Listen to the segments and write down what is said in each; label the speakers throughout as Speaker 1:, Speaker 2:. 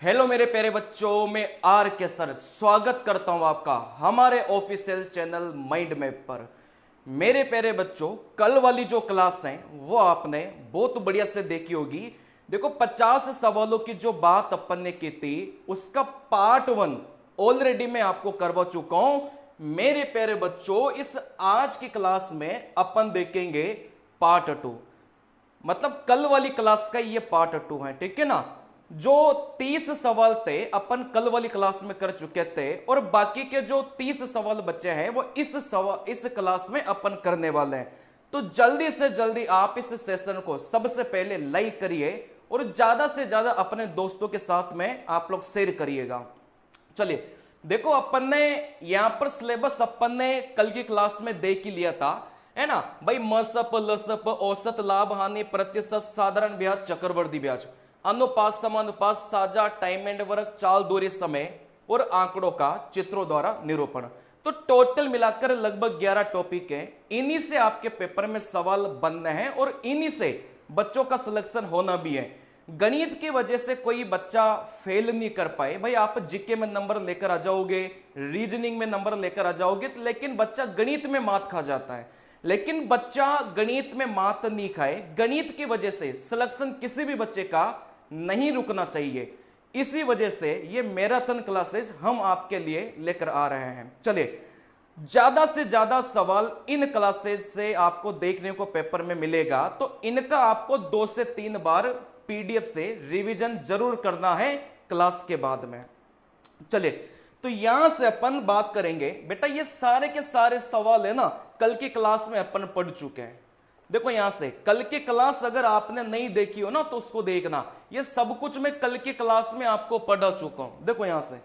Speaker 1: Hello मेरे प्यारे बच्चों, मैं आर के सर स्वागत करता हूं आपका हमारे ऑफिशियल चैनल माइंड मैप पर। मेरे प्यारे बच्चों, कल वाली जो क्लास है वो आपने बहुत बढ़िया से देखी होगी। देखो 50 सवालों की जो बात अपन ने की थी उसका पार्ट 1 ऑलरेडी मैं आपको करवा चुका हूं। मेरे प्यारे बच्चों, इस आज की क्लास में अपन देखेंगे पार्ट 2। मतलब कल वाली क्लास का ये पार्ट 2 है, ठीक है ना। जो 30 सवाल थे अपन कल वाली क्लास में कर चुके थे और बाकी के जो 30 सवाल बचे हैं वो इस क्लास में अपन करने वाले हैं। तो जल्दी से जल्दी आप इस सेशन को सबसे पहले लाइक करिए और ज्यादा से ज्यादा अपने दोस्तों के साथ में आप लोग शेयर करिएगा। चलिए देखो, अपन ने यहां पर सिलेबस अपन ने कल की क्लास में देख ही लिया था, है ना भाई। मसप, लसप, औसत, लाभ, हानि, प्रतिशत, साधारण ब्याज, चक्रवृद्धि ब्याज, अनुपात, समानुपात, साझा, टाइम एंड वर्क, चाल, दूरी, समय और आंकड़ों का चित्रों द्वारा निरूपण। तो टोटल मिलाकर लगभग 11 टॉपिक है। इन्हीं से आपके पेपर में सवाल बनने हैं और इन्हीं से बच्चों का सिलेक्शन होना भी है। गणित की वजह से कोई बच्चा फेल नहीं कर पाए भाई। आप जीके में नंबर लेकर आ जाओगे, रीजनिंग में नंबर लेकर आ जाओगे, लेकिन बच्चा गणित में मात खा जाता है। लेकिन बच्चा गणित में मात नहीं खाए, गणित की वजह से सिलेक्शन किसी भी बच्चे का नहीं रुकना चाहिए। इसी वजह से ये मैराथन क्लासेस हम आपके लिए लेकर आ रहे हैं। चलिए, ज्यादा से ज्यादा सवाल इन क्लासेस से आपको देखने को पेपर में मिलेगा, तो इनका आपको 2 से 3 बार पीडीएफ से रिवीजन जरूर करना है क्लास के बाद में। चलिए, तो यहां से अपन बात करेंगे बेटा, ये सारे के सारे सवाल है ना कल की क्लास में अपन पढ़ चुके हैं। देखो यहां से कल की क्लास अगर आपने नहीं देखी हो ना तो उसको देखना, ये सब कुछ मैं कल की क्लास में आपको पढ़ा चुका हूं। देखो यहां से,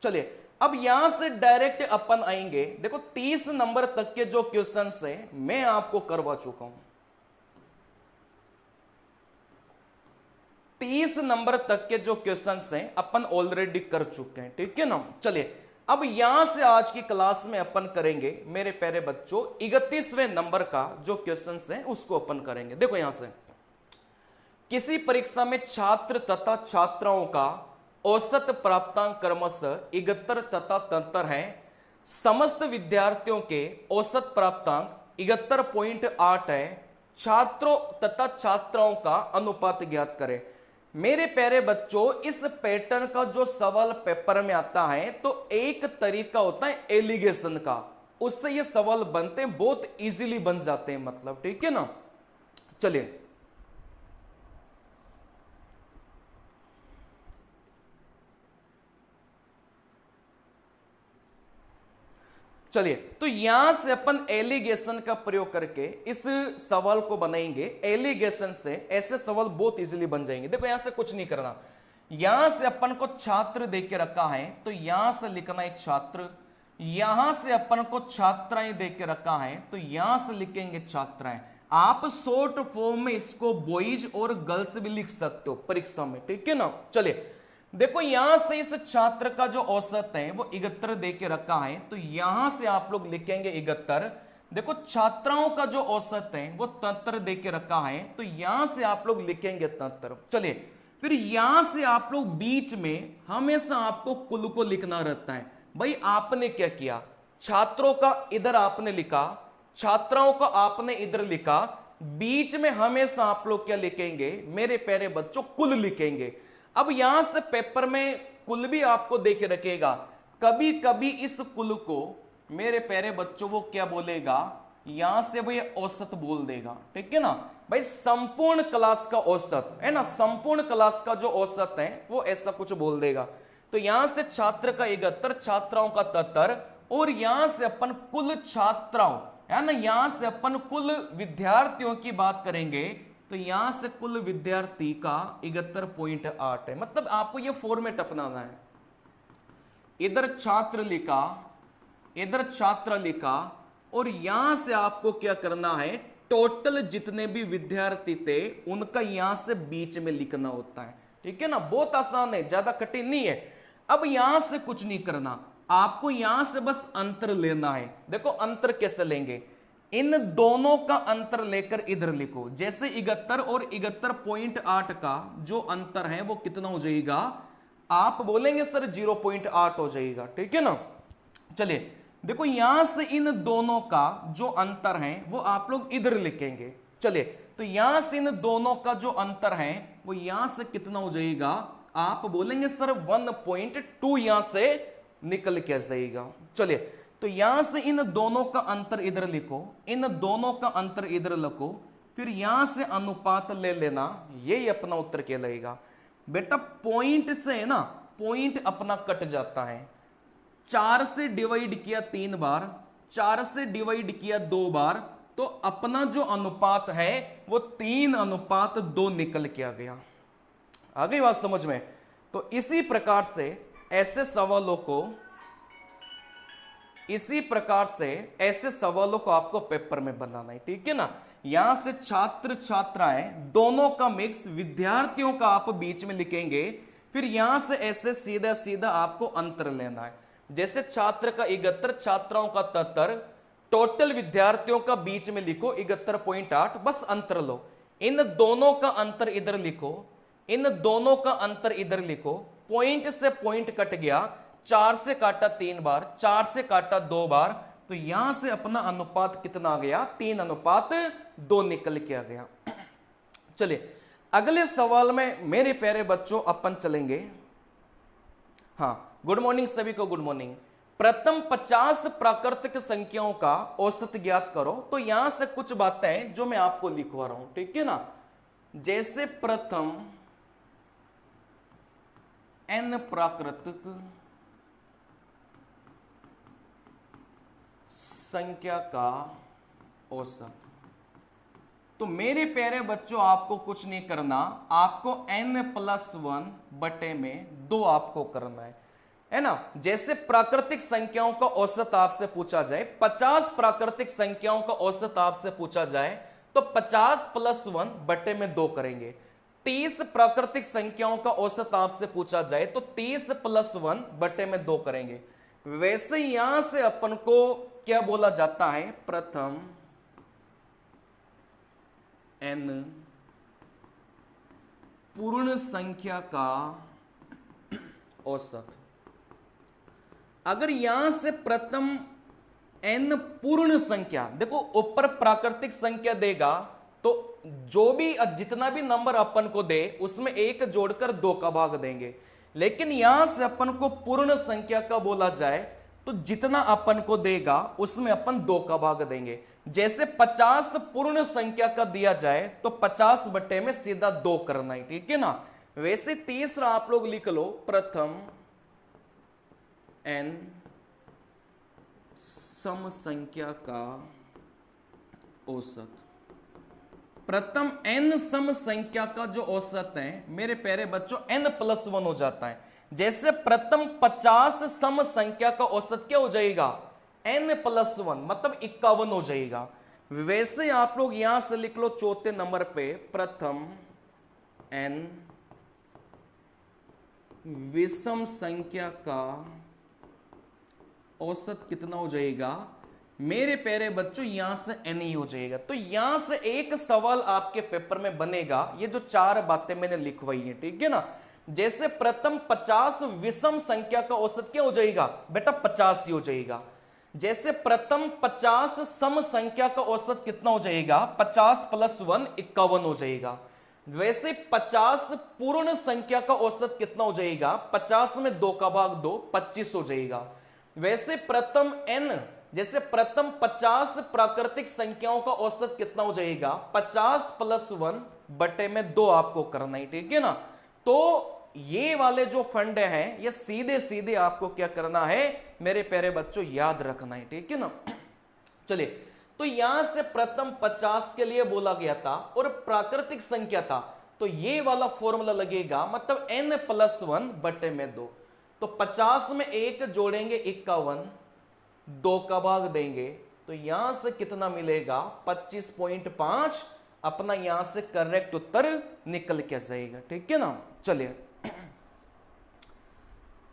Speaker 1: चलिए अब यहां से डायरेक्ट अपन आएंगे। देखो 30 नंबर तक के जो क्वेश्चन है मैं आपको करवा चुका हूं। 30 नंबर तक के जो क्वेश्चंस हैं अपन ऑलरेडी कर चुके हैं, ठीक है ना। चलिए अब यहां से आज की क्लास में अपन करेंगे मेरे प्यारे बच्चों 31वें नंबर का जो क्वेश्चंस है उसको अपन करेंगे। देखो यहां से, किसी परीक्षा में छात्र तथा छात्राओं का औसत प्राप्तांक क्रमशः 71 तथा 73 है। समस्त विद्यार्थियों के औसत प्राप्तांक 71.8 है। छात्रों तथा छात्राओं का अनुपात ज्ञात करें। मेरे प्यारे बच्चों, इस पैटर्न का जो सवाल पेपर में आता है तो एक तरीका होता है एलिगेशन का, उससे ये सवाल बनते हैं, बहुत इजीली बन जाते हैं, मतलब ठीक है ना। चलिए चलिए, तो यहां से अपन एलिगेशन का प्रयोग करके इस सवाल को बनाएंगे। एलिगेशन से ऐसे सवाल बहुत इजीली बन जाएंगे। देखो यहां से कुछ नहीं करना, यहां से अपन को छात्र देख के रखा है तो यहां से लिखना है छात्र। यहां से अपन को छात्राएं देख के रखा है तो यहां से लिखेंगे छात्राएं। आप शॉर्ट फॉर्म में इसको बॉयज और गर्ल्स भी लिख सकते हो परीक्षा में, ठीक है ना। चलिए देखो यहां से इस छात्र का जो औसत है वो 71 दे के रखा है तो यहां से आप लोग लिखेंगे 71। देखो छात्राओं का जो औसत है वो 73 दे के रखा है तो यहां से आप लोग लिखेंगे 73। चलिए फिर यहां से आप लोग बीच में हमेशा आपको कुल को लिखना रहता है। भाई आपने क्या किया, छात्रों का इधर आपने लिखा, छात्राओं का आपने इधर लिखा, बीच में हमेशा आप लोग क्या लिखेंगे मेरे प्यारे बच्चों, कुल लिखेंगे। अब यहां से पेपर में कुल भी आपको देखे रखेगा, कभी कभी इस कुल को मेरे प्यारे बच्चों वो क्या बोलेगा, यहां से वो ये औसत बोल देगा, ठीक है ना भाई। संपूर्ण क्लास का औसत है ना, संपूर्ण क्लास का जो औसत है वो ऐसा कुछ बोल देगा। तो यहां से छात्र का 71, छात्राओं का 73 और यहां से अपन कुल छात्राओं है ना, यहां से अपन कुल विद्यार्थियों की बात करेंगे तो यहां से कुल विद्यार्थी का 71.8 है। मतलब आपको यह फॉर्मेट अपनाना है, इधर छात्र लिखा, इधर छात्र लिखा और यहां से आपको क्या करना है, टोटल जितने भी विद्यार्थी थे उनका यहां से बीच में लिखना होता है, ठीक है ना। बहुत आसान है, ज्यादा कठिन नहीं है। अब यहां से कुछ नहीं करना, आपको यहां से बस अंतर लेना है। देखो अंतर कैसे लेंगे, इन दोनों का अंतर लेकर इधर लिखो। जैसे 71 और 71.8 का जो अंतर है वो कितना हो जाएगा, आप बोलेंगे सर 0.8 हो जाएगा, ठीक है ना। चलिए देखो यहां से इन दोनों का जो अंतर है वो आप लोग इधर लिखेंगे। चलिए तो यहां से इन दोनों का जो अंतर है वो यहां से कितना हो जाएगा, आप बोलेंगे सर 1.2 यहां से निकल के जाएगा। चलिए तो यहां से इन दोनों का अंतर इधर लिखो, इन दोनों का अंतर इधर लिखो, फिर यहां से अनुपात ले लेना, यही अपना उत्तर कहलाएगा। बेटा पॉइंट से है ना, पॉइंट अपना कट जाता है, 4 से डिवाइड किया 3 बार, 4 से डिवाइड किया 2 बार, तो अपना जो अनुपात है वो 3:2 निकल के आ गया। आ गई बात समझ में। तो इसी प्रकार से ऐसे सवालों को आपको पेपर में बनाना है, ठीक है ना। यहां से छात्र छात्राएं दोनों का मिक्स विद्यार्थियों का आप बीच में लिखेंगे, फिर यहां से ऐसे सीधा सीधा आपको अंतर लेना है। जैसे छात्र का 71, छात्राओं का 73, टोटल विद्यार्थियों का बीच में लिखो 71.8, बस अंतर लो। इन दोनों का अंतर इधर लिखो, इन दोनों का अंतर इधर लिखो, पॉइंट से पॉइंट कट गया, 4 से काटा 3 बार, 4 से काटा 2 बार, तो यहां से अपना अनुपात कितना आ गया, 3:2 निकल के आ गया। चलिए अगले सवाल में मेरे प्यारे बच्चों अपन चलेंगे। हाँ गुड मॉर्निंग सभी को, गुड मॉर्निंग। प्रथम 50 प्राकृतिक संख्याओं का औसत ज्ञात करो। तो यहां से कुछ बातें जो मैं आपको लिखवा रहा हूं, ठीक है ना। जैसे प्रथम n प्राकृतिक संख्या का औसत, तो मेरे प्यारे बच्चों आपको कुछ नहीं करना, आपको n+1 बटे में 2 आपको करना है ना। जैसे प्राकृतिक संख्याओं का औसत आपसे पूछा जाए, 50 प्राकृतिक संख्याओं का औसत आपसे पूछा जाए, तो 50+1 बटे में 2 करेंगे। 30 प्राकृतिक संख्याओं का औसत आपसे पूछा जाए तो 30+1 बटे में 2 करेंगे। वैसे यहां से अपन को क्या बोला जाता है, प्रथम n पूर्ण संख्या का औसत। अगर यहां से प्रथम n पूर्ण संख्या, देखो ऊपर प्राकृतिक संख्या देगा तो जो भी जितना भी नंबर अपन को दे उसमें 1 जोड़कर 2 का भाग देंगे, लेकिन यहां से अपन को पूर्ण संख्या का बोला जाए तो जितना अपन को देगा उसमें अपन 2 का भाग देंगे। जैसे 50 पूर्ण संख्या का दिया जाए तो 50 बटे में सीधा 2 करना है, ठीक है ना। वैसे तीसरा आप लोग लिख लो, प्रथम n सम संख्या का औसत। प्रथम n सम संख्या का जो औसत है मेरे प्यारे बच्चों n+1 हो जाता है। जैसे प्रथम 50 सम संख्या का औसत क्या हो जाएगा, n+1 मतलब 51 हो जाएगा। वैसे आप लोग यहां से लिख लो चौथे नंबर पे, प्रथम n विषम संख्या का औसत कितना हो जाएगा, मेरे प्यारे बच्चों यहां से n ही हो जाएगा। तो यहां से एक सवाल आपके पेपर में बनेगा, ये जो 4 बातें मैंने लिखवाई है, ठीक है ना। जैसे प्रथम 50 विषम संख्या का औसत क्या हो जाएगा, बेटा 50 ही हो जाएगा। जैसे प्रथम 50 सम संख्या का औसत कितना हो जाएगा, 50+1 51 हो जाएगा। वैसे 50 पूर्ण संख्या का औसत कितना हो जाएगा, 50 में 2 का भाग 2 25 हो जाएगा। वैसे प्रथम n, जैसे प्रथम 50 प्राकृतिक संख्याओं का औसत कितना हो जाएगा, 50+1 बटे में 2 आपको करना है, ठीक है ना। तो ये वाले जो फंडे हैं ये सीधे सीधे आपको क्या करना है मेरे प्यारे बच्चों, याद रखना है, ठीक है ना। चलिए तो यहां से प्रथम 50 के लिए बोला गया था और प्राकृतिक संख्या था, तो ये वाला फॉर्मूला लगेगा, मतलब n+1 बटे में 2। तो 50 में 1 जोड़ेंगे 51, 2 का भाग देंगे, तो यहां से कितना मिलेगा 25.5, अपना यहां से करेक्ट उत्तर निकल के जाएगा, ठीक है ना। चलिए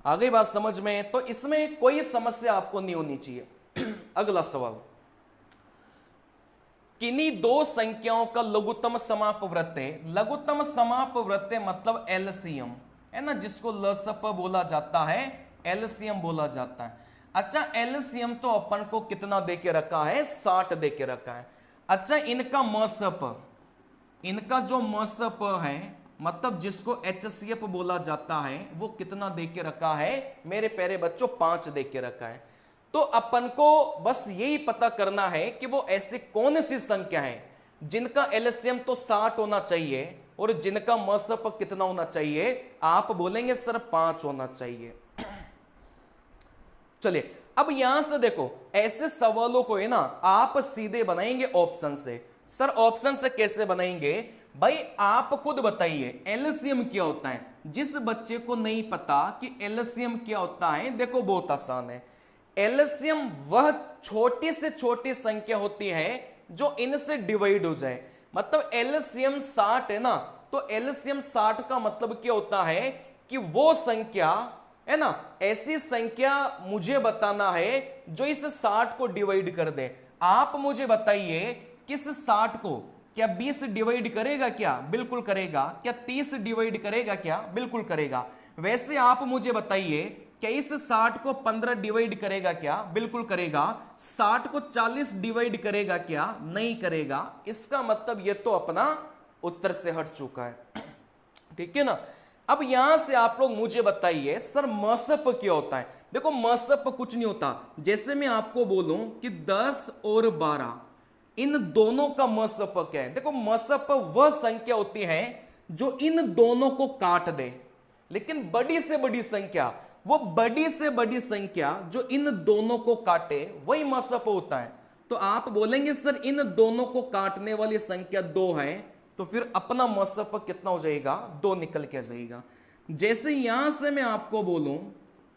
Speaker 1: आ गई बात समझ में, तो इसमें कोई समस्या आपको नहीं होनी चाहिए। अगला सवाल, किन्हीं दो संख्याओं का लघुत्तम समापवर्त्य, लघुत्तम समापवर्त्य मतलब एलसीएम है ना, जिसको लसप बोला जाता है, एलसीएम बोला जाता है। अच्छा, एलसीएम तो अपन को कितना देके रखा है, 60 देके रखा है। अच्छा, इनका मसप, इनका जो मसप है मतलब जिसको एचसीएफ बोला जाता है, वो कितना देके रखा है मेरे प्यारे बच्चों, 5 देके रखा है। तो अपन को बस यही पता करना है कि वो ऐसी कौन सी संख्या है जिनका एलसीएम तो 60 होना चाहिए और जिनका मसप कितना होना चाहिए, आप बोलेंगे सर 5 होना चाहिए। चलिए अब यहां से देखो, ऐसे सवालों को है ना आप सीधे बनाएंगे ऑप्शन से। सर ऑप्शन से कैसे बनाएंगे भाई, आप खुद बताइए एलसीएम क्या होता है। जिस बच्चे को नहीं पता कि एलसीएम क्या होता है, देखो बहुत आसान है। एलसीएम वह छोटी से छोटी संख्या होती है जो इनसे डिवाइड हो जाए। मतलब एलसीएम 60 है ना, तो एलसीएम 60 का मतलब क्या होता है कि वो संख्या है ना, ऐसी संख्या मुझे बताना है जो इस 60 को डिवाइड कर दे। आप मुझे बताइए किस 60 को, क्या 20 डिवाइड करेगा क्या, बिल्कुल करेगा। क्या 30 डिवाइड करेगा क्या, बिल्कुल करेगा। वैसे आप मुझे बताइए क्या इस 60 को 15 डिवाइड करेगा क्या, बिल्कुल करेगा। 60 को 40 डिवाइड करेगा क्या, नहीं करेगा। इसका मतलब ये तो अपना उत्तर से हट चुका है, ठीक है ना। अब यहां से आप लोग मुझे बताइए सर मसप क्या होता है। देखो मसप कुछ नहीं होता, जैसे मैं आपको बोलूं कि 10 और 12 इन दोनों का मसप क्या है। देखो मसप वह संख्या होती है जो इन दोनों को काट दे, लेकिन बड़ी से बड़ी संख्या, वो बड़ी से बड़ी संख्या जो इन दोनों को काटे वही मसप होता है। तो आप बोलेंगे सर इन दोनों को काटने वाली संख्या 2 है, तो फिर अपना मसप कितना हो जाएगा, 2 निकल के जाएगा। जैसे यहां से मैं आपको बोलूं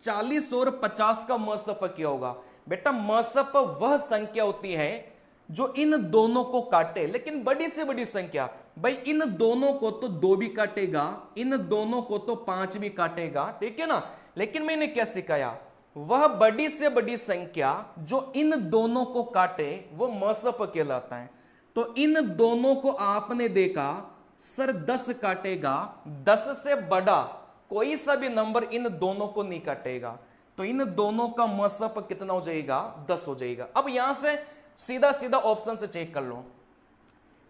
Speaker 1: 40 और 50 का मसप क्या होगा, बेटा मसप वह संख्या होती है जो इन दोनों को काटे, लेकिन बड़ी से बड़ी संख्या। भाई इन दोनों को तो 2 भी काटेगा, इन दोनों को तो 5 भी काटेगा, ठीक है ना। लेकिन मैंने क्या सिखाया, वह बड़ी से बड़ी संख्या जो इन दोनों को काटे वो मसप कहलाता है। तो इन दोनों को आपने देखा सर 10 काटेगा, 10 से बड़ा कोई सा भी नंबर इन दोनों को नहीं काटेगा, तो इन दोनों का मसप कितना हो जाएगा, 10 हो जाएगा। अब यहां से सीधा सीधा ऑप्शन से चेक कर लो,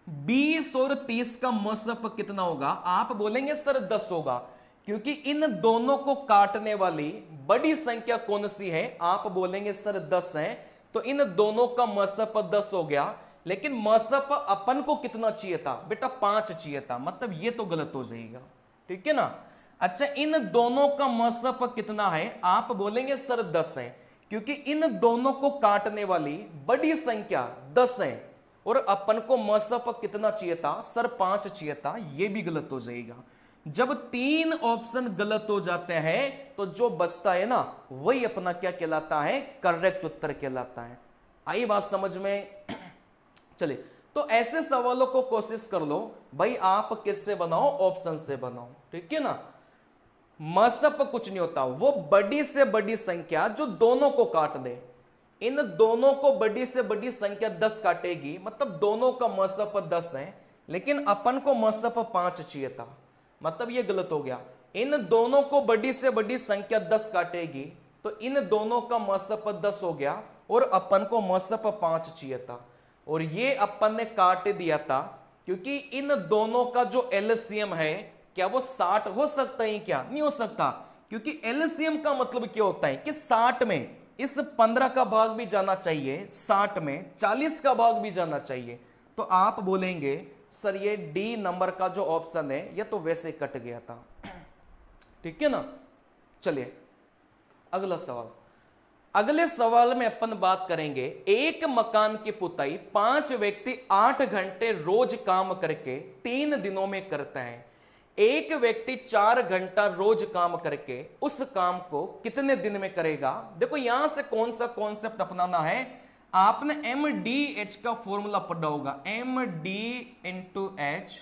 Speaker 1: 20 और 30 का मसप कितना होगा, आप बोलेंगे सर 10 होगा, क्योंकि इन दोनों को काटने वाली बड़ी संख्या कौन सी है, आप बोलेंगे सर 10 है, तो इन दोनों का मसप 10 हो गया। लेकिन मसप अपन को कितना चाहिए था बेटा, 5 चाहिए था, मतलब ये तो गलत हो जाएगा, ठीक है ना। अच्छा इन दोनों का मसप कितना है, आप बोलेंगे सर 10 है, क्योंकि इन दोनों को काटने वाली बड़ी संख्या 10 है, और अपन को मसप कितना चाहिए था सर, 5 चाहिए था, ये भी गलत हो जाएगा। जब 3 ऑप्शन गलत हो जाते हैं तो जो बचता है ना वही अपना क्या कहलाता है, करेक्ट उत्तर कहलाता है। आई बात समझ में। चलिए तो ऐसे सवालों को कोशिश कर लो भाई, आप किससे बनाओ, ऑप्शन से बनाओ, ठीक है ना। मसप कुछ नहीं होता, वो बड़ी से बड़ी संख्या जो दोनों को काट दे। इन दोनों को बड़ी से बड़ी संख्या 10 काटेगी, मतलब दोनों का मसप 10 है, लेकिन अपन को मसप 5 चाहिए था, मतलब ये गलत हो गया। इन दोनों को बड़ी से बड़ी संख्या 10 काटेगी, तो इन दोनों का मसप 10 हो गया और अपन को मसप 5 चाहिए था, और ये अपन ने काट दिया था, क्योंकि इन दोनों का जो एलसीएम है क्या वो 60 हो सकता है, क्या नहीं हो सकता, क्योंकि एलसीएम का मतलब क्या होता है कि 60 में इस 15 का भाग भी जाना चाहिए, 60 में 40 का भाग भी जाना चाहिए। तो आप बोलेंगे सर ये डी नंबर का जो ऑप्शन है ये तो वैसे कट गया था, ठीक है ना। चलिए अगला सवाल। अगले सवाल में अपन बात करेंगे, एक मकान की पुताई 5 व्यक्ति 8 घंटे रोज काम करके 3 दिनों में करते हैं। एक व्यक्ति 4 घंटा रोज काम करके उस काम को कितने दिन में करेगा। देखो यहां से कौन सा कॉन्सेप्ट अपनाना है, आपने एम डी एच का फॉर्मूला पढ़ा होगा, एम डी इंटू एच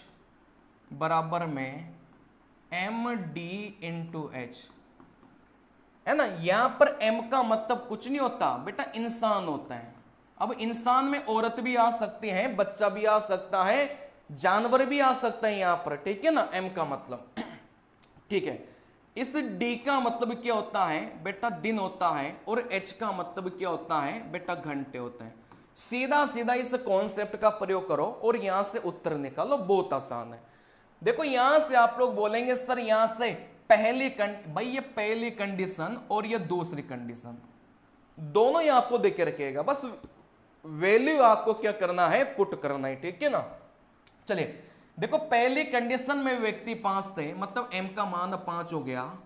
Speaker 1: बराबर में एम डी इंटू एच, है ना। यहां पर एम का मतलब कुछ नहीं होता बेटा, इंसान होता है, अब इंसान में औरत भी आ सकती है, बच्चा भी आ सकता है, जानवर भी आ सकता है यहां पर, ठीक है ना, एम का मतलब। ठीक है, इस डी का मतलब क्या होता है बेटा, दिन होता है, और एच का मतलब क्या होता है बेटा, घंटे होते हैं। सीधा सीधा इस कॉन्सेप्ट का प्रयोग करो और यहां से उत्तर निकालो, बहुत आसान है। देखो यहां से आप लोग बोलेंगे सर यहां से पहली भाई ये पहली कंडीशन और ये दूसरी कंडीशन दोनों ही आपको देके रखिएगा, बस वैल्यू आपको क्या करना है, पुट करना है, ठीक है ना। चलिए देखो पहली कंडीशन में व्यक्ति 5 थे, मतलब एम का मान 5 हो गया।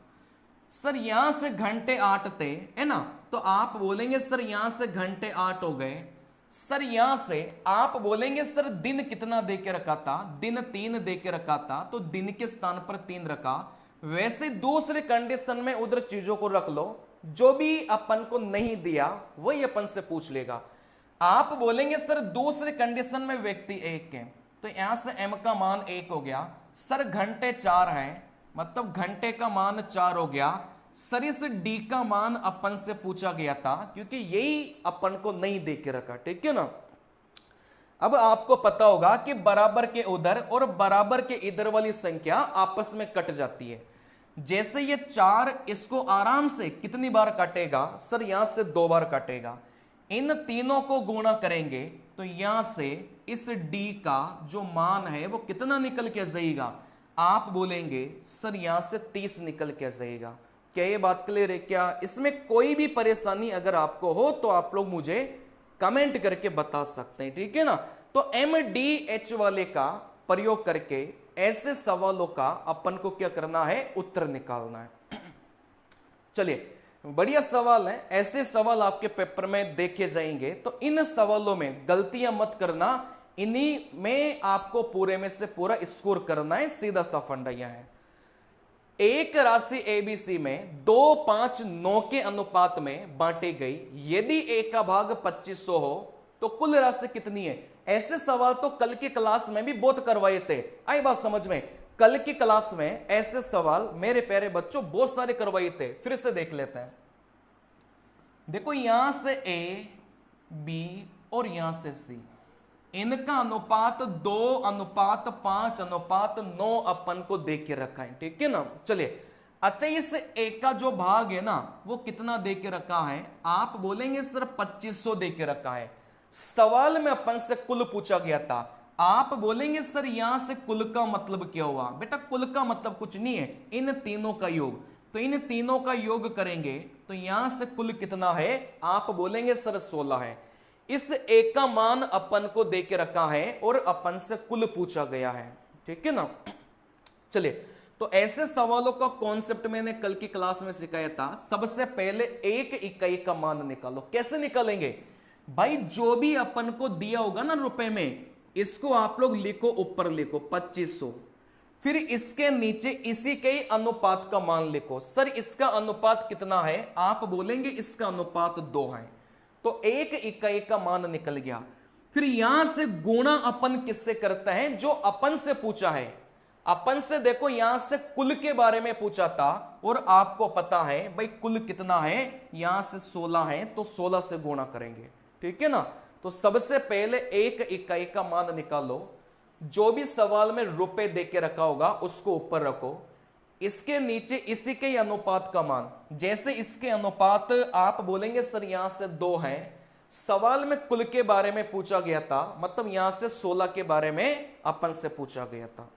Speaker 1: सर यहां से घंटे 8 थे, है ना, तो आप बोलेंगे सर यहां से घंटे 8 हो गए। सर यहां से आप बोलेंगे सर दिन कितना दे के रखा था, दिन 3 दे के रखा था, तो दिन के स्थान पर 3 रखा। वैसे दूसरे कंडीशन में उधर चीजों को रख लो, जो भी अपन को नहीं दिया वही अपन से पूछ लेगा। आप बोलेंगे सर दूसरे कंडीशन में व्यक्ति 1 है, तो यहां से एम का मान 1 हो गया। सर घंटे 4 हैं, मतलब घंटे का मान 4 हो गया। सर इस डी का मान अपन से पूछा गया था, क्योंकि यही अपन को नहीं दे के रखा, ठीक है ना। अब आपको पता होगा कि बराबर के उधर और बराबर के इधर वाली संख्या आपस में कट जाती है। जैसे ये 4 इसको आराम से कितनी बार काटेगा, सर यहां से 2 बार काटेगा। इन तीनों को गुणा करेंगे तो यहां से इस डी का जो मान है वो कितना निकल के जाएगा, आप बोलेंगे सर यहां से 30 निकल के जाएगा। क्या ये बात क्लियर है? क्या इसमें कोई भी परेशानी अगर आपको हो तो आप लोग मुझे कमेंट करके बता सकते हैं, ठीक है ना। तो एम डी एच वाले का प्रयोग करके ऐसे सवालों का अपन को क्या करना है, उत्तर निकालना है। चलिए बढ़िया सवाल है, ऐसे सवाल आपके पेपर में देखे जाएंगे, तो इन सवालों में गलतियां मत करना, इन्हीं में आपको पूरे में से पूरा स्कोर करना है, सीधा सा फंडा यह है। एक राशि एबीसी में 2, 5, 9 के अनुपात में बांटी गई, यदि एक का भाग 2500 हो तो कुल राशि कितनी है। ऐसे सवाल तो कल की क्लास में भी बहुत करवाए थे, आई बात समझ में। कल की क्लास में ऐसे सवाल मेरे प्यारे बच्चों बहुत सारे करवाए थे, फिर से देख लेते हैं। देखो यहां से ए, बी और यहां से सी, इनका अनुपात 2:5:9 अपन को दे के रखा है, ठीक है ना। चलिए अच्छा इस एक का जो भाग है ना वो कितना दे के रखा है, आप बोलेंगे सर 2500 दे के रखा है। सवाल में अपन से कुल पूछा गया था, आप बोलेंगे सर यहां से कुल का मतलब क्या हुआ। बेटा कुल का मतलब कुछ नहीं है, इन तीनों का योग, तो इन तीनों का योग करेंगे तो यहां से कुल कितना है, आप बोलेंगे सर 16 है। इस एक का मान अपन को दे के रखा है और अपन से कुल पूछा गया है, ठीक है ना। चलिए तो ऐसे सवालों का कॉन्सेप्ट मैंने कल की क्लास में सिखाया था। सबसे पहले एक इकाई का मान निकालो। कैसे निकालेंगे भाई, जो भी अपन को दिया होगा ना रुपए में, इसको आप लोग लिखो, ऊपर लिखो 2500, फिर इसके नीचे इसी के अनुपात का मान लिखो। सर इसका अनुपात कितना है, आप बोलेंगे इसका अनुपात 2 है, तो एक इकाई का मान निकल गया। फिर यहां से गुणा अपन किससे करते हैं, जो अपन से पूछा है। अपन से देखो यहां से कुल के बारे में पूछा था और आपको पता है भाई कुल कितना है, यहां से 16 है, तो 16 से गुणा करेंगे, ठीक है ना। तो सबसे पहले एक इकाई का मान निकालो, जो भी सवाल में रुपए देके रखा होगा उसको ऊपर रखो, इसके नीचे इसी के अनुपात का मान, जैसे इसके अनुपात आप बोलेंगे सर यहां से 2 है। सवाल में कुल के बारे में पूछा गया था, मतलब यहां से 16 के बारे में अपन से पूछा गया था,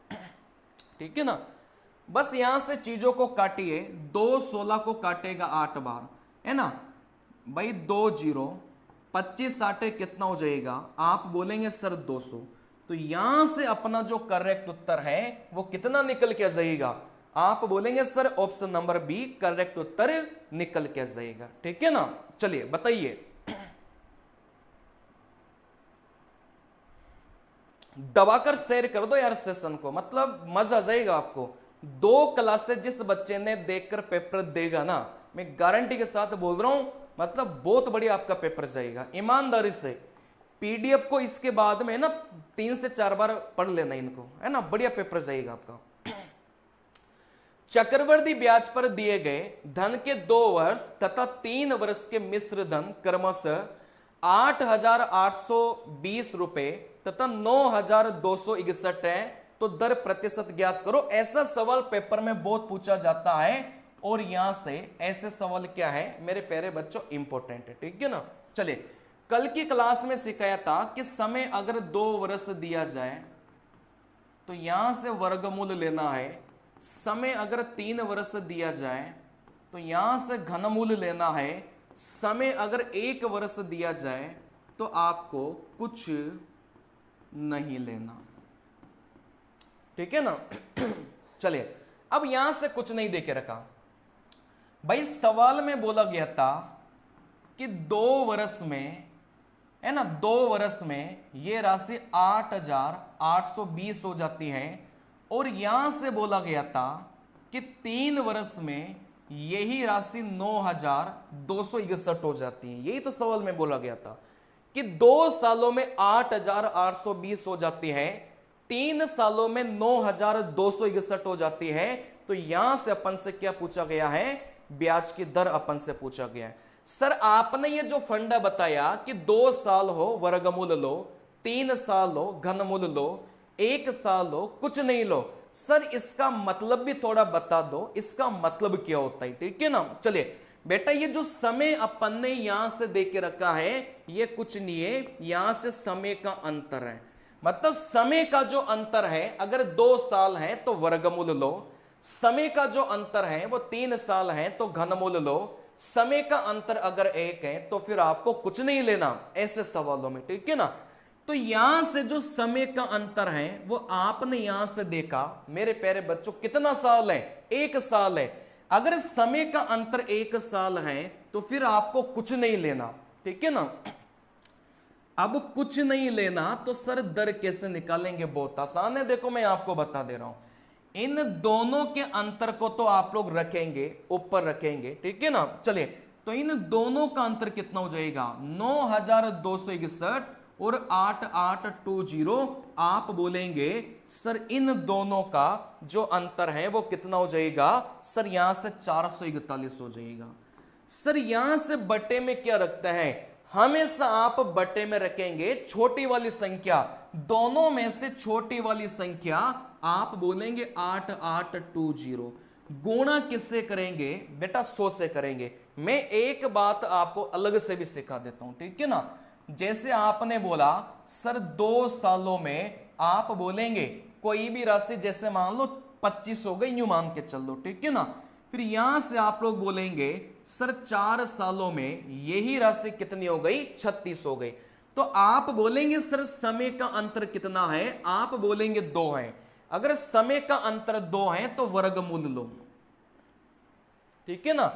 Speaker 1: ठीक है ना। बस यहां से चीजों को काटिए, 2 16 को काटेगा 8 बार, है ना भाई, 2 0, 25 8 कितना हो जाएगा, आप बोलेंगे सर 200। तो यहां से अपना जो करेक्ट उत्तर है वो कितना निकल के जाएगा, आप बोलेंगे sir option number B correct उत्तर निकल के जाएगा, ठीक है ना। चलिए बताइए, दबाकर शेयर कर दो यार सेशन को, मतलब मजा आ जाएगा आपको। 2 क्लासेस जिस बच्चे ने देखकर पेपर देगा ना, मैं गारंटी के साथ बोल रहा हूं, मतलब बहुत बढ़िया आपका पेपर जाएगा। ईमानदारी से पीडीएफ को इसके बाद में ना 3 से 4 बार पढ़ लेना इनको, है ना, बढ़िया पेपर जाएगा आपका। चक्रवृद्धि ब्याज पर दिए गए धन के 2 वर्ष तथा 3 वर्ष के मिश्र धन क्रमशः 8,820 रुपए तथा 9,261 है, तो दर प्रतिशत ज्ञात करो। ऐसा सवाल पेपर में बहुत पूछा जाता है और यहां से ऐसे सवाल क्या है मेरे प्यारे बच्चों इंपॉर्टेंट है, ठीक है ना। चलिए, कल की क्लास में सिखाया था कि समय अगर 2 वर्ष दिया जाए तो यहां से वर्गमूल लेना है, समय अगर 3 वर्ष दिया जाए तो यहां से घनमूल लेना है, समय अगर 1 वर्ष दिया जाए तो आपको कुछ नहीं लेना, ठीक है ना। चलिए, अब यहां से कुछ नहीं देके रखा भाई, सवाल में बोला गया था कि 2 वर्ष में है ना, 2 वर्ष में ये राशि 8,820 हो जाती है और यहां से बोला गया था कि 3 वर्ष में यही राशि 9,261 हो जाती है। यही तो सवाल में बोला गया था कि 2 सालों में 8,820 हो जाती है, 3 सालों में 9,261 हो जाती है। तो यहां से अपन से क्या पूछा गया है, ब्याज की दर अपन से पूछा गया है। सर आपने ये जो फंडा बताया कि 2 साल हो वर्गमूल लो, 3 साल हो घनमूल लो, 1 साल हो कुछ नहीं लो, सर इसका मतलब भी थोड़ा बता दो, इसका मतलब क्या होता है, ठीक है ना। चलिए बेटा, ये जो समय अपन ने यहां से दे के रखा है ये कुछ नहीं है, यहां से समय का अंतर है। मतलब समय का जो अंतर है, अगर 2 साल है तो वर्गमूल लो, समय का जो अंतर है वो 3 साल है तो घनमूल लो, समय का अंतर अगर 1 है तो फिर आपको कुछ नहीं लेना ऐसे सवालों में, ठीक है ना। तो यहां से जो समय का अंतर है वो आपने यहां से देखा मेरे प्यारे बच्चों, कितना साल है, 1 साल है। अगर समय का अंतर 1 साल है तो फिर आपको कुछ नहीं लेना, ठीक है ना। अब कुछ नहीं लेना तो सर दर कैसे निकालेंगे, बहुत आसान है। देखो मैं आपको बता दे रहा हूं, इन दोनों के अंतर को तो आप लोग रखेंगे, ऊपर रखेंगे, ठीक है ना। चलिए, तो इन दोनों का अंतर कितना हो जाएगा, 9,261 और 8,820। आप बोलेंगे सर इन दोनों का जो अंतर है वो कितना हो जाएगा, सर यहां से 441 हो जाएगा। सर यहां से बटे में क्या रखता है, हमेशा आप बटे में रखेंगे छोटी वाली संख्या, दोनों में से छोटी वाली संख्या आप बोलेंगे 8,820। गुणा किससे करेंगे बेटा, 100 से करेंगे। मैं एक बात आपको अलग से भी सिखा देता हूं, ठीक है ना। जैसे आपने बोला सर 2 सालों में आप बोलेंगे कोई भी राशि, जैसे मान लो 25 हो गई, यूं मान के चल लो, ठीक है ना। फिर यहां से आप लोग बोलेंगे सर 4 सालों में यही राशि कितनी हो गई, 36 हो गई। तो आप बोलेंगे सर समय का अंतर कितना है, आप बोलेंगे 2 है। अगर समय का अंतर 2 है तो वर्गमूल लो, ठीक है ना।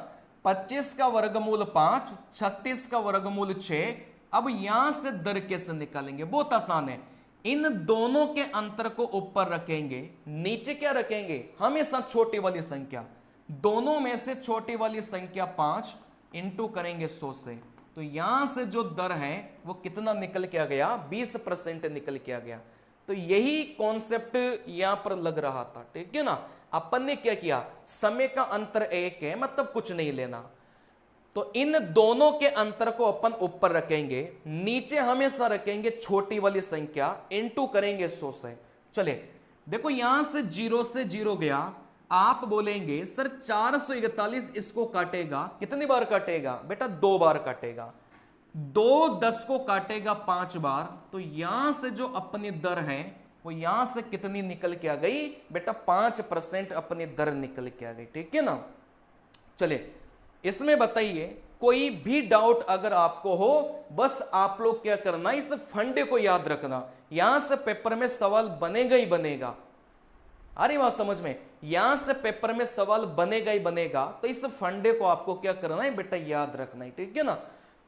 Speaker 1: 25 का वर्गमूल 5, 36 का वर्गमूल 6। अब यहां से दर कैसे निकालेंगे, बहुत आसान है। इन दोनों के अंतर को ऊपर रखेंगे, नीचे क्या रखेंगे, हमेशा छोटी वाली संख्या, दोनों में से छोटी वाली संख्या 5 इंटू करेंगे 100 से। तो यहां से जो दर है वो कितना निकल के आ गया, 20% निकल के आ गया। तो यही कॉन्सेप्ट यहां पर लग रहा था, ठीक है ना। अपन ने क्या किया, समय का अंतर 1 है मतलब कुछ नहीं लेना, तो इन दोनों के अंतर को अपन ऊपर रखेंगे, नीचे हमेशा रखेंगे छोटी वाली संख्या, इंटू करेंगे 100 से। चलिए देखो यहां से 0 से 0 गया, आप बोलेंगे सर 441 इसको काटेगा, कितनी बार काटेगा बेटा, 2 बार काटेगा। 2 10 को काटेगा 5 बार, तो यहां से जो अपनी दर है वो यहां से कितनी निकल के आ गई बेटा, 5% अपनी दर निकल के आ गई, ठीक है ना। चलिए इसमें बताइए कोई भी डाउट अगर आपको हो, बस आप लोग क्या करना, इस फंडे को याद रखना, यहां से पेपर में सवाल बनेगा ही बनेगा। अरे वहां समझ में, यहां से पेपर में सवाल बनेगा ही बनेगा, तो इस फंडे को आपको क्या करना है बेटा, याद रखना है, ठीक है ना।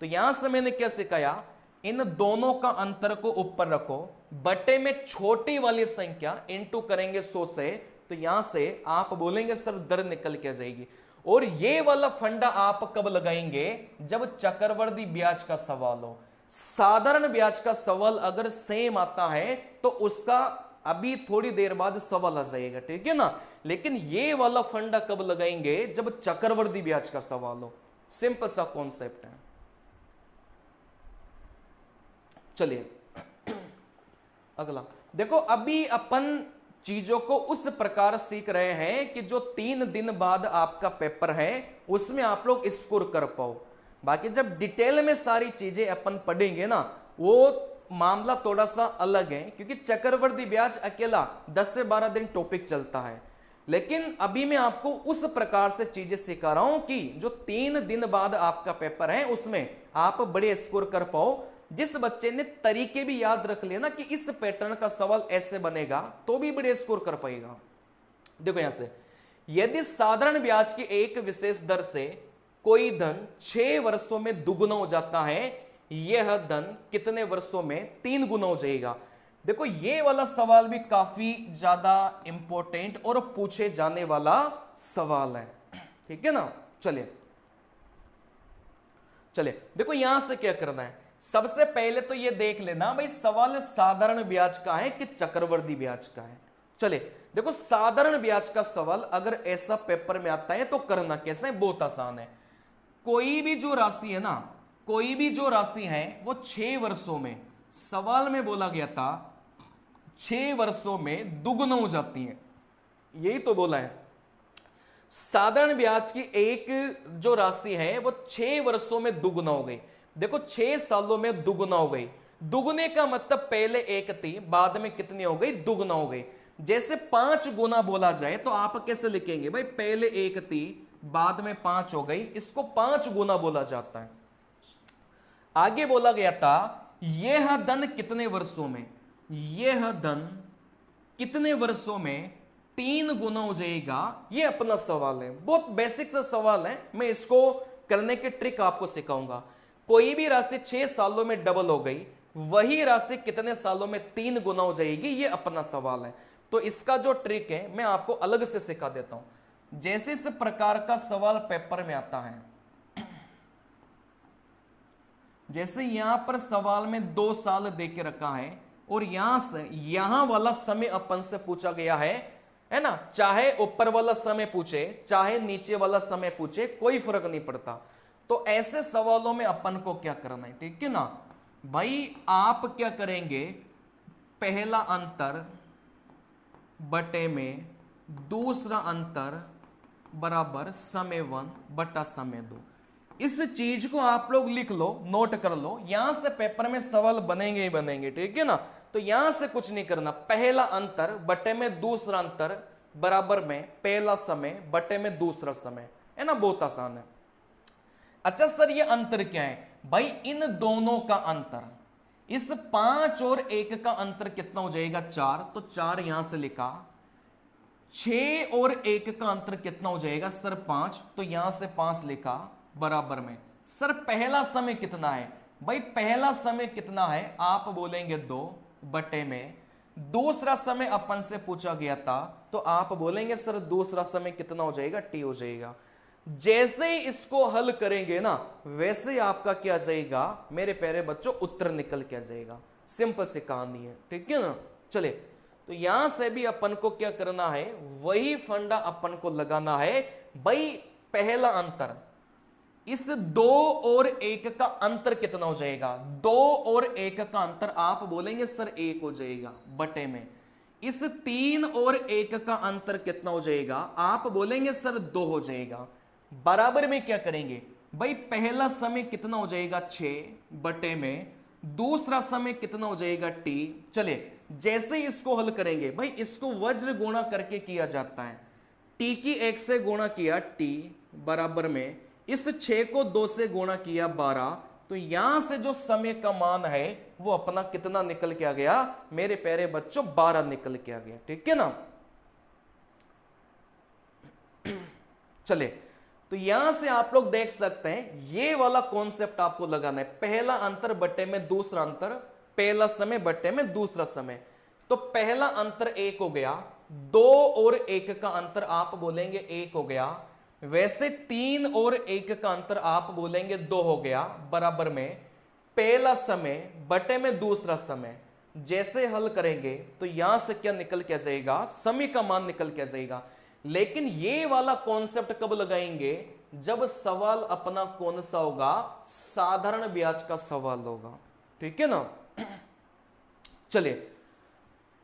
Speaker 1: तो यहां से मैंने क्या सिखाया, इन दोनों का अंतर को ऊपर रखो, बटे में छोटी वाली संख्या इंटू करेंगे 100 से, तो यहां से आप बोलेंगे सर दर निकल के आ जाएगी। और ये वाला फंडा आप कब लगाएंगे, जब चक्रवृद्धि ब्याज का सवाल हो। साधारण ब्याज का सवाल अगर सेम आता है तो उसका अभी थोड़ी देर बाद सवाल आ जाएगा, ठीक है ना। लेकिन ये वाला फंडा कब लगाएंगे, जब चक्रवृद्धि ब्याज का सवाल हो। सिंपल सा कॉन्सेप्ट है। चलिए अगला देखो, अभी अपन चीजों को उस प्रकार सीख रहे हैं कि जो 3 दिन बाद आपका पेपर है उसमें आप लोग स्कोर कर पाओ। बाकी जब डिटेल में सारी चीजें अपन पढ़ेंगे ना, वो मामला थोड़ा सा अलग है, क्योंकि चक्रवृद्धि ब्याज अकेला 10 से 12 दिन टॉपिक चलता है। लेकिन अभी मैं आपको उस प्रकार से चीजें सिखा रहा हूं कि जो 3 दिन बाद आपका पेपर है उसमें आप बड़े स्कोर कर पाओ। जिस बच्चे ने तरीके भी याद रख लिया ना कि इस पैटर्न का सवाल ऐसे बनेगा, तो भी बड़े स्कोर कर पाएगा। देखो यहां से, यदि साधारण ब्याज की एक विशेष दर से कोई धन 6 वर्षों में दुगुना हो जाता है, यह धन कितने वर्षों में 3 गुना हो जाएगा। देखो ये वाला सवाल भी काफी ज्यादा इंपॉर्टेंट और पूछे जाने वाला सवाल है, ठीक है ना। चलिए चलिए देखो यहां से क्या करना है, सबसे पहले तो ये देख लेना भाई सवाल साधारण ब्याज का है कि चक्रवृद्धि ब्याज का है। चलिए देखो, साधारण ब्याज का सवाल अगर ऐसा पेपर में आता है तो करना कैसे है, बहुत आसान है। कोई भी जो राशि है ना, कोई भी जो राशि है वो 6 वर्षों में, सवाल में बोला गया था 6 वर्षों में दुगुना हो जाती है, यही तो बोला है। साधारण ब्याज की एक जो राशि है वो 6 वर्षों में दुगुना हो गई। देखो 6 सालों में दुगुना हो गई। दुगुने का मतलब पहले 1 थी, बाद में कितनी हो गई, दुगुना हो गई। जैसे 5 गुना बोला जाए तो आप कैसे लिखेंगे भाई, पहले 1 थी बाद में 5 हो गई, इसको 5 गुना बोला जाता है। आगे बोला गया था यह धन कितने वर्षों में, यह धन कितने वर्षों में 3 गुना हो जाएगा, ये अपना सवाल है। बहुत बेसिक सा सवाल है, मैं इसको करने की ट्रिक आपको सिखाऊंगा। कोई भी राशि 6 सालों में डबल हो गई, वही राशि कितने सालों में 3 गुना हो जाएगी, ये अपना सवाल है। तो इसका जो ट्रिक है मैं आपको अलग से सिखा देता हूं। जैसे इस प्रकार का सवाल पेपर में आता है, जैसे यहां पर सवाल में 2 साल दे के रखा है और यहां से यहां वाला समय अपन से पूछा गया है ना, चाहे ऊपर वाला समय पूछे चाहे नीचे वाला समय पूछे, कोई फर्क नहीं पड़ता। तो ऐसे सवालों में अपन को क्या करना है, ठीक है ना भाई, आप क्या करेंगे, पहला अंतर बटे में दूसरा अंतर बराबर समय 1 बटा समय 2। इस चीज को आप लोग लिख लो, नोट कर लो, यहां से पेपर में सवाल बनेंगे ही बनेंगे, ठीक है ना। तो यहां से कुछ नहीं करना, पहला अंतर बटे में दूसरा अंतर बराबर में पहला समय बटे में दूसरा समय, है ना, बहुत आसान है। अच्छा सर ये अंतर क्या है भाई, इन दोनों का अंतर, इस 5 और 1 का अंतर कितना हो जाएगा, 4, तो 4 यहां से लिखा। 6 और 1 का अंतर कितना हो जाएगा सर, 5, तो यहां से 5 लिखा बराबर में। सर पहला समय कितना है भाई, पहला समय कितना है, आप बोलेंगे 2 बटे में दूसरा समय अपन से पूछा गया था, तो आप बोलेंगे सर दूसरा समय कितना हो जाएगा, टी हो जाएगा। जैसे ही इसको हल करेंगे ना, वैसे ही आपका क्या जाएगा मेरे प्यारे बच्चों, उत्तर निकल के आ जाएगा। सिंपल सी कहानी है, ठीक है ना। चले तो यहां से भी अपन को क्या करना है, वही फंडा अपन को लगाना है भाई। पहला अंतर, इस 2 और 1 का अंतर कितना हो जाएगा, 2 और 1 का अंतर आप बोलेंगे सर 1 हो जाएगा बटे में। इस 3 और 1 का अंतर कितना हो जाएगा, आप बोलेंगे सर 2 हो जाएगा। बराबर में क्या करेंगे भाई, पहला समय कितना हो जाएगा 6 बटे में दूसरा समय कितना हो जाएगा t। चले जैसे ही इसको हल करेंगे भाई, इसको वज्र गुणा करके किया जाता है, t की 1 से गुणा किया t बराबर में इस 6 को 2 से गुणा किया 12, तो यहां से जो समय का मान है वो अपना कितना निकल के आ गया मेरे प्यारे बच्चों, 12 निकल के आ गया, ठीक है ना। चले तो यहां से आप लोग देख सकते हैं ये वाला कॉन्सेप्ट आपको लगाना है, पहला अंतर बटे में दूसरा अंतर, पहला समय बटे में दूसरा समय। तो पहला अंतर 1 हो गया, 2 और 1 का अंतर आप बोलेंगे 1 हो गया, वैसे 3 और 1 का अंतर आप बोलेंगे 2 हो गया बराबर में पहला समय बटे में दूसरा समय। जैसे हल करेंगे तो यहां से क्या निकल के आ जाएगा, समय का मान निकल के आ जाएगा। लेकिन ये वाला कॉन्सेप्ट कब लगाएंगे, जब सवाल अपना कौन सा होगा, साधारण ब्याज का सवाल होगा, ठीक है ना। चलिए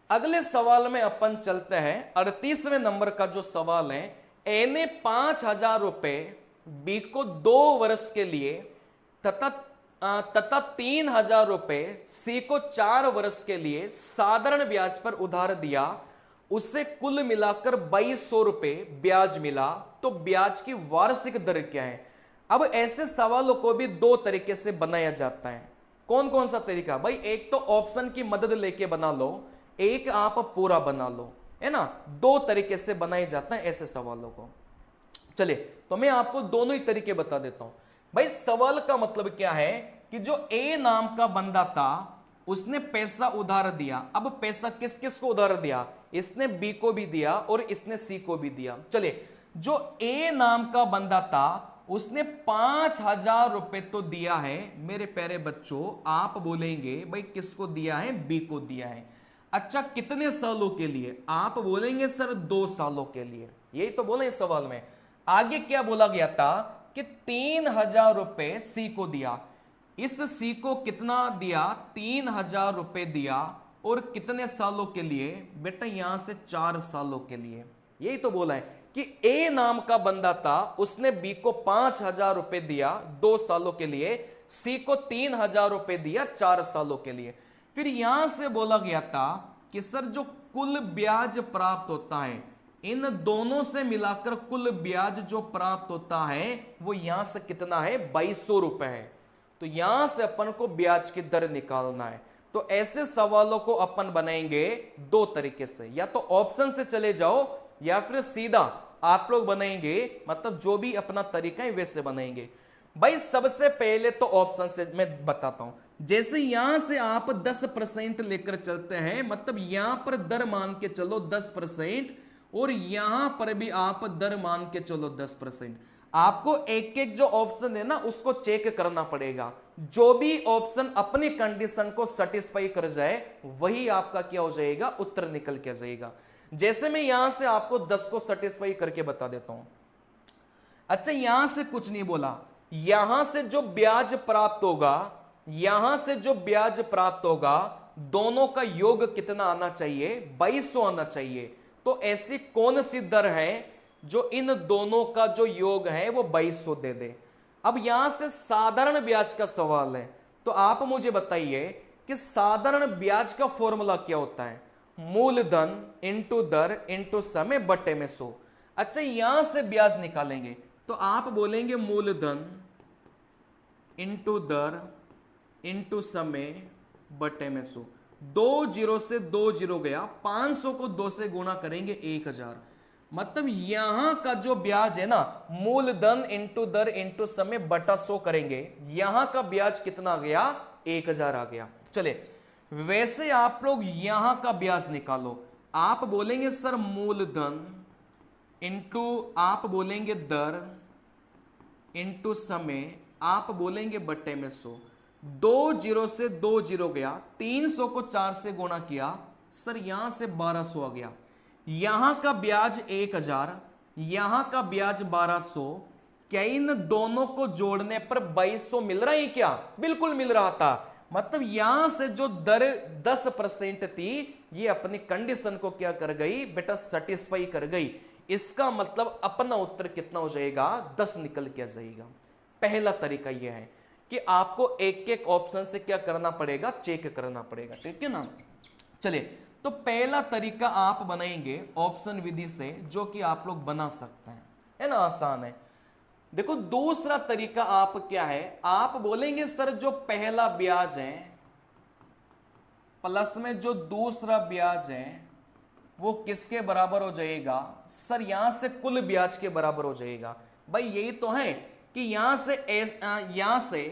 Speaker 1: अगले सवाल में अपन चलते हैं। 38वें नंबर का जो सवाल है, ए ने 5,000 रुपए बी को 2 वर्ष के लिए तथा 3,000 रुपए सी को 4 वर्ष के लिए साधारण ब्याज पर उधार दिया, उसे कुल मिलाकर 2,200 रुपए ब्याज मिला, तो ब्याज की वार्षिक दर क्या है। अब ऐसे सवालों को भी दो तरीके से बनाया जाता है। कौन कौन सा तरीका भाई, एक तो ऑप्शन की मदद लेके बना लो, एक आप पूरा बना लो, है ना। दो तरीके से बनाए जाते हैं ऐसे सवालों को। चलिए तो मैं आपको दोनों ही तरीके बता देता हूं। भाई सवाल का मतलब क्या है कि जो ए नाम का बंदा था उसने पैसा उधार दिया। अब पैसा किस किस को उधार दिया, इसने बी को भी दिया और इसने सी को भी दिया। चलिए जो ए नाम का बंदा था उसने 5,000 रुपए तो दिया है। मेरे प्यारे बच्चों आप बोलेंगे भाई किसको दिया है, बी को दिया है। अच्छा कितने सालों के लिए, आप बोलेंगे सर 2 सालों के लिए। यही तो बोले इस सवाल में। आगे क्या बोला गया था कि 3,000 रुपए सी को दिया। इस सी को कितना दिया, 3,000 रुपए दिया, और कितने सालों के लिए बेटा, यहां से 4 सालों के लिए। यही तो बोला है कि ए नाम का बंदा था उसने बी को 5,000 रुपए दिया 2 सालों के लिए, सी को 3,000 रुपए दिया 4 सालों के लिए। फिर यहां से बोला गया था कि सर जो कुल ब्याज प्राप्त होता है, इन दोनों से मिलाकर कुल ब्याज जो प्राप्त होता है वो यहां से कितना है, 2,200 रुपए है। तो यहां से अपन को ब्याज की दर निकालना है। तो ऐसे सवालों को अपन बनाएंगे दो तरीके से, या तो ऑप्शन से चले जाओ या फिर सीधा आप लोग बनाएंगे, मतलब जो भी अपना तरीका है वैसे बनाएंगे। भाई सबसे पहले तो ऑप्शन से मैं बताता हूं। जैसे यहां से आप 10% लेकर चलते हैं, मतलब यहां पर दर मान के चलो 10%, और यहां पर भी आप दर मान के चलो 10%। आपको एक एक जो ऑप्शन है ना उसको चेक करना पड़ेगा। जो भी ऑप्शन अपनी कंडीशन को सेटिस्फाई कर जाए वही आपका क्या हो जाएगा, उत्तर निकल के जाएगा। जैसे मैं यहां से आपको 10 को सेटिस्फाई करके बता देता हूं। अच्छा यहां से कुछ नहीं बोला, यहां से जो ब्याज प्राप्त होगा, यहां से जो ब्याज प्राप्त होगा, दोनों का योग कितना आना चाहिए, 2,200 आना चाहिए। तो ऐसी कौन सी दर है जो इन दोनों का जो योग है वो 2,200 दे दे। अब यहां से साधारण ब्याज का सवाल है, तो आप मुझे बताइए कि साधारण ब्याज का फॉर्मूला क्या होता है, मूलधन इंटू दर इंटू समय बटे में 100। अच्छा यहां से ब्याज निकालेंगे तो आप बोलेंगे मूलधन इंटू दर इंटू समय बटे में 100। 2 जीरो से 2 जीरो गया, 500 को 2 से गुणा करेंगे 1,000। मतलब यहां का जो ब्याज है ना, मूलधन इंटू दर इंटू समय बटा 100 करेंगे, यहां का ब्याज कितना आ गया, 1,000 आ गया। चले वैसे आप लोग यहां का ब्याज निकालो। आप बोलेंगे सर मूलधन इंटू, आप बोलेंगे दर इंटू समय, आप बोलेंगे बटे में 100। 2 जीरो से 2 जीरो गया, 300 को 4 से गुणा किया, सर यहां से 1,200 आ गया। यहां का ब्याज 1,000, यहां का ब्याज 1,200। क्या इन दोनों को जोड़ने पर 2,200 मिल रहा है क्या, बिल्कुल मिल रहा था। मतलब यहां से जो दर 10% थी ये अपनी कंडीशन को क्या कर गई बेटा, सेटिस्फाई कर गई। इसका मतलब अपना उत्तर कितना हो जाएगा, 10 निकल के जाएगा। पहला तरीका यह है कि आपको एक एक ऑप्शन से क्या करना पड़ेगा, चेक करना पड़ेगा, ठीक है ना। चलिए तो पहला तरीका आप बनाएंगे ऑप्शन विधि से, जो कि आप लोग बना सकते हैं, है ना, आसान है। देखो दूसरा तरीका आप क्या है, आप बोलेंगे सर जो पहला ब्याज है प्लस में जो दूसरा ब्याज है वो किसके बराबर हो जाएगा, सर यहां से कुल ब्याज के बराबर हो जाएगा। भाई यही तो है कि यहां से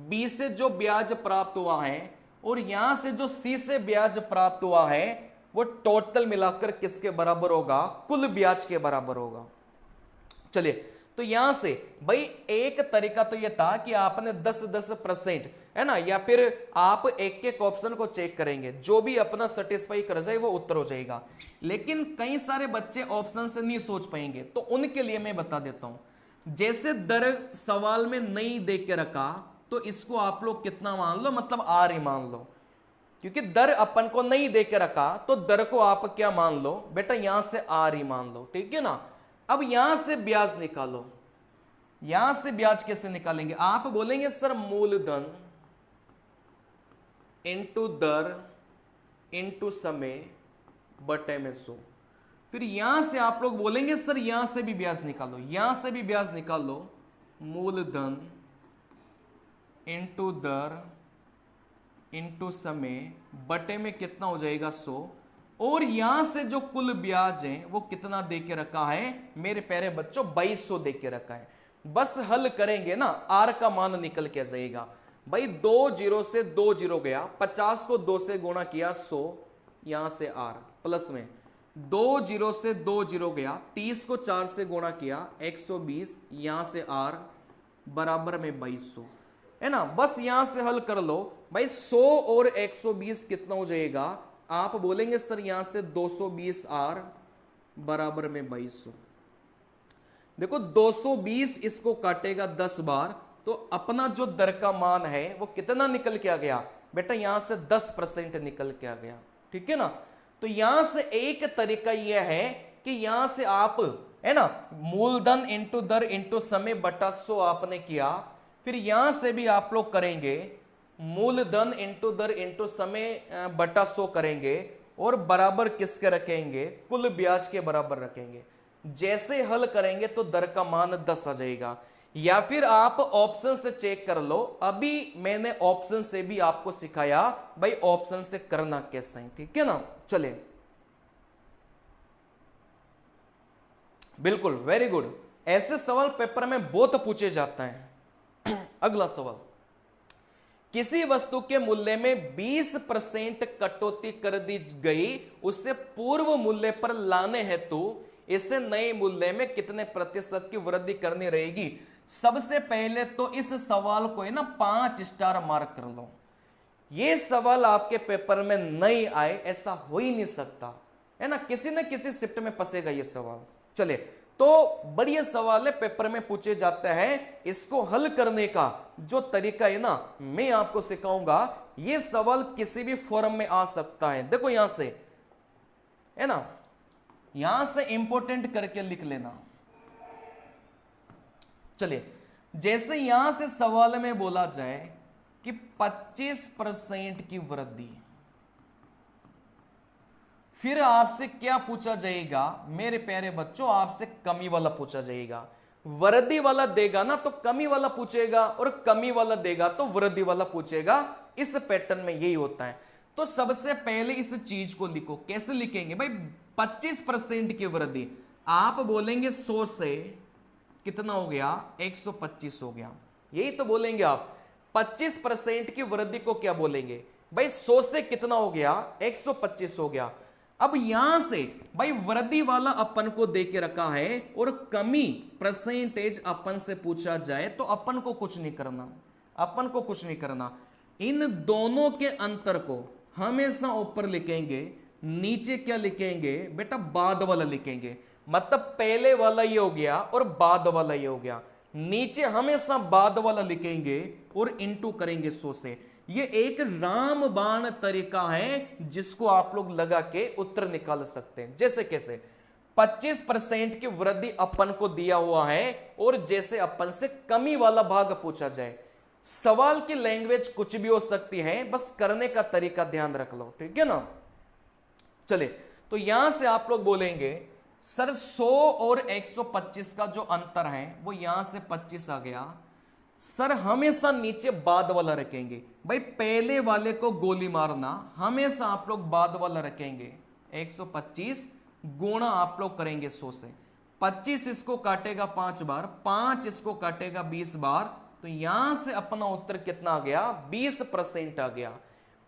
Speaker 1: बी से जो ब्याज प्राप्त हुआ है और यहां से जो सी से ब्याज प्राप्त हुआ है वो टोटल मिलाकर किसके बराबर होगा, कुल ब्याज के बराबर होगा। चलिए तो यहां से भाई एक तरीका तो यह था कि आपने 10% है ना, या फिर आप एक एक ऑप्शन को चेक करेंगे, जो भी अपना सेटिस्फाई कर जाए वो उत्तर हो जाएगा। लेकिन कई सारे बच्चे ऑप्शन से नहीं सोच पाएंगे, तो उनके लिए मैं बता देता हूं। जैसे दर सवाल में नहीं देख के रखा तो इसको आप लोग कितना मान लो, मतलब आर ही मान लो। क्योंकि दर अपन को नहीं दे के रखा, तो दर को आप क्या मान लो बेटा, यहां से आर ही मान लो, ठीक है ना। अब यहां से ब्याज निकालो। यहां से ब्याज कैसे निकालेंगे, आप बोलेंगे सर मूलधन इंटू दर इंटू समय बटे में 100। फिर यहां से आप लोग बोलेंगे सर यहां से भी ब्याज निकालो, यहां से भी ब्याज निकालो, मूलधन इंटू दर इंटू समय बटे में कितना हो जाएगा 100। और यहां से जो कुल ब्याज है वो कितना दे के रखा है मेरे प्यारे बच्चों, 2200 दे के रखा है। बस हल करेंगे ना, आर का मान निकल के जाएगा भाई, 2 जीरो से 2 जीरो गया, 50 को 2 से गुणा किया 100, यहां से आर प्लस में 2 जीरो से 2 जीरो गया, 30 को 4 से गुणा किया 120, यहां से आर बराबर में 2200 है ना। बस यहां से हल कर लो भाई, 100 और 120 कितना हो जाएगा, आप बोलेंगे सर यहां से 220 आर बराबर में 2200। देखो 220 इसको काटेगा 10 बार, तो अपना जो दर का मान है वो कितना निकल के आ गया बेटा, यहां से 10% निकल के आ गया, ठीक है ना। तो यहां से एक तरीका यह है कि यहां से आप है ना मूलधन इंटू दर इंटू समय बटा 100 आपने किया, फिर यहां से भी आप लोग करेंगे मूलधन इंटू दर इंटू समय बटा 100 करेंगे, और बराबर किसके रखेंगे, कुल ब्याज के बराबर रखेंगे। जैसे हल करेंगे तो दर का मान 10 आ जाएगा। या फिर आप ऑप्शन से चेक कर लो, अभी मैंने ऑप्शन से भी आपको सिखाया भाई ऑप्शन से करना कैसे है, ठीक है ना। चले बिल्कुल वेरी गुड, ऐसे सवाल पेपर में बहुत पूछे जाता है। अगला सवाल, किसी वस्तु के मूल्य में 20% कटौती कर दी गई, उससे पूर्व मूल्य पर लाने हेतु इसे नए मूल्य में कितने प्रतिशत की वृद्धि करनी रहेगी। सबसे पहले तो इस सवाल को है ना 5 स्टार मार्क कर लो। ये सवाल आपके पेपर में नहीं आए ऐसा हो ही नहीं सकता है ना, किसी न किसी शिफ्ट में फंसेगा ये सवाल। चले तो बढ़िया सवाल है, पेपर में पूछे जाते हैं, इसको हल करने का जो तरीका है ना मैं आपको सिखाऊंगा। ये सवाल किसी भी फॉर्म में आ सकता है। देखो यहां से है ना, यहां से इंपॉर्टेंट करके लिख लेना। चलिए जैसे यहां से सवाल में बोला जाए कि 25% की वृद्धि, फिर आपसे क्या पूछा जाएगा मेरे प्यारे बच्चों, आपसे कमी वाला पूछा जाएगा। वृद्धि वाला देगा ना तो कमी वाला पूछेगा, और कमी वाला देगा तो वृद्धि वाला पूछेगा। इस पैटर्न में यही होता है। तो सबसे पहले इस चीज को लिखो। कैसे लिखेंगे भाई, 25% की वृद्धि, आप बोलेंगे 100 से कितना हो गया, 125 हो गया, यही तो बोलेंगे आप। 25% की वृद्धि को क्या बोलेंगे भाई, 100 से कितना हो गया, 125 हो गया। अब यहां से भाई वृद्धि वाला अपन को दे के रखा है, और कमी परसेंटेज अपन से पूछा जाए तो अपन को कुछ नहीं करना, अपन को कुछ नहीं करना। इन दोनों के अंतर को हमेशा ऊपर लिखेंगे, नीचे क्या लिखेंगे बेटा, बाद वाला लिखेंगे। मतलब पहले वाला ये हो गया और बाद वाला ये हो गया, नीचे हमेशा बाद वाला लिखेंगे और इंटू करेंगे 100 से। ये एक रामबाण तरीका है जिसको आप लोग लगा के उत्तर निकाल सकते हैं। जैसे कैसे, 25% की वृद्धि अपन को दिया हुआ है, और जैसे अपन से कमी वाला भाग पूछा जाए। सवाल की लैंग्वेज कुछ भी हो सकती है, बस करने का तरीका ध्यान रख लो, ठीक है ना। चले तो यहां से आप लोग बोलेंगे सर 100 और 125 का जो अंतर है वो यहां से 25 आ गया। सर हमेशा नीचे बाद वाला रखेंगे, भाई पहले वाले को गोली मारना, हमेशा आप लोग बाद वाला रखेंगे। 125 गुणा आप लोग करेंगे 100 से, 25 इसको काटेगा 5 बार, 5 इसको काटेगा 20 बार, तो यहां से अपना उत्तर कितना आ गया, 20% आ गया।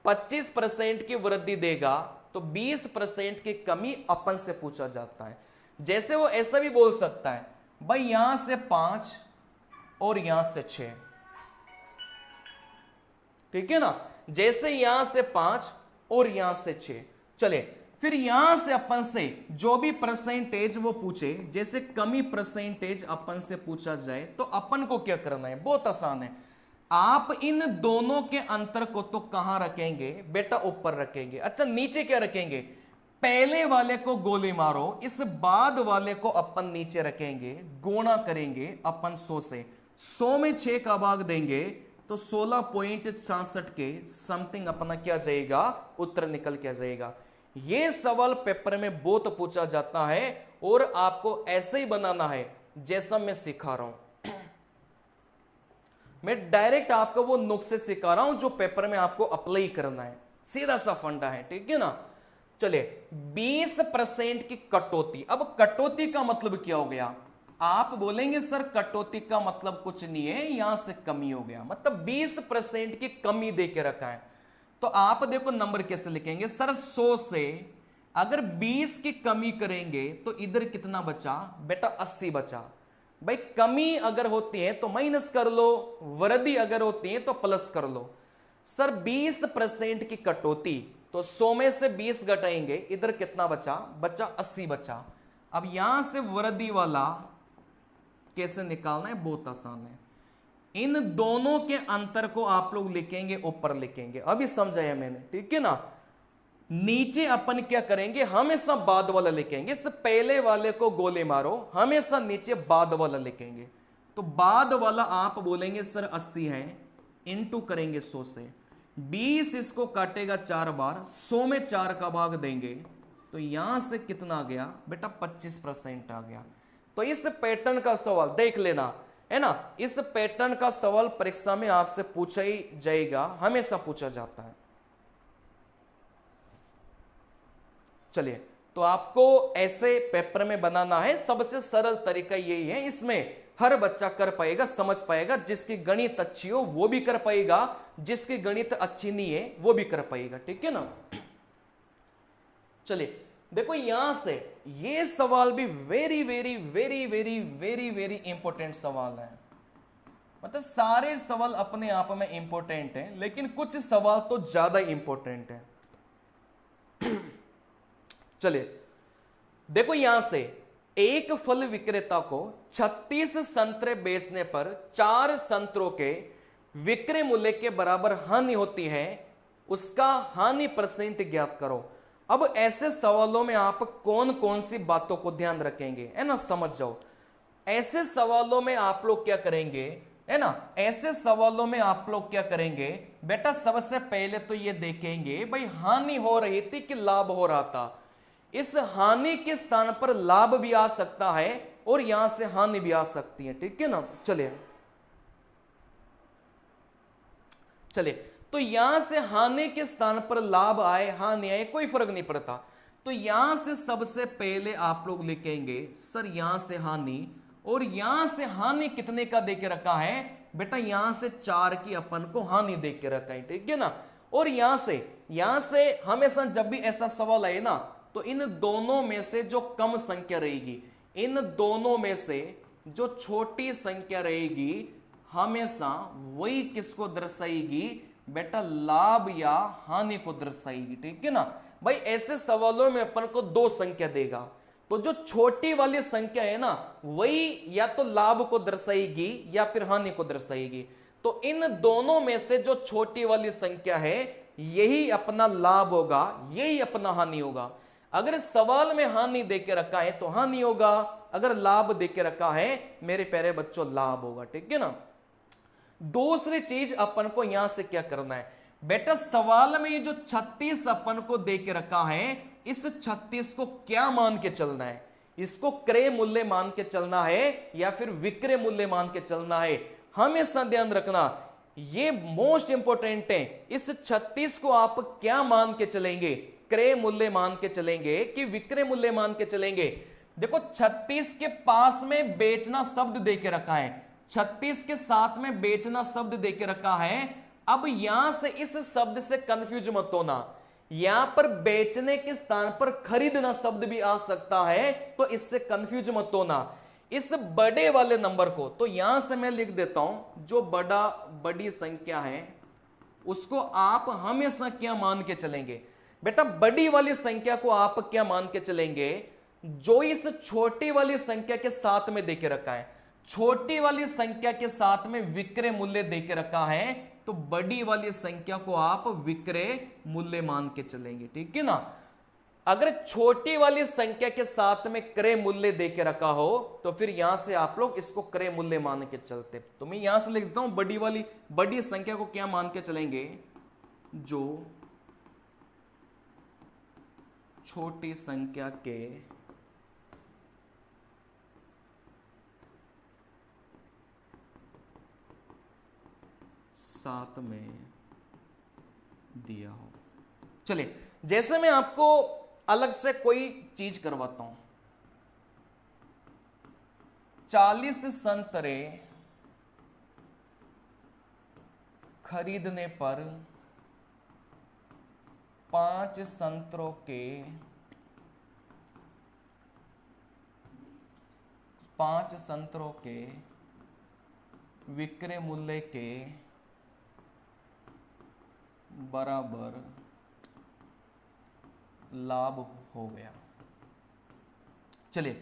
Speaker 1: 25% की वृद्धि देगा तो 20% की कमी अपन से पूछा जाता है। जैसे वो ऐसा भी बोल सकता है भाई यहां से 5 और यहां से 6, ठीक है ना। जैसे यहां से 5 और यहां से 6। चले फिर यहां से अपन से जो भी परसेंटेज वो पूछे, जैसे कमी परसेंटेज अपन से पूछा जाए तो अपन को क्या करना है, बहुत आसान है। आप इन दोनों के अंतर को तो कहां रखेंगे बेटा, ऊपर रखेंगे। अच्छा नीचे क्या रखेंगे, पहले वाले को गोली मारो, इस बाद वाले को अपन नीचे रखेंगे, गुणा करेंगे अपन 100 से, 100 में 6 का भाग देंगे तो 16.66 के समथिंग अपना क्या जाएगा, उत्तर निकल के जाएगा। यह सवाल पेपर में बहुत पूछा जाता है और आपको ऐसे ही बनाना है जैसा मैं सिखा रहा हूं। मैं डायरेक्ट आपको वो नुस्खे सिखा रहा हूं जो पेपर में आपको अप्लाई करना है, सीधा सा फंडा है, ठीक है ना। चलिए 20% की कटौती। अब कटौती का मतलब क्या हो गया, आप बोलेंगे सर कटौती का मतलब कुछ नहीं है, यहां से कमी हो गया, मतलब 20% की कमी दे के रखा है। तो आप देखो नंबर कैसे लिखेंगे सर, 100 से अगर 20 की कमी करेंगे तो इधर कितना बचा बेटा, 80 बचा। भाई कमी अगर होती है तो माइनस कर लो, वृद्धि अगर होती है तो प्लस कर लो। सर 20% की कटौती, तो 100 में से 20 घटाएंगे, इधर कितना बचा, बचा 80 बचा। अब यहां से वृद्धि वाला कैसे निकालना है, बहुत आसान है। इन दोनों के अंतर को आप लोग लिखेंगे, ऊपर लिखेंगे, अभी समझाया मैंने, ठीक है ना। नीचे अपन क्या करेंगे, हमेशा बाद वाला लिखेंगे, इस पहले वाले को गोले मारो, हमेशा नीचे बाद वाला लिखेंगे। तो बाद वाला आप बोलेंगे सर 80 है, इंटू करेंगे 100 से, 20 इसको काटेगा 4 बार, 100 में 4 का भाग देंगे तो यहां से कितना आ गया बेटा, 25% आ गया। तो इस पैटर्न का सवाल देख लेना है ना, इस पैटर्न का सवाल परीक्षा में आपसे पूछा ही जाएगा, हमेशा पूछा जाता है। चलिए तो आपको ऐसे पेपर में बनाना है, सबसे सरल तरीका यही है, इसमें हर बच्चा कर पाएगा, समझ पाएगा, जिसकी गणित अच्छी हो वो भी कर पाएगा, जिसकी गणित अच्छी नहीं है वो भी कर पाएगा, ठीक है ना। चलिए देखो यहां से ये सवाल भी very very very very very very important सवाल है, मतलब सारे सवाल अपने आप में इंपॉर्टेंट हैं, लेकिन कुछ सवाल तो ज्यादा इंपॉर्टेंट है। चलिए देखो यहां से एक फल विक्रेता को 36 संतरे बेचने पर 4 संतरों के विक्रय मूल्य के बराबर हानि होती है, उसका हानि परसेंट ज्ञात करो। अब ऐसे सवालों में आप कौन कौन सी बातों को ध्यान रखेंगे, है ना, समझ जाओ। ऐसे सवालों में आप लोग क्या करेंगे, है ना, ऐसे सवालों में आप लोग क्या करेंगे बेटा, सबसे पहले तो ये देखेंगे भाई हानि हो रही थी कि लाभ हो रहा था। इस हानि के स्थान पर लाभ भी आ सकता है और यहां से हानि भी आ सकती है, ठीक है ना। चलिए चलिए तो यहां से हानि के स्थान पर लाभ आए हानि आए कोई फर्क नहीं पड़ता। तो यहां से सबसे पहले आप लोग लिखेंगे सर यहां से हानि, और यहां से हानि कितने का देके रखा है बेटा, यहां से 4 की अपन को हानि देख के रखा है, ठीक है ना। और यहां से हमेशा जब भी ऐसा सवाल आए ना, तो इन दोनों में से जो कम संख्या रहेगी, इन दोनों में से जो छोटी संख्या रहेगी, हमेशा वही किसको दर्शाएगी बेटा, लाभ या हानि को दर्शाएगी, ठीक है ना। भाई ऐसे सवालों में अपन को 2 संख्या देगा, तो जो छोटी वाली संख्या है ना, वही या तो लाभ को दर्शाएगी या फिर हानि को दर्शाएगी। तो इन दोनों में से जो छोटी वाली संख्या है, यही अपना लाभ होगा, यही अपना हानि होगा। अगर सवाल में हानि देके रखा है तो हानि होगा, अगर लाभ देके रखा है मेरे प्यारे बच्चों लाभ होगा, ठीक है ना। दूसरी चीज अपन को यहां से क्या करना है बेटा, सवाल में ये जो 36 अपन को देके रखा है, इस 36 को क्या मान के चलना है, इसको क्रय मूल्य मान के चलना है या फिर विक्रय मूल्य मान के चलना है। हमेशा ध्यान रखना, ये मोस्ट इंपॉर्टेंट है। इस 36 को आप क्या मान के चलेंगे, क्रय मूल्य मान के चलेंगे कि विक्रय मूल्य मान के चलेंगे। देखो 36 के पास में बेचना शब्द देके रखा है, 36 के साथ में बेचना शब्द देके रखा है। अब यहां से इस शब्द से कंफ्यूज मत होना, यहां पर बेचने के स्थान पर खरीदना शब्द भी आ सकता है, तो इससे कंफ्यूज मत होना। इस बड़े वाले नंबर को तो यहां से मैं लिख देता हूं, जो बड़ी संख्या है उसको आप हमेशा क्या मान के चलेंगे बेटा, बड़ी वाली संख्या को आप क्या मान के चलेंगे, जो इस छोटी वाली संख्या के साथ में देके रखा है। छोटी वाली संख्या के साथ में विक्रय मूल्य देके रखा है, तो बड़ी वाली संख्या को आप विक्रय मूल्य मान के चलेंगे, ठीक है ना। अगर छोटी वाली संख्या के साथ में क्रय मूल्य देके रखा हो तो फिर यहां से आप लोग इसको क्रय मूल्य मान के चलते। तो मैं यहां से लिख देता हूं बड़ी संख्या को क्या मान के चलेंगे, जो छोटी संख्या के साथ में दिया हो। चलिए, जैसे मैं आपको अलग से कोई चीज करवाता हूं, 40 संतरे खरीदने पर 5 संतरों के विक्रय मूल्य के बराबर लाभ हो गया। चलिए,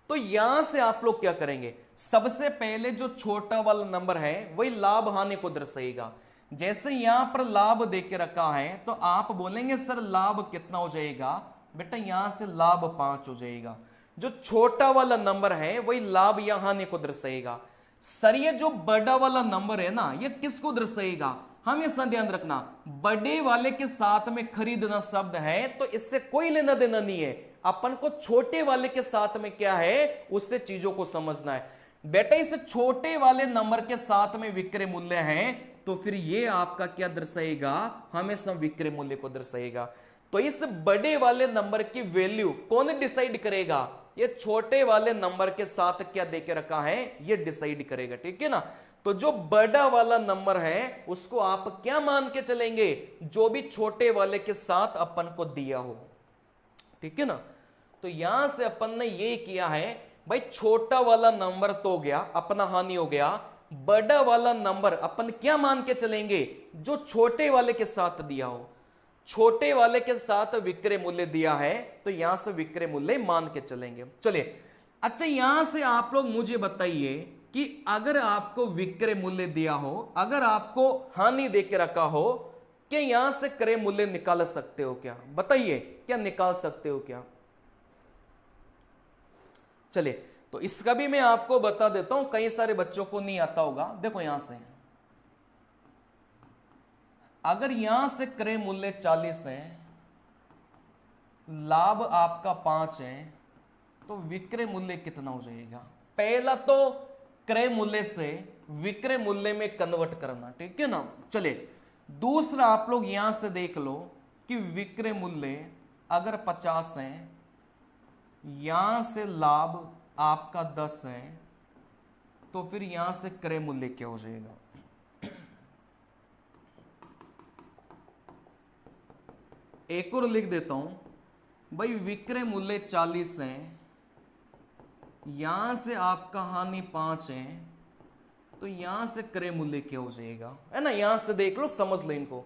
Speaker 1: तो यहां से आप लोग क्या करेंगे, सबसे पहले जो छोटा वाला नंबर है वही लाभ हानि को दर्शाएगा। जैसे यहां पर लाभ देके रखा है तो आप बोलेंगे सर लाभ कितना हो जाएगा, बेटा यहां से लाभ 5 हो जाएगा। जो छोटा वाला नंबर है वही लाभ या हानि को दर्शाएगा। सर ये जो बड़ा वाला नंबर है ना, ये किसको दर्शाएगा, हमेशा ध्यान रखना, बड़े वाले के साथ में खरीदना शब्द है तो इससे कोई लेना देना नहीं है। अपन को छोटे वाले के साथ में क्या है उससे चीजों को समझना है। बेटा इस छोटे वाले नंबर के साथ में विक्रय मूल्य है तो फिर ये आपका क्या दर्शाएगा, हमेशा विक्रय मूल्य को दर्शाएगा। तो इस बड़े वाले नंबर की वैल्यू कौन डिसाइड करेगा, ये छोटे वाले नंबर के साथ क्या देके रखा है ये डिसाइड करेगा, ठीक है ना। तो जो बड़ा वाला नंबर है उसको आप क्या मान के चलेंगे, जो भी छोटे वाले के साथ अपन को दिया हो, ठीक है ना। तो यहां से अपन ने ये किया है भाई, छोटा वाला नंबर तो हो गया, अपना हानि हो गया। बड़ा वाला नंबर अपन क्या मान के चलेंगे, जो छोटे वाले के साथ दिया हो। छोटे वाले के साथ विक्रय मूल्य दिया है तो यहां से विक्रय मूल्य मान के चलेंगे। चलिए, अच्छा यहां से आप लोग मुझे बताइए कि अगर आपको विक्रय मूल्य दिया हो, अगर आपको हानि देके रखा हो, क्या यहां से क्रय मूल्य निकाल सकते हो क्या, बताइए क्या निकाल सकते हो क्या। चलिए, तो इसका भी मैं आपको बता देता हूं, कई सारे बच्चों को नहीं आता होगा। देखो यहां से अगर यहां से क्रय मूल्य 40 है, लाभ आपका 5 है, तो विक्रय मूल्य कितना हो जाएगा। पहला तो क्रय मूल्य से विक्रय मूल्य में कन्वर्ट करना, ठीक है ना। चलिए, दूसरा आप लोग यहां से देख लो कि विक्रय मूल्य अगर 50 है, यहां से लाभ आपका 10 है, तो फिर यहां से क्रय मूल्य क्या हो जाएगा। एक और लिख देता हूं भाई, विक्रय मूल्य 40 है, यहां से आपका हानि 5 है, तो यहां से क्रय मूल्य क्या हो जाएगा, है ना। यहां से देख लो, समझ लो इनको।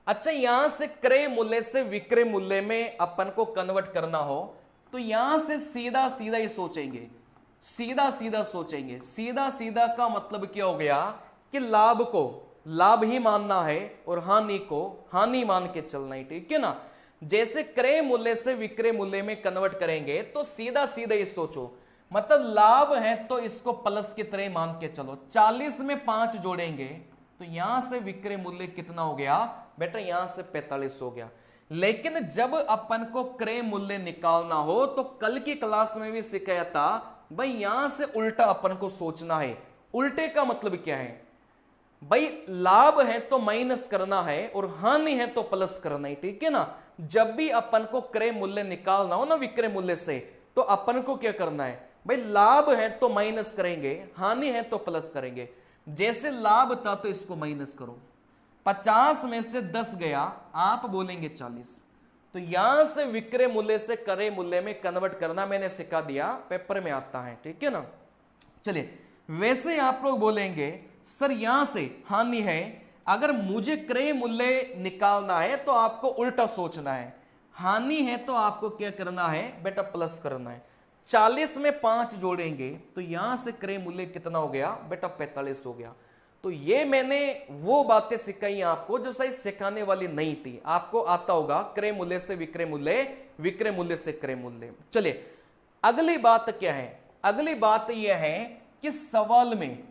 Speaker 1: अच्छा, यहां से क्रय मूल्य से विक्रय मूल्य में अपन को कन्वर्ट करना हो तो यहां से सीधा सीधा ही सोचेंगे, सीधा सीधा सोचेंगे। सीधा सीधा का मतलब क्या हो गया कि लाभ को लाभ ही मानना है और हानि को हानि मान के चलना है, ठीक है ना। जैसे क्रय मूल्य से विक्रय मूल्य में कन्वर्ट करेंगे तो सीधा सीधा ही सोचो, मतलब लाभ है तो इसको प्लस की तरह मान के चलो। 40 में 5 जोड़ेंगे तो यहां से विक्रय मूल्य कितना हो गया बेटा, यहां से 45 हो गया। लेकिन जब अपन को क्रय मूल्य निकालना हो तो कल की क्लास में भी सिखाया था भाई, यहां से उल्टा अपन को सोचना है। उल्टे का मतलब क्या है भाई, लाभ है तो माइनस करना है और हानि है तो प्लस करना है, ठीक है ना। जब भी अपन को क्रय मूल्य निकालना हो ना विक्रय मूल्य से, तो अपन को क्या करना है भाई, लाभ है तो माइनस करेंगे, हानि है तो प्लस करेंगे। जैसे लाभ था तो इसको माइनस करो, 50 में से 10 गया, आप बोलेंगे 40। तो यहां से विक्रय मूल्य से क्रय मूल्य में कन्वर्ट करना मैंने सिखा दिया, पेपर में आता है, ठीक है ना। चलिए, वैसे आप लोग बोलेंगे सर यहां से हानि है, अगर मुझे क्रय मूल्य निकालना है तो आपको उल्टा सोचना है। हानि है तो आपको क्या करना है बेटा, प्लस करना है। 40 में 5 जोड़ेंगे तो यहां से क्रय मूल्य कितना हो गया बेटा 45 हो गया। तो ये मैंने वो बातें सिखाई आपको जो सही सिखाने वाली नहीं थी, आपको आता होगा क्रय मूल्य से विक्रय मूल्य, विक्रय मूल्य से क्रय मूल्य। चलिए अगली बात क्या है, अगली बात यह है कि सवाल में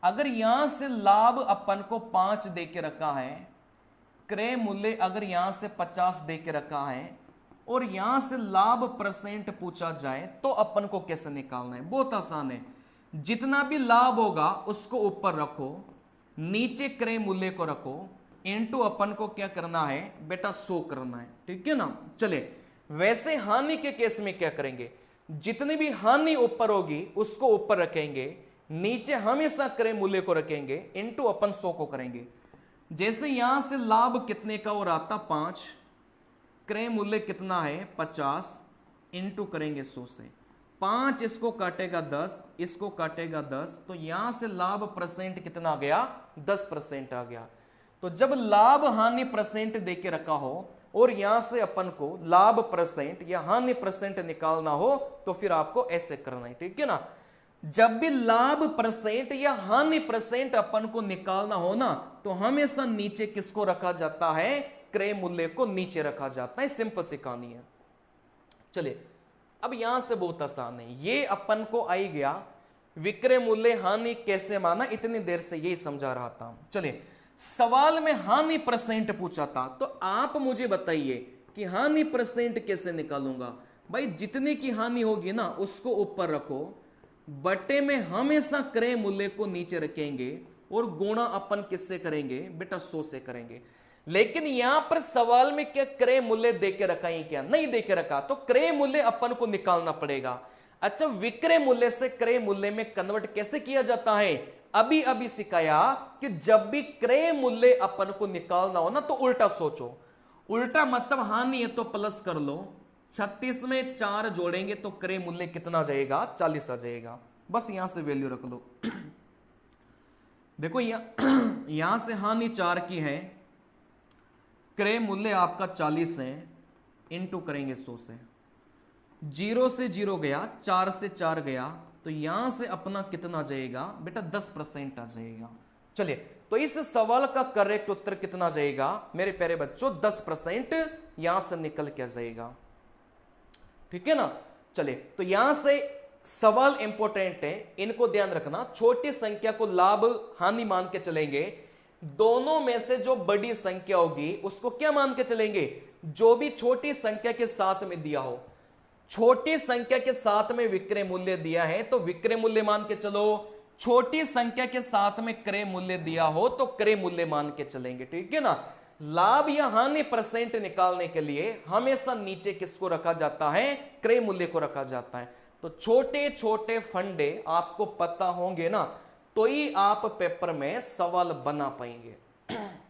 Speaker 1: अगर यहां से लाभ अपन को 5 दे के रखा है, क्रय मूल्य अगर यहां से 50 दे के रखा है और यहां से लाभ परसेंट पूछा जाए तो अपन को कैसे निकालना है, बहुत आसान है। जितना भी लाभ होगा उसको ऊपर रखो, नीचे क्रय मूल्य को रखो, इनटू अपन को क्या करना है बेटा 100 करना है, ठीक है ना। चले वैसे हानि के केस में क्या करेंगे, जितनी भी हानि ऊपर होगी उसको ऊपर रखेंगे, नीचे हमेशा क्रय मूल्य को रखेंगे, इनटू अपन 100 को करेंगे। जैसे यहां से लाभ कितने का हो रहा था 5, क्रय मूल्य कितना है 50, इनटू करेंगे 100 से। 5 इसको काटेगा 10, इसको काटेगा 10, तो यहां से लाभ परसेंट कितना आ गया 10% आ गया। तो जब लाभ हानि परसेंट देके रखा हो और यहां से अपन को लाभ परसेंट या हानि परसेंट निकालना हो तो फिर आपको ऐसे करना है, ठीक है ना। जब भी लाभ परसेंट या हानि परसेंट अपन को निकालना हो ना तो हमेशा नीचे किसको रखा जाता है, क्रय मूल्य को नीचे रखा जाता है। सिंपल सी कहानी है। चलिए अब यहां से बहुत आसान है, ये अपन को आई गया विक्रय मूल्य हानि कैसे माना, इतनी देर से यही समझा रहा था। चलिए सवाल में हानि परसेंट पूछा था तो आप मुझे बताइए कि हानि परसेंट कैसे निकालूंगा। भाई जितने की हानि होगी ना उसको ऊपर रखो, बटे में हमेशा क्रय मूल्य को नीचे रखेंगे और गुणा अपन किससे करेंगे बेटा 100 से करेंगे। लेकिन यहां पर सवाल में क्या क्रय मूल्य देके रखा है, क्या नहीं देके रखा, तो क्रय मूल्य अपन को निकालना पड़ेगा। अच्छा विक्रय मूल्य से क्रय मूल्य में कन्वर्ट कैसे किया जाता है, अभी अभी सिखाया कि जब भी क्रय मूल्य अपन को निकालना हो ना तो उल्टा सोचो। उल्टा मतलब हानि है तो प्लस कर लो, 36 में 4 जोड़ेंगे तो क्रय मूल्य कितना जाएगा 40 आ जाएगा। बस यहां से वैल्यू रख लो। देखो यहां से हानि 4 की है, क्रय मूल्य आपका 40 है, इनटू करेंगे 100 से। 0 से 0 गया, 4 से 4 गया, तो यहां से अपना कितना जाएगा बेटा 10% आ जाएगा। चलिए तो इस सवाल का करेक्ट उत्तर कितना जाएगा मेरे प्यारे बच्चों 10% यहां से निकल के जाएगा, ठीक है ना। चलिए तो यहां से सवाल इंपॉर्टेंट है, इनको ध्यान रखना। छोटी संख्या को लाभ हानि मान के चलेंगे, दोनों में से जो बड़ी संख्या होगी उसको क्या मान के चलेंगे, जो भी छोटी संख्या के साथ में दिया हो। छोटी संख्या के साथ में विक्रय मूल्य दिया है तो विक्रय मूल्य मान के चलो, छोटी संख्या के साथ में क्रय मूल्य दिया हो तो क्रय मूल्य मान के चलेंगे, ठीक है ना। लाभ या हानि परसेंट निकालने के लिए हमेशा नीचे किसको रखा जाता है, क्रय मूल्य को रखा जाता है। तो छोटे छोटे फंडे आपको पता होंगे ना तो ही आप पेपर में सवाल बना पाएंगे।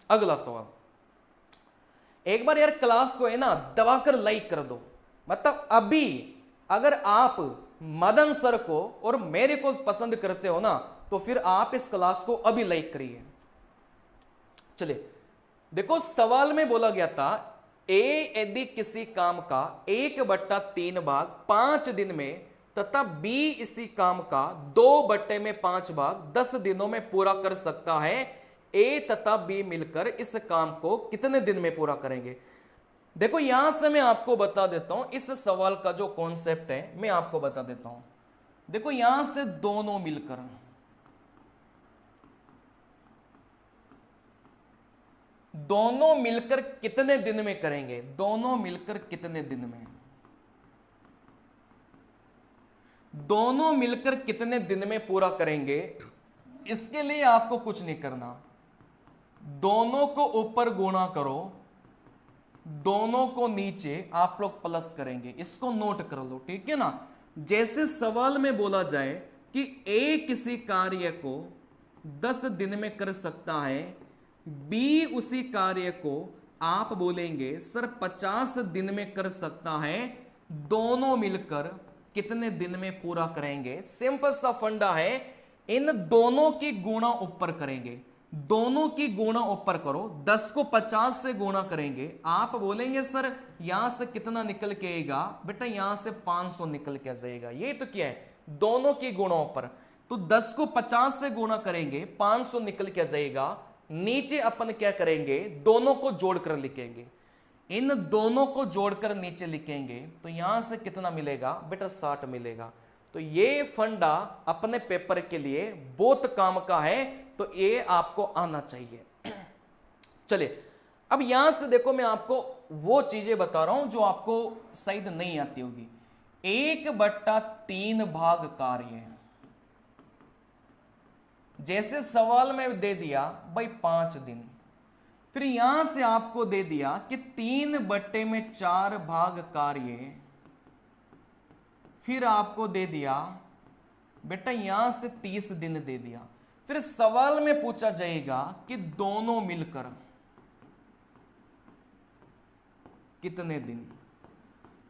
Speaker 1: अगला सवाल, एक बार यार क्लास को है ना दबाकर लाइक कर दो। मतलब अभी अगर आप मदन सर को और मेरे को पसंद करते हो ना तो फिर आप इस क्लास को अभी लाइक करिए। चलिए देखो सवाल में बोला गया था ए यदि किसी काम का 1/3 भाग 5 दिन में तथा बी इसी काम का 2/5 भाग 10 दिनों में पूरा कर सकता है, ए तथा बी मिलकर इस काम को कितने दिन में पूरा करेंगे। देखो यहां से मैं आपको बता देता हूं इस सवाल का जो कॉन्सेप्ट है मैं आपको बता देता हूं। देखो यहां से दोनों मिलकर कितने दिन में करेंगे, दोनों मिलकर कितने दिन में, दोनों मिलकर कितने दिन में पूरा करेंगे। इसके लिए आपको कुछ नहीं करना, दोनों को ऊपर गुणा करो, दोनों को नीचे आप लोग प्लस करेंगे, इसको नोट कर लो, ठीक है ना। जैसे सवाल में बोला जाए कि ए किसी कार्य को 10 दिन में कर सकता है, बी उसी कार्य को आप बोलेंगे सर 50 दिन में कर सकता है, दोनों मिलकर कितने दिन में पूरा करेंगे। सिंपल सा फंडा है, इन दोनों की गुणा ऊपर करेंगे, दोनों की गुणा ऊपर करो, 10 को 50 से गुणा करेंगे। आप बोलेंगे सर यहां से कितना निकल के आएगा, बेटा यहां से 500 निकल के आ जाएगा। ये तो क्या है, दोनों की गुणा ऊपर, तो 10 को 50 से गुणा करेंगे, 500 निकल के आ जाएगा। नीचे अपन क्या करेंगे, दोनों को जोड़कर लिखेंगे। इन दोनों को जोड़कर नीचे लिखेंगे तो यहां से कितना मिलेगा बेटा, 60 मिलेगा। तो ये फंडा अपने पेपर के लिए बहुत काम का है, तो ये आपको आना चाहिए। चलिए अब यहां से देखो, मैं आपको वो चीजें बता रहा हूं जो आपको शायद नहीं आती होगी। 1/3 भाग कार्य है। जैसे सवाल में दे दिया भाई 5 दिन, फिर यहां से आपको दे दिया कि 3/4 भाग कार्य, फिर आपको दे दिया बेटा यहां से 30 दिन दे दिया। फिर सवाल में पूछा जाएगा कि दोनों मिलकर कितने दिन,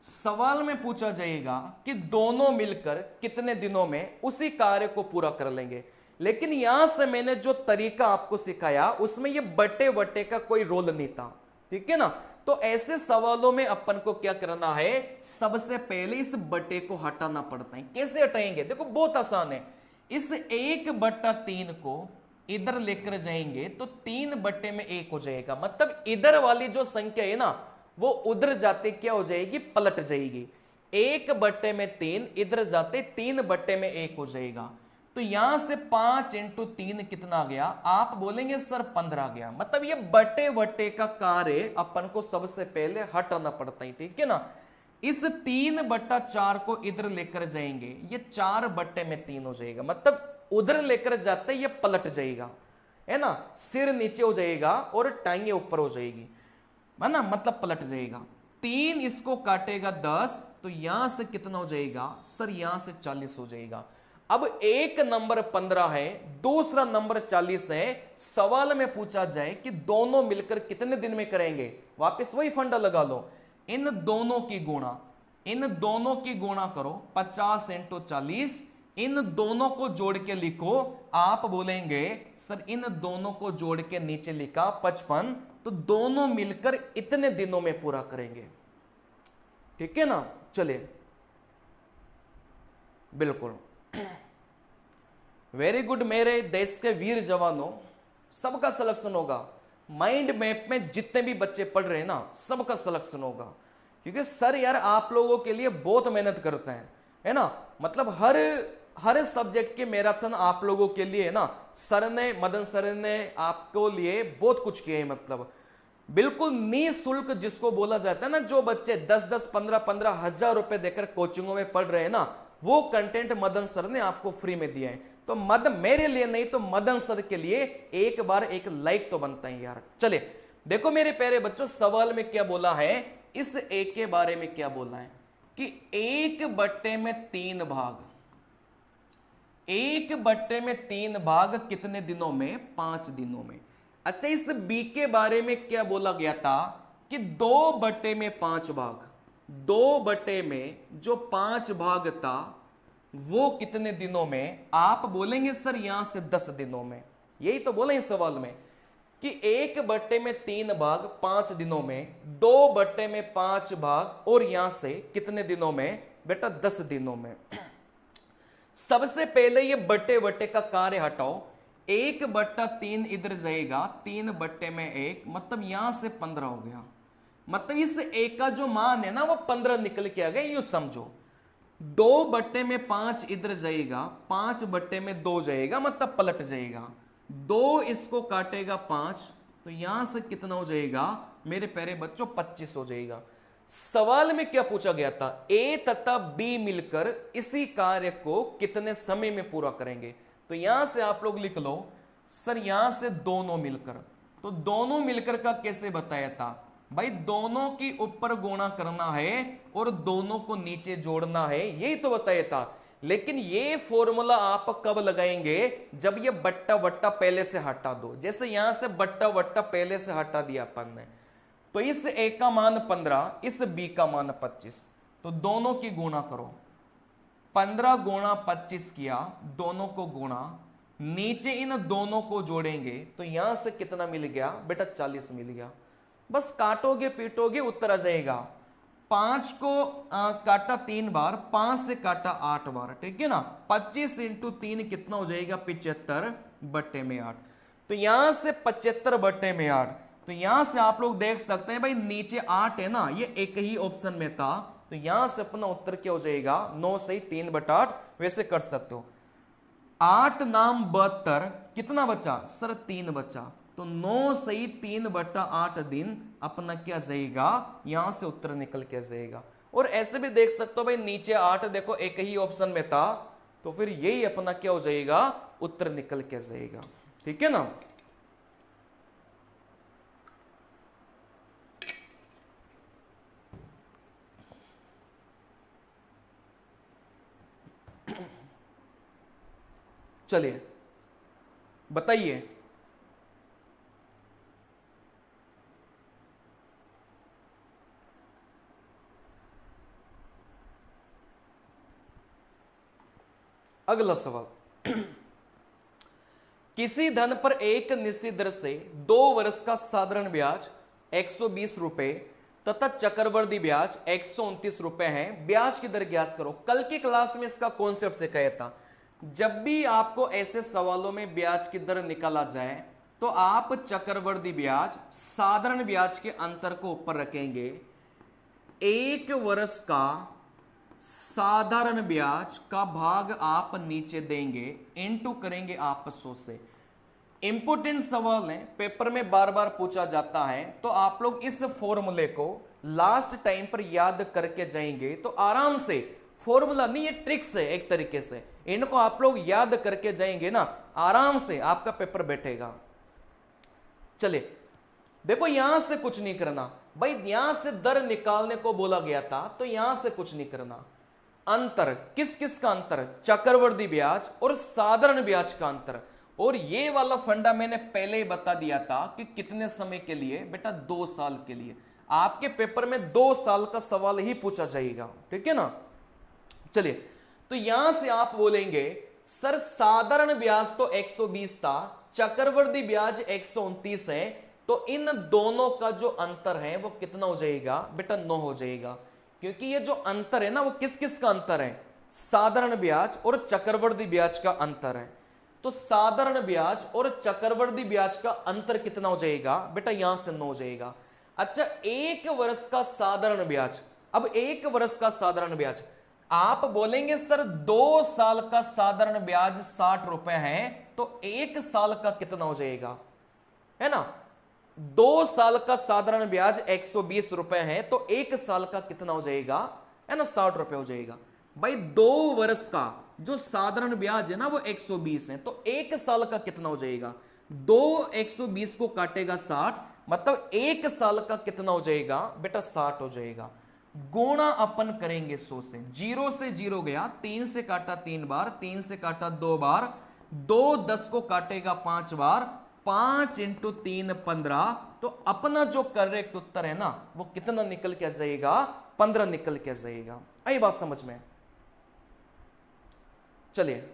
Speaker 1: सवाल में पूछा जाएगा कि दोनों मिलकर कितने दिनों में उसी कार्य को पूरा कर लेंगे। लेकिन यहां से मैंने जो तरीका आपको सिखाया उसमें ये बटे वटे का कोई रोल नहीं था, ठीक है ना। तो ऐसे सवालों में अपन को क्या करना है, सबसे पहले इस बटे को हटाना पड़ता है। कैसे हटाएंगे, देखो बहुत आसान है। इस 1/3 को इधर लेकर जाएंगे तो 3/1 हो जाएगा। मतलब इधर वाली जो संख्या है ना वो उधर जाते क्या हो जाएगी, पलट जाएगी। 1/3 इधर जाते 3/1 हो जाएगा। तो यहां से 5 × 3 कितना आ गया, आप बोलेंगे सर 15 आ गया। मतलब ये बटे वटे का कार्य अपन को सबसे पहले हटाना पड़ता है, ठीक है ना। इस 3/4 को इधर लेकर जाएंगे, ये 4/3 हो जाएगा। मतलब उधर लेकर जाते ये पलट जाएगा, है ना। सिर नीचे हो जाएगा और टांगे ऊपर हो जाएगी, है ना, मतलब पलट जाएगा। 3 इसको काटेगा 10, तो यहां से कितना हो जाएगा सर, यहां से 40 हो जाएगा। अब एक नंबर 15 है, दूसरा नंबर 40 है। सवाल में पूछा जाए कि दोनों मिलकर कितने दिन में करेंगे, वापस वही फंडा लगा लो। इन दोनों की गुणा, इन दोनों की गुणा करो 50 × 40, इन दोनों को जोड़ के लिखो। आप बोलेंगे सर इन दोनों को जोड़ के नीचे लिखा 55, तो दोनों मिलकर इतने दिनों में पूरा करेंगे, ठीक है ना। चलिए बिल्कुल वेरी गुड मेरे देश के वीर जवानों, सबका सिलेक्शन होगा। माइंड मैप में जितने भी बच्चे पढ़ रहे हैं ना, सबका सिलेक्शन होगा। क्योंकि सर यार आप लोगों के लिए बहुत मेहनत करते हैं, है ना। मतलब हर सब्जेक्ट के मैराथन आप लोगों के लिए है ना। सर ने, मदन सर ने आपको लिए बहुत कुछ किया है। मतलब बिल्कुल निःशुल्क जिसको बोला जाता है ना, जो बच्चे 10-10, 15-15 हजार रुपए देकर कोचिंगों में पढ़ रहे हैं ना, वो कंटेंट मदन सर ने आपको फ्री में दिया है। तो मेरे लिए नहीं तो मदन सर के लिए एक बार एक लाइक तो बनता है यार। चलिए देखो मेरे प्यारे बच्चों, सवाल में क्या बोला है, इस एक के बारे में क्या बोला है कि 1/3 भाग, 1/3 भाग कितने दिनों में, 5 दिनों में। अच्छा, इस बी के बारे में क्या बोला गया था कि 2/5 भाग, 2 में जो 5 भाग था वो कितने दिनों में। आप बोलेंगे सर यहां से 10 दिनों में। यही तो बोले इस सवाल में कि 1/3 भाग 5 दिनों में, 2/5 भाग और यहां से कितने दिनों में बेटा, 10 दिनों में। सबसे पहले ये बटे वटे का कार्य हटाओ। 1/3 इधर जाएगा, 3/1, मतलब यहां से 15 हो गया। मतलब इस एक का जो मान है ना वो 15 निकल के आ गया, यूं समझो। 2/5 इधर जाएगा, 5/2 जाएगा, मतलब पलट जाएगा। 2 इसको काटेगा 5, तो यहां से कितना हो जाएगा मेरे प्यारे बच्चों, 25 हो जाएगा। सवाल में क्या पूछा गया था, ए तथा बी मिलकर इसी कार्य को कितने समय में पूरा करेंगे। तो यहां से आप लोग लिख लो सर यहां से दोनों मिलकर। तो दोनों मिलकर का कैसे बताया था भाई, दोनों की ऊपर गुणा करना है और दोनों को नीचे जोड़ना है, यही तो बताया था। लेकिन ये फॉर्मूला आप कब लगाएंगे, जब ये बट्टा वट्टा पहले से हटा दो। जैसे यहां से बट्टा वट्टा पहले से हटा दिया अपन ने, तो इस ए का मान 15, इस बी का मान 25, तो दोनों की गुणा करो। 15 × 25 किया, दोनों को गुणा, नीचे इन दोनों को जोड़ेंगे तो यहां से कितना मिल गया बेटा 40 मिल गया। बस काटोगे पीटोगे उत्तर आ जाएगा। 5 को काटा 3 बार, 5 से काटा 8 बार, ठीक है ना। 25 इंटू 3 कितना हो जाएगा 75 बट्टे में 8। तो यहां से 75 बट्टे में 8, तो यहां से आप लोग देख सकते हैं भाई नीचे 8 है ना, ये एक ही ऑप्शन में था, तो यहां से अपना उत्तर क्या हो जाएगा 9 सही 3 बटा 8। वैसे कर सकते हो 8 नाम 72, कितना बचा सर 3 बचा, तो 9 सही 3 बटा 8 दिन अपना क्या जाएगा, यहां से उत्तर निकल के जाएगा। और ऐसे भी देख सकते हो भाई नीचे 8 देखो एक ही ऑप्शन में था, तो फिर यही अपना क्या हो जाएगा उत्तर निकल के जाएगा, ठीक है ना। चलिए बताइए अगला सवाल। किसी धन पर एक निश्चित दर से 2 वर्ष का साधारण ब्याज 120 रुपए तथा चक्रवृद्धि ब्याज 129 रुपए है, ब्याज की दर ज्ञात करो। कल की क्लास में इसका कॉन्सेप्ट सिखाया था। जब भी आपको ऐसे सवालों में ब्याज की दर निकाला जाए तो आप चक्रवृद्धि ब्याज साधारण ब्याज के अंतर को ऊपर रखेंगे, 1 वर्ष का साधारण ब्याज का भाग आप नीचे देंगे, इनटू करेंगे आप 100 से। इंपोर्टेंट सवाल है, पेपर में बार बार पूछा जाता है, तो आप लोग इस फॉर्मूले को लास्ट टाइम पर याद करके जाएंगे तो आराम से, फॉर्मूला नहीं ये ट्रिक्स है एक तरीके से, इनको आप लोग याद करके जाएंगे ना आराम से आपका पेपर बैठेगा। चलिए देखो यहां से कुछ नहीं करना भाई, यहां से दर निकालने को बोला गया था तो यहां से कुछ नहीं करना। अंतर किस किस का अंतर, चक्रवृद्धि ब्याज और साधारण ब्याज का अंतर। और ये वाला फंडा मैंने पहले ही बता दिया था कि कितने समय के लिए बेटा 2 साल के लिए, आपके पेपर में 2 साल का सवाल ही पूछा जाएगा, ठीक है ना। चलिए तो यहां से आप बोलेंगे सर साधारण ब्याज तो 120 था, चक्रवृद्धि ब्याज 129 है, तो इन दोनों का जो अंतर है वो कितना हो जाएगा बेटा 9 हो जाएगा। क्योंकि ये जो अंतर है ना वो किस किस का अंतर है, साधारण ब्याज और चक्रवृद्धि ब्याज का अंतर है। तो साधारण ब्याज और चक्रवृद्धि ब्याज का अंतर कितना हो जाएगा बेटा, यहां से 9 हो जाएगा। अच्छा 1 वर्ष का साधारण ब्याज, अब 1 वर्ष का साधारण ब्याज आप बोलेंगे सर 2 साल का साधारण ब्याज 60 रुपए है, तो 1 साल का कितना हो जाएगा, है ना। 2 साल का साधारण ब्याज 120 रुपए है, तो 1 साल का कितना हो जाएगा, है ना 60 रुपए हो जाएगा। भाई 2 वर्ष का जो साधारण ब्याज है ना वो 120 है, तो 1 साल का कितना हो जाएगा, 2 120 को काटेगा 60, मतलब 1 साल का कितना हो जाएगा बेटा 60 हो जाएगा। गुणा अपन करेंगे 100 से, 0 से 0 गया, 3 से काटा 3 बार, 3 से काटा 2 बार, 2 10 को काटेगा 5 बार, 5 इंटू 3 15, तो अपना जो करेक्ट उत्तर है ना वो कितना निकल के जाएगा 15 निकल के जाएगा। आई बात समझ में। चलिए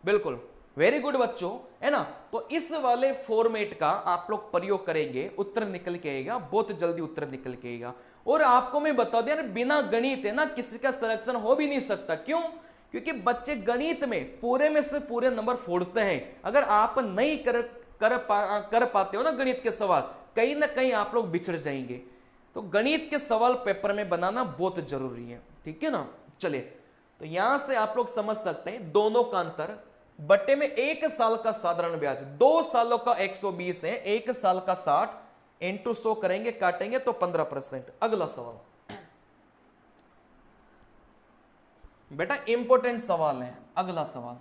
Speaker 1: बिल्कुल वेरी गुड बच्चों, है ना। तो इस वाले फॉर्मेट का आप लोग प्रयोग करेंगे, उत्तर निकल के आएगा, बहुत जल्दी उत्तर निकल के आएगा। और आपको मैं बता दिया बिना गणित है ना किसी का सिलेक्शन हो भी नहीं सकता। क्यों? क्योंकि बच्चे गणित में पूरे में से पूरे नंबर फोड़ते हैं। अगर आप नहीं कर पाते हो ना गणित के सवाल, कहीं ना कहीं आप लोग बिछड़ जाएंगे। तो गणित के सवाल पेपर में बनाना बहुत जरूरी है, ठीक है ना। चलिए तो यहां से आप लोग समझ सकते हैं दोनों का अंतर, बट्टे में 1 साल का साधारण ब्याज, 2 सालों का 120 है, 1 साल का 60, इंटू 100 करेंगे काटेंगे तो 15%। अगला सवाल बेटा इंपॉर्टेंट सवाल है। अगला सवाल,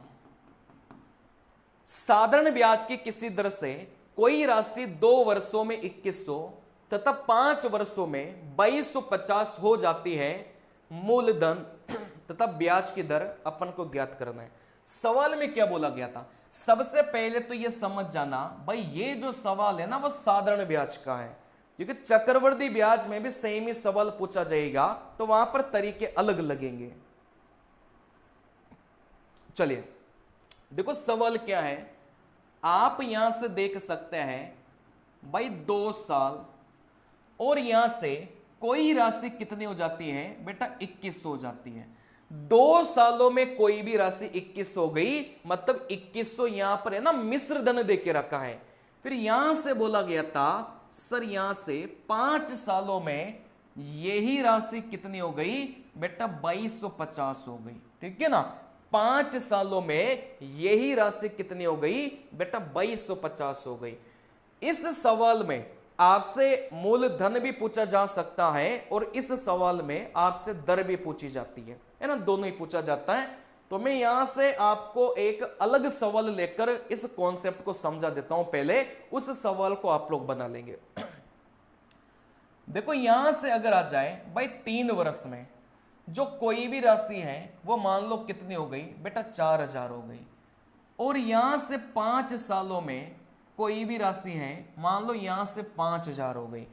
Speaker 1: साधारण ब्याज की किसी दर से कोई राशि 2 वर्षों में 2100 तथा 5 वर्षों में 2250 हो जाती है, मूलधन तथा ब्याज की दर अपन को ज्ञात करना है। सवाल में क्या बोला गया था, सबसे पहले तो यह समझ जाना भाई ये जो सवाल है ना वो साधारण ब्याज का है, क्योंकि चक्रवृद्धि ब्याज में भी सेम ही सवाल पूछा जाएगा तो वहां पर तरीके अलग लगेंगे। चलिए देखो सवाल क्या है, आप यहां से देख सकते हैं भाई 2 साल, और यहां से कोई राशि कितनी हो जाती है बेटा 21 हो जाती है। 2 सालों में कोई भी राशि 21 हो गई, मतलब 2100 यहां पर है ना मिश्र धन देके रखा है। फिर यहां से बोला गया था सर यहां से 5 सालों में यही राशि कितनी हो गई बेटा 2250 हो गई, ठीक है ना। 5 सालों में यही राशि कितनी हो गई बेटा 2250 हो गई। इस सवाल में आपसे मूलधन भी पूछा जा सकता है और इस सवाल में आपसे दर भी पूछी जाती है ना, दोनों ही पूछा जाता है। तो मैं यहां से आपको एक अलग सवाल लेकर इस कॉन्सेप्ट को समझा देता हूं, पहले उस सवाल को आप लोग बना लेंगे। देखो यहां से अगर आ जाए भाई 3 वर्ष में जो कोई भी राशि है वो मान लो कितनी हो गई बेटा 4000 हो गई, और यहां से 5 सालों में कोई भी राशि है मान लो यहां से 5000 हो गई।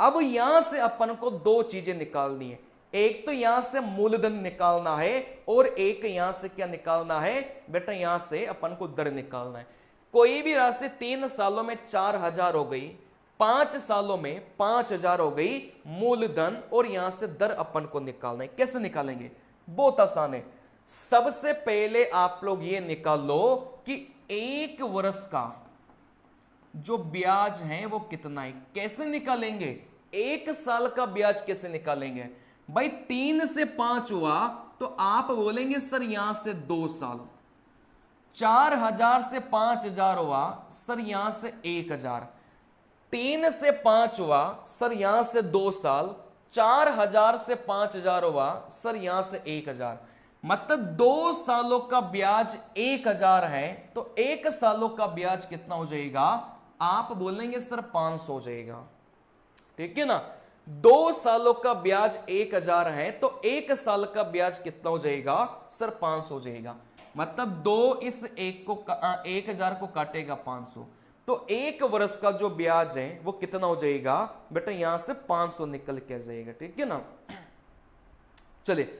Speaker 1: अब यहां से अपन को 2 चीजें निकालनी है, एक तो यहां से मूलधन निकालना है और एक यहां से क्या निकालना है बेटा यहां से अपन को दर निकालना है। कोई भी राशि 3 सालों में 4000 हो गई, 5 सालों में 5000 हो गई मूलधन, और यहां से दर अपन को निकालना है। कैसे निकालेंगे, बहुत आसान है। सबसे पहले आप लोग ये निकाल लो कि 1 वर्ष का जो ब्याज है वो कितना है। कैसे निकालेंगे, 1 साल का ब्याज कैसे निकालेंगे भाई, 3 से 5 हुआ तो आप बोलेंगे सर यहां से 2 साल, 4000 से 5000 हुआ सर यहां से 1000, 3 से 5 हुआ सर यहां से 2 साल, 4000 से 5000 हुआ सर यहां से 1000, मतलब 2 सालों का ब्याज 1000 है, तो 1 सालों का ब्याज कितना हो जाएगा, आप बोलेंगे सर 500 हो जाएगा, ठीक है ना। 2 सालों का ब्याज 1000 है तो 1 साल का ब्याज कितना हो जाएगा सर 500 हो जाएगा, मतलब 2 इस 1 को 1000 को काटेगा 500, तो 1 वर्ष का जो ब्याज है वो कितना हो जाएगा बेटा यहां से 500 निकल के आ जाएगा, ठीक है ना। चलिए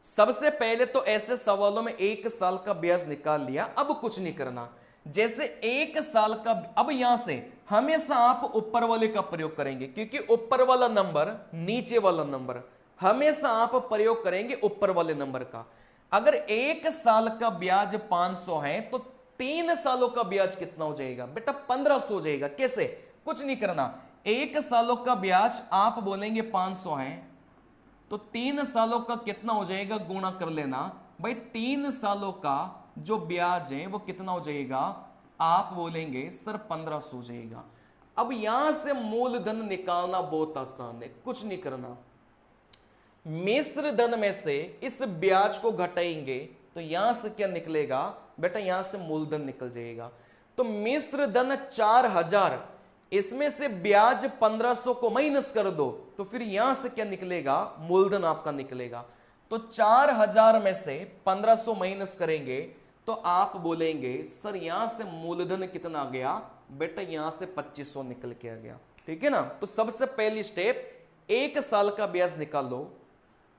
Speaker 1: सबसे पहले तो ऐसे सवालों में 1 साल का ब्याज निकाल लिया। अब कुछ नहीं करना, जैसे 1 साल का, अब यहां से हमेशा आप ऊपर वाले का प्रयोग करेंगे, क्योंकि ऊपर वाला नंबर नीचे वाला नंबर, हमेशा आप प्रयोग करेंगे ऊपर वाले नंबर का। अगर 1 साल का ब्याज 500 है तो 3 सालों का ब्याज कितना हो जाएगा बेटा 1500 हो जाएगा। कैसे, कुछ नहीं करना, 1 सालों का ब्याज आप बोलेंगे 500 है तो 3 सालों का कितना हो जाएगा गुणा कर लेना भाई, 3 सालों का जो ब्याज है वो कितना हो जाएगा, आप बोलेंगे सर 1500 हो जाएगा। अब यहां से मूलधन निकालना बहुत आसान है, कुछ नहीं करना, मिश्र धन में से इस ब्याज को घटाएंगे तो यहां से क्या निकलेगा बेटा, यहां से मूलधन निकल जाएगा। तो मिश्र धन 4000, इसमें से ब्याज 1500 को माइनस कर दो तो फिर यहां से क्या निकलेगा, मूलधन आपका निकलेगा। तो 4000 में से 1500 माइनस करेंगे तो आप बोलेंगे सर यहां से मूलधन कितना आ गया बेटा, यहां से 2500 निकल के आ गया, ठीक है ना। तो सबसे पहली स्टेप 1 साल का ब्याज निकालो,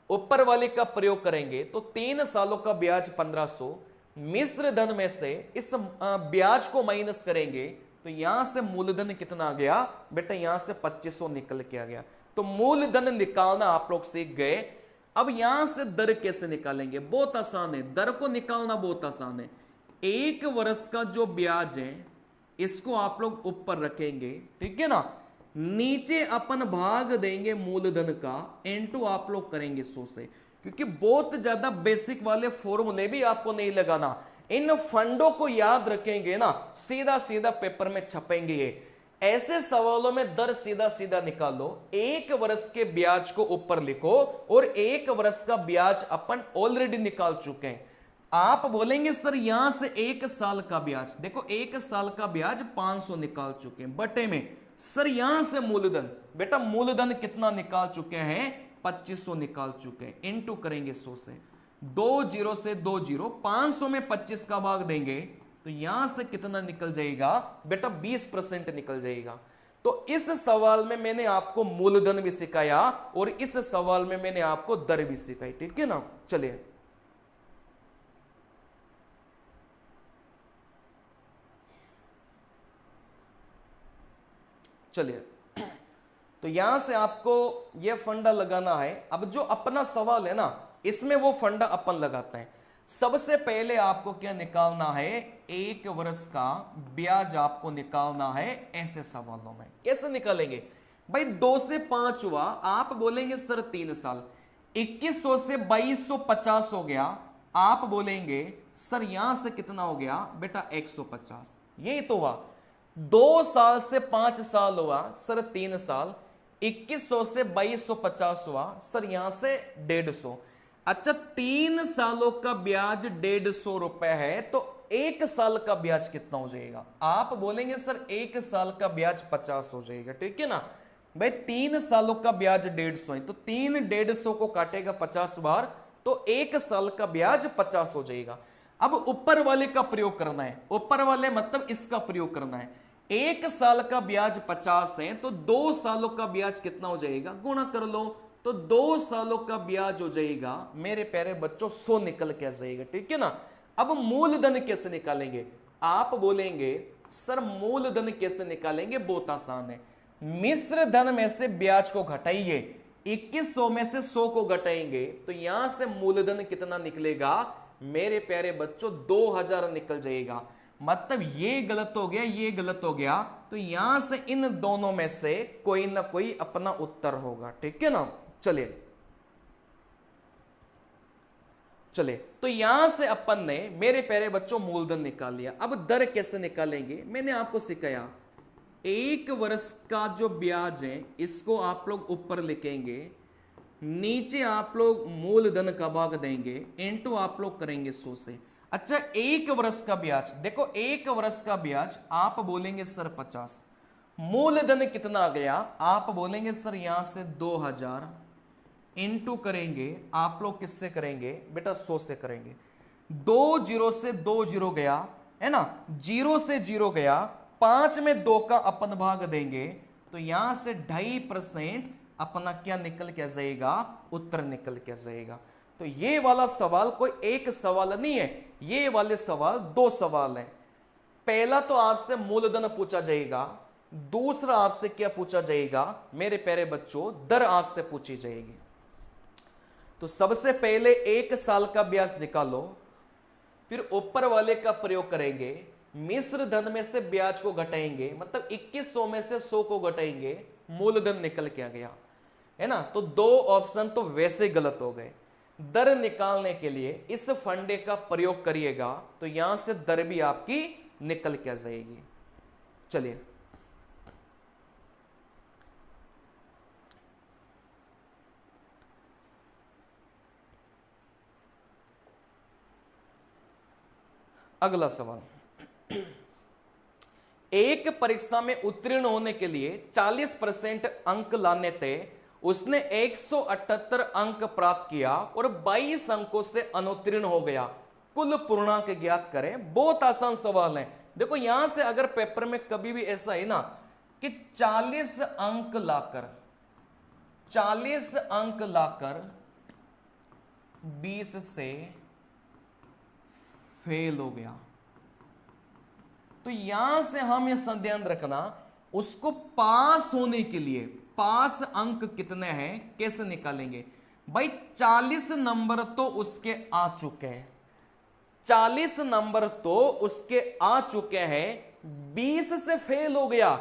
Speaker 1: ऊपर वाले का प्रयोग करेंगे तो 3 सालों का ब्याज 1500, मिश्र धन में से इस ब्याज को माइनस करेंगे तो यहां से मूलधन कितना आ गया बेटा, यहां से 2500 निकल के आ गया। तो मूलधन निकालना आप लोग सीख गए। अब यहां से दर कैसे निकालेंगे, बहुत आसान है, दर को निकालना बहुत आसान है। 1 वर्ष का जो ब्याज है इसको आप लोग ऊपर रखेंगे, ठीक है ना, नीचे अपन भाग देंगे मूलधन का, इनटू आप लोग करेंगे 100 से, क्योंकि बहुत ज्यादा बेसिक वाले फॉर्मूले भी आपको नहीं लगाना, इन फंडों को याद रखेंगे ना, सीधा सीधा पेपर में छपेंगे ये। ऐसे सवालों में दर सीधा सीधा निकालो, 1 वर्ष के ब्याज को ऊपर लिखो और 1 वर्ष का ब्याज अपन ऑलरेडी निकाल चुके हैं। आप बोलेंगे सर यहां से 1 साल का ब्याज, देखो 1 साल का ब्याज 500 निकाल चुके हैं, बटे में सर यहां से मूलधन, बेटा मूलधन कितना निकाल चुके हैं 2500 निकाल चुके हैं, इनटू करेंगे 100 से, 2 जीरो से 2 जीरो, 500 में 25 का भाग देंगे तो यहां से कितना निकल जाएगा बेटा 20% निकल जाएगा। तो इस सवाल में मैंने आपको मूलधन भी सिखाया और इस सवाल में मैंने आपको दर भी सिखाई, ठीक है ना। चलिए चलिए, तो यहां से आपको यह फंडा लगाना है। अब जो अपना सवाल है ना, इसमें वो फंडा अपन लगाते हैं। सबसे पहले आपको क्या निकालना है, 1 वर्ष का ब्याज आपको निकालना है ऐसे सवालों में। कैसे निकालेंगे भाई, 2 से 5 हुआ, आप बोलेंगे सर 3 साल। 2100 से 2250 हो गया, आप बोलेंगे सर यहां से कितना हो गया बेटा 150। यही तो हुआ। 2 साल से 5 साल हुआ सर 3 साल। 2100 से 2250 हुआ सर यहां से 150। अच्छा, 3 सालों का ब्याज 150 रुपए है, तो 1 साल का ब्याज कितना हो जाएगा? आप बोलेंगे सर 1 साल का ब्याज 50 हो जाएगा। ठीक है ना भाई, 3 सालों का ब्याज 150 है, तो 3 150 को काटेगा 50 बार, तो 1 साल का ब्याज 50 हो जाएगा। अब ऊपर वाले का प्रयोग करना है, ऊपर वाले मतलब इसका प्रयोग करना है। 1 साल का ब्याज 50 है, तो 2 सालों का ब्याज कितना हो जाएगा, गुणा कर लो, तो 2 सालों का ब्याज हो जाएगा मेरे प्यारे बच्चों 100 निकल के आ जाएगा। ठीक है ना। अब मूलधन कैसे निकालेंगे? आप बोलेंगे सर मूलधन कैसे निकालेंगे, बहुत आसान है। मिश्र धन में से ब्याज को घटाइए, 2100 में से 100 को घटाएंगे, तो यहां से मूलधन कितना निकलेगा मेरे प्यारे बच्चों, 2000 निकल जाएगा। मतलब ये गलत हो गया, ये गलत हो गया, तो यहां से इन दोनों में से कोई ना कोई अपना उत्तर होगा। ठीक है ना। चलिए चलिए, तो यहां से अपन ने मेरे प्यारे बच्चों मूलधन निकाल लिया। अब दर कैसे निकालेंगे मैंने आपको सिखाया। 1 वर्ष का जो ब्याज है इसको आप लोग ऊपर लिखेंगे, नीचे आप लोग मूलधन का भाग देंगे, इनटू आप लोग करेंगे 100 से। अच्छा, 1 वर्ष का ब्याज देखो, 1 वर्ष का ब्याज आप बोलेंगे सर 50। मूलधन कितना आ गया, आप बोलेंगे सर यहां से 2000, इनटू करेंगे आप लोग किससे करेंगे बेटा, 100 से करेंगे। 2 जीरो से 2 जीरो गया है ना, 0 से 0 गया, 5 में 2 का अपन भाग देंगे, तो यहां से 2.5% अपना क्या निकल के जाएगा, उत्तर निकल के जाएगा। तो ये वाला सवाल कोई एक सवाल नहीं है, ये वाले सवाल 2 सवाल है। पहला तो आपसे मूलधन पूछा जाएगा, दूसरा आपसे क्या पूछा जाएगा मेरे प्यारे बच्चों, दर आपसे पूछी जाएगी। तो सबसे पहले 1 साल का ब्याज निकालो, फिर ऊपर वाले का प्रयोग करेंगे, मिश्र धन में से ब्याज को घटाएंगे, मतलब 2100 में से 100 को घटाएंगे, मूलधन निकल के आ गया है ना। तो 2 ऑप्शन तो वैसे गलत हो गए। दर निकालने के लिए इस फंडे का प्रयोग करिएगा, तो यहां से दर भी आपकी निकल के आ जाएगी। चलिए, अगला सवाल। एक परीक्षा में उत्तीर्ण होने के लिए 40% अंक लाने थे, उसने 178 अंक प्राप्त किया और 22 अंकों से अनुत्तीर्ण हो गया, कुल पूर्णांक ज्ञात करें। बहुत आसान सवाल है। देखो यहां से अगर पेपर में कभी भी ऐसा है ना कि 40 अंक लाकर 20 से फेल हो गया, तो यहां से हम ये ध्यान रखना, उसको पास होने के लिए पास अंक कितने हैं कैसे निकालेंगे भाई। 40 नंबर तो उसके आ चुके हैं, 40 नंबर तो उसके आ चुके हैं, 20 से फेल हो गया।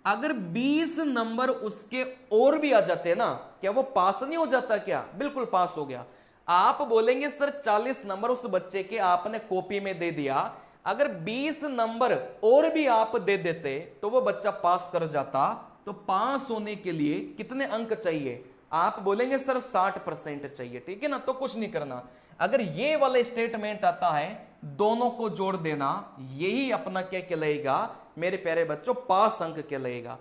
Speaker 1: अगर 20 नंबर उसके और भी आ जाते हैं ना, क्या वो पास नहीं हो जाता? क्या बिल्कुल पास हो गया। आप बोलेंगे सर 40 नंबर उस बच्चे के आपने कॉपी में दे दिया, अगर 20 नंबर और भी आप दे देते तो वो बच्चा पास कर जाता। तो पास होने के लिए कितने अंक चाहिए? आप बोलेंगे सर 60% चाहिए। ठीक है ना, तो कुछ नहीं करना, अगर ये वाला स्टेटमेंट आता है दोनों को जोड़ देना, यही अपना क्या कहलाएगा मेरे प्यारे बच्चों, पास अंक कहलाएगा।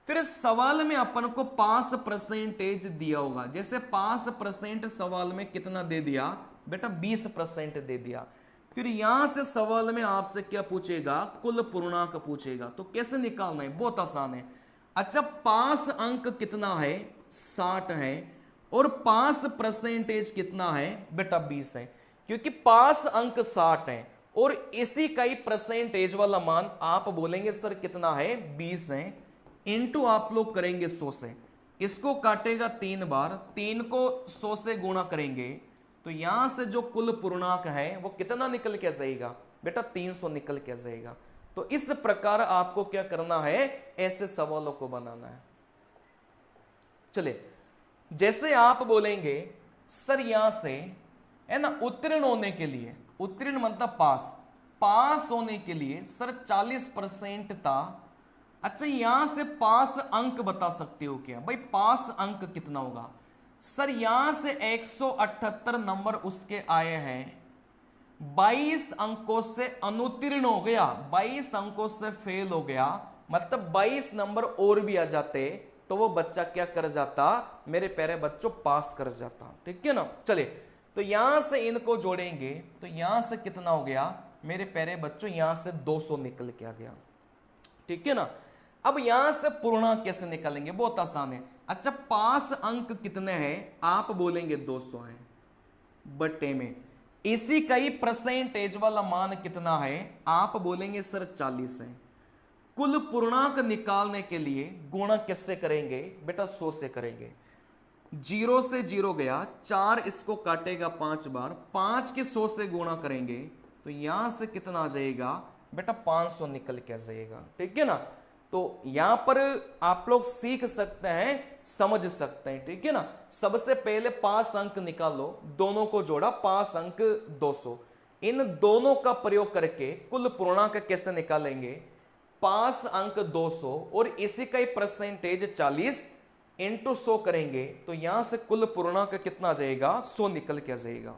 Speaker 1: फिर सवाल में अपन को पास परसेंटेज दिया होगा, जैसे पास परसेंट सवाल में कितना दे दिया बेटा, 20% दे दिया। फिर यहां से सवाल में आपसे क्या पूछेगा, कुल पूर्णांक पूछेगा। तो कैसे निकालना है, बहुत आसान है। अच्छा, पास अंक कितना है, 60 है, और पास परसेंटेज कितना है बेटा, 20 है। क्योंकि पास अंक 60 है और इसी का ही परसेंटेज वाला मान आप बोलेंगे सर कितना है, 20 है, इंटू आप लोग करेंगे 100 से, इसको काटेगा 3 बार, 3 को 100 से गुणा करेंगे तो यहां से जो कुल पूर्णांक है वो कितना निकल के जाएगा बेटा, 300 निकल के जाएगा। तो इस प्रकार आपको क्या करना है, ऐसे सवालों को बनाना है। चलिए, जैसे आप बोलेंगे सर यहां से है ना उत्तीर्ण होने के लिए, उत्तीर्ण मतलब पास होने के लिए सर 40% था। अच्छा, यहां से पास अंक बता सकते हो क्या भाई, पास अंक कितना होगा सर, यहां से 178 नंबर उसके आए हैं, 22 अंकों से अनुत्तीर्ण हो गया, 22 अंकों से फेल हो गया, मतलब 22 नंबर और भी आ जाते तो वो बच्चा क्या कर जाता मेरे प्यारे बच्चों, पास कर जाता। ठीक है ना। चलिए, तो यहां से इनको जोड़ेंगे तो यहां से कितना हो गया मेरे प्यारे बच्चों, यहां से 200 निकल के आ गया। ठीक है ना। अब यहां से पूर्णांक कैसे निकालेंगे, बहुत आसान है। अच्छा, पास अंक कितने हैं, आप बोलेंगे 200 है, बटे में इसी का ही परसेंटेज वाला मान कितना है, आप बोलेंगे सर 40 है। कुल पूर्णांक निकालने के लिए गुणा किससे करेंगे बेटा, 100 से करेंगे। 0 से 0 गया, 4 इसको काटेगा 5 बार, 5 के 100 से गुणा करेंगे तो यहां से कितना आ जाएगा बेटा, 500 निकल के आ जाएगा। ठीक है ना। तो यहां पर आप लोग सीख सकते हैं, समझ सकते हैं। ठीक है ना। सबसे पहले 5 अंक निकालो, दोनों को जोड़ा 5 अंक 200, इन दोनों का प्रयोग करके कुल पूर्णांक कैसे निकालेंगे, 5 अंक 200 और इसी का ही परसेंटेज 40 इंटू 100 करेंगे तो यहां से कुल पूर्णांक कितना आ जाएगा, 100 निकल के आ जाएगा।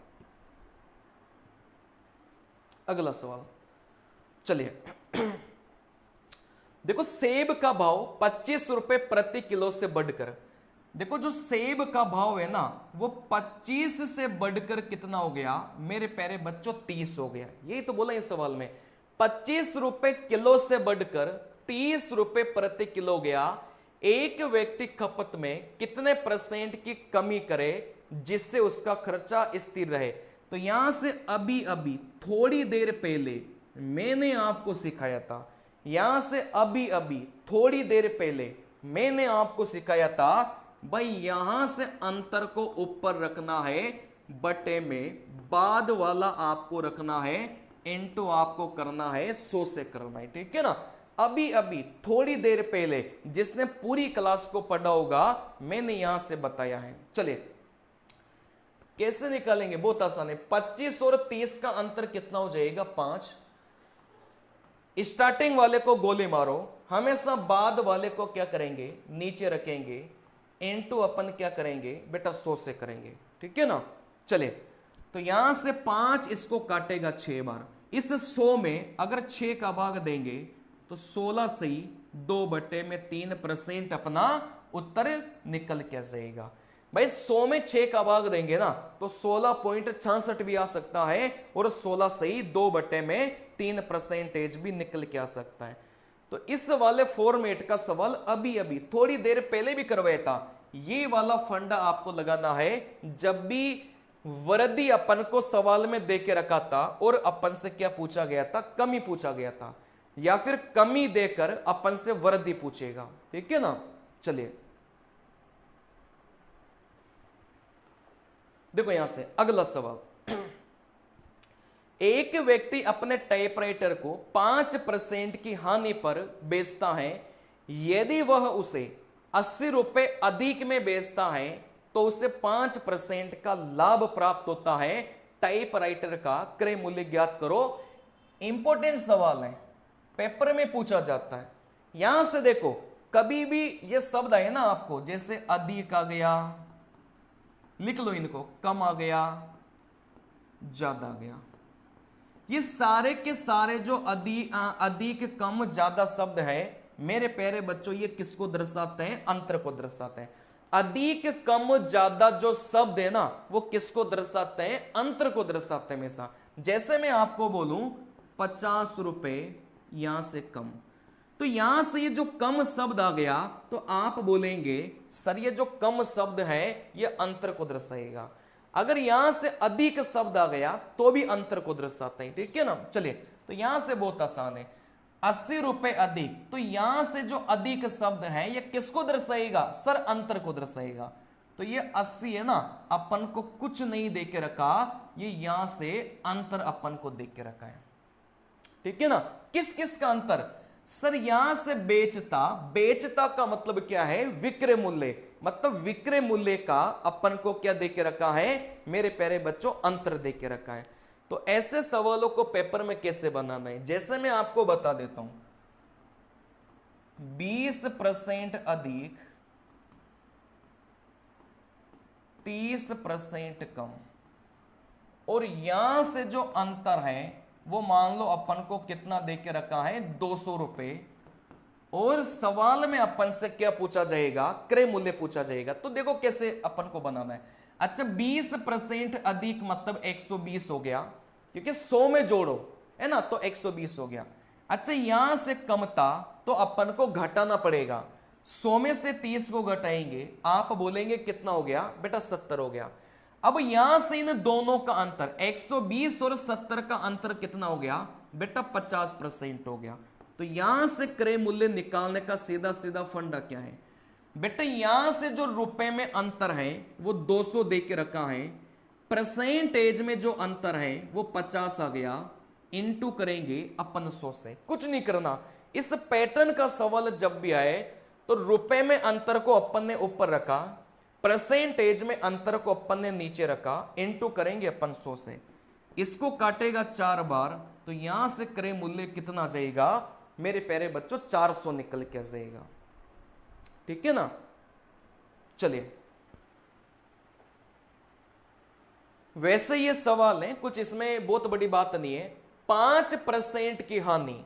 Speaker 1: अगला सवाल, चलिए देखो, सेब का भाव 25 रुपए प्रति किलो से बढ़कर, देखो जो सेब का भाव है ना वो 25 से बढ़कर कितना हो गया मेरे प्यारे बच्चों, 30 हो गया। यही तो बोला इस सवाल में, 25 रुपए किलो से बढ़कर 30 रुपए प्रति किलो गया। एक व्यक्ति खपत में कितने % की कमी करे जिससे उसका खर्चा स्थिर रहे। तो यहां से अभी अभी थोड़ी देर पहले मैंने आपको सिखाया था, यहां से अभी अभी थोड़ी देर पहले मैंने आपको सिखाया था भाई, यहां से अंतर को ऊपर रखना है बटे में, बाद वाला आपको रखना है इनटू आपको करना है 100 से करना है। ठीक है ना। अभी अभी थोड़ी देर पहले जिसने पूरी क्लास को पढ़ा होगा मैंने यहां से बताया है। चलिए कैसे निकालेंगे, बहुत आसान है। 25 और 30 का अंतर कितना हो जाएगा, 5। स्टार्टिंग वाले को गोली मारो, हमेशा बाद वाले को क्या करेंगे, नीचे रखेंगे, इनटू अपन क्या करेंगे बेटा, 100 से करेंगे। ठीक है ना। चलिए, तो यहां से 5 इसको काटेगा 6 बार, इस 100 में अगर 6 का भाग देंगे तो 16 से ही 2 बटे में 3% अपना उत्तर निकल के जाएगा। भाई 100 में 6 का भाग देंगे ना तो 16.66 भी आ सकता है और 16 से ही 2 बटे में 3% भी निकल के आ सकता है। तो इस वाले फॉर्मेट का सवाल अभी अभी थोड़ी देर पहले भी करवाया था। ये वाला फंडा आपको लगाना है जब भी वर्दी अपन को सवाल में दे के रखा था और अपन से क्या पूछा गया था, कमी पूछा गया था, या फिर कमी देकर अपन से वर्दी पूछेगा। ठीक है ना। चलिए देखो यहां से अगला सवाल, एक व्यक्ति अपने टाइपराइटर को 5% की हानि पर बेचता है, यदि वह उसे 80 रुपए अधिक में बेचता है तो उसे 5% का लाभ प्राप्त होता है। टाइपराइटर का क्रय मूल्य ज्ञात करो। इंपॉर्टेंट सवाल है, पेपर में पूछा जाता है। यहां से देखो, कभी भी ये शब्द है ना आपको, जैसे अधिक आ गया, लिख लो इनको, कम आ गया, ज्यादा आ गया, ये सारे के सारे जो अधिक कम ज्यादा शब्द है मेरे प्यारे बच्चों, ये किसको दर्शाते हैं, अंतर को दर्शाते हैं। अधिक कम ज्यादा जो शब्द है ना वो किसको दर्शाते हैं, अंतर को दर्शाते हैं हमेशा। जैसे मैं आपको बोलूं 50 रुपए यहां से कम, तो यहां से ये जो कम शब्द आ गया तो आप बोलेंगे सर ये जो कम शब्द है ये अंतर को दर्शाएगा। अगर यहां से अधिक शब्द आ गया तो भी अंतर को दर्शाता है। ठीक है ना। चलिए, तो यहां से बहुत आसान है, 80 रुपए अधिक, तो यहां से जो अधिक शब्द है ये किसको दर्शाएगा सर? अंतर को दर्शाएगा। तो ये 80 है ना, अपन को कुछ नहीं दे के रखा, ये यहां से अंतर अपन को दे के रखा है, ठीक है ना। किस किस का अंतर सर? यहां से बेचता, बेचता का मतलब क्या है? विक्रय मूल्य, मतलब विक्रय मूल्य का अपन को क्या दे के रखा है मेरे प्यारे बच्चों? अंतर दे के रखा है। तो ऐसे सवालों को पेपर में कैसे बनाना है, जैसे मैं आपको बता देता हूं, 20% अधिक 30% कम, और यहां से जो अंतर है वो मान लो अपन को कितना दे के रखा है? 200 रुपए, और सवाल में अपन से क्या पूछा जाएगा? क्रय मूल्य पूछा जाएगा। तो देखो कैसे अपन को बनाना है। अच्छा, 20% अधिक मतलब 120 हो गया, क्योंकि 100 में जोड़ो है ना, तो 120 हो गया। अच्छा, यहां से कम था तो अपन को घटाना पड़ेगा, 100 में से 30 को घटाएंगे, आप बोलेंगे कितना हो गया बेटा? 70 हो गया। अब यहां से इन दोनों का अंतर 120 और 70 का अंतर कितना हो गया बेटा? 50% हो गया। तो यहां से क्रय मूल्य निकालने का सीधा सीधा फंडा क्या है बेटा? यहां से जो रुपए में अंतर है वो 200 दे के रखा है, परसेंटेज में जो अंतर है वो 50 आ गया, इनटू करेंगे अपन 100 से। कुछ नहीं करना, इस पैटर्न का सवाल जब भी आए तो रुपए में अंतर को अपन ने ऊपर रखा, परसेंटेज में अंतर को अपन ने नीचे रखा, इनटू करेंगे अपन 100 से। इसको काटेगा 4 बार, तो यहां से क्रय मूल्य कितना जाएगा मेरे प्यारे बच्चों? 400 निकल के जाएगा, ठीक है ना। चलिए, वैसे ये सवाल है, कुछ इसमें बहुत बड़ी बात नहीं है। 5% की हानि,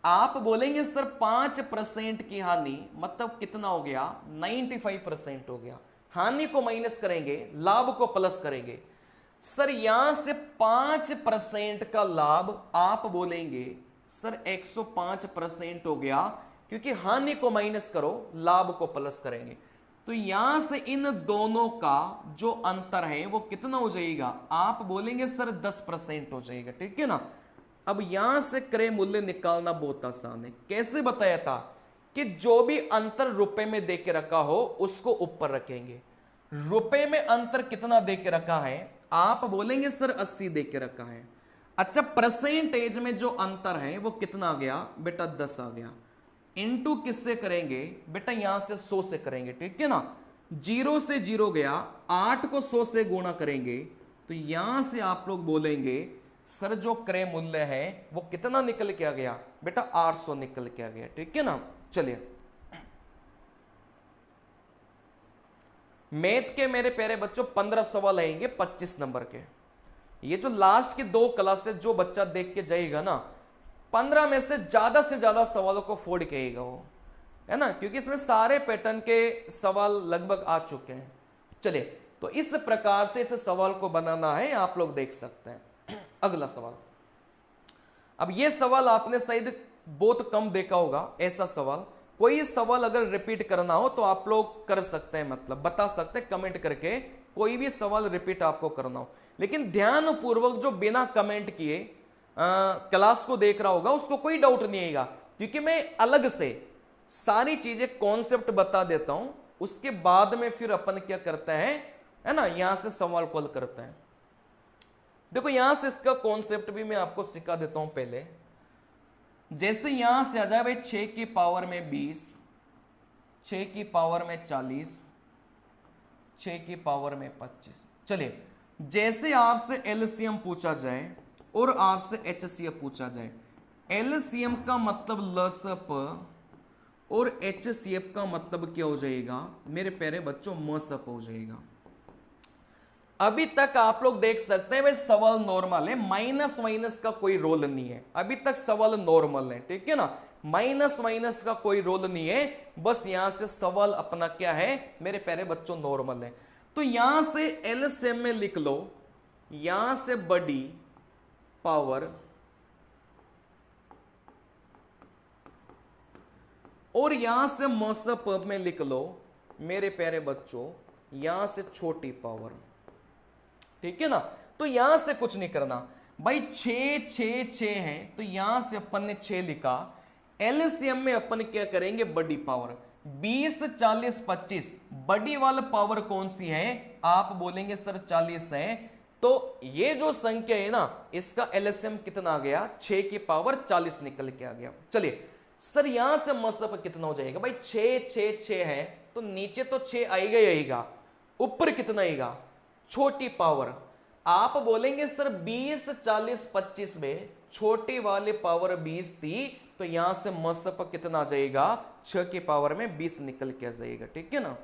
Speaker 1: आप बोलेंगे सर 5% की हानि मतलब कितना हो गया? 95% हो गया। हानि को माइनस करेंगे, लाभ को प्लस करेंगे। सर यहां से 5% का लाभ आप बोलेंगे सर 105% हो गया, क्योंकि हानि को माइनस करो, लाभ को प्लस करेंगे। तो यहां से इन दोनों का जो अंतर है वो कितना हो जाएगा? आप बोलेंगे सर 10% हो जाएगा, ठीक है ना। अब यहां से क्रय मूल्य निकालना बहुत आसान है। कैसे बताया था कि जो भी अंतर रुपए में दे के रखा हो उसको ऊपर रखेंगे। रुपए में अंतर कितना दे के रखा है? आप बोलेंगे सर 80 दे के रखा है। अच्छा, परसेंटेज में जो अंतर है वो कितना आ गया बेटा? 10 आ गया। इनटू किससे करेंगे बेटा? यहां से 100 से करेंगे, ठीक है ना। 0 से 0 गया, 8 को 100 से गुणा करेंगे, तो यहां से आप लोग बोलेंगे सर जो क्रय मूल्य है वो कितना निकल के आ गया बेटा? 800 निकल के आ गया, ठीक है ना। चलिए, मैथ के मेरे प्यारे बच्चों 15 सवाल आएंगे 25 नंबर के। ये जो लास्ट की 2 क्लासेस जो बच्चा देख के जाएगा ना, 15 में से ज्यादा सवालों को फोड़ कहेगा वो, है ना, क्योंकि इसमें सारे पैटर्न के सवाल लगभग आ चुके हैं। चलिए, तो इस प्रकार से इस सवाल को बनाना है, आप लोग देख सकते हैं। अगला सवाल, अब ये सवाल आपने शायद बहुत कम देखा होगा ऐसा सवाल। कोई सवाल अगर रिपीट करना हो तो आप लोग कर सकते हैं, मतलब बता सकते हैं कमेंट करके, कोई भी सवाल रिपीट आपको करना हो। लेकिन ध्यान पूर्वक जो बिना कमेंट किए क्लास को देख रहा होगा उसको कोई डाउट नहीं आएगा, क्योंकि मैं अलग से सारी चीजें कॉन्सेप्ट बता देता हूं, उसके बाद में फिर अपन क्या करते हैं, है ना, यहां से सवाल कॉल करते हैं। देखो यहां से इसका कॉन्सेप्ट भी मैं आपको सिखा देता हूं पहले। जैसे यहां से आ जाए भाई 6 की पावर में 20, 6 की पावर में 40, 6 की पावर में 25। चलिए, जैसे आपसे एलसीएम पूछा जाए और आपसे एचसीएफ पूछा जाए, एलसीएम का मतलब लसप और एचसीएफ का मतलब क्या हो जाएगा मेरे प्यारे बच्चों? मसप हो जाएगा। अभी तक आप लोग देख सकते हैं भाई सवाल नॉर्मल है, माइनस माइनस का कोई रोल नहीं है, अभी तक सवाल नॉर्मल है, ठीक है ना, माइनस माइनस का कोई रोल नहीं है, बस यहां से सवाल अपना क्या है मेरे प्यारे बच्चों? नॉर्मल है। तो यहां से एलसीएम में लिख लो, यहां से बड़ी पावर और यहां से मसप में लिख लो मेरे प्यारे बच्चों, यहां से छोटी पावर, ठीक है ना। तो यहां से कुछ नहीं करना भाई, 6 6 6 है तो यहां से अपन ने 6 लिखा, एलसीएम में अपन क्या करेंगे, बड़ी पावर 20 40 25, बड़ी वाला पावर कौन सी है, आप बोलेंगे सर 40 है। तो ये जो संख्या है ना, इसका एलसीएम कितना आ गया, 6 की पावर 40 निकल के आ गया। चलिए सर यहां से मसअप कितना हो जाएगा भाई, 6 6 6 है तो नीचे तो 6 आएगा ही आएगा, ऊपर कितना आएगा, छोटी पावर। आप बोलेंगे सर 20 40 25 में छोटी वाली पावर 20 थी, तो यहां से मसअप कितना आ जाएगा, 6 की पावर में 20 निकल के आ जाएगा, ठीक है ना।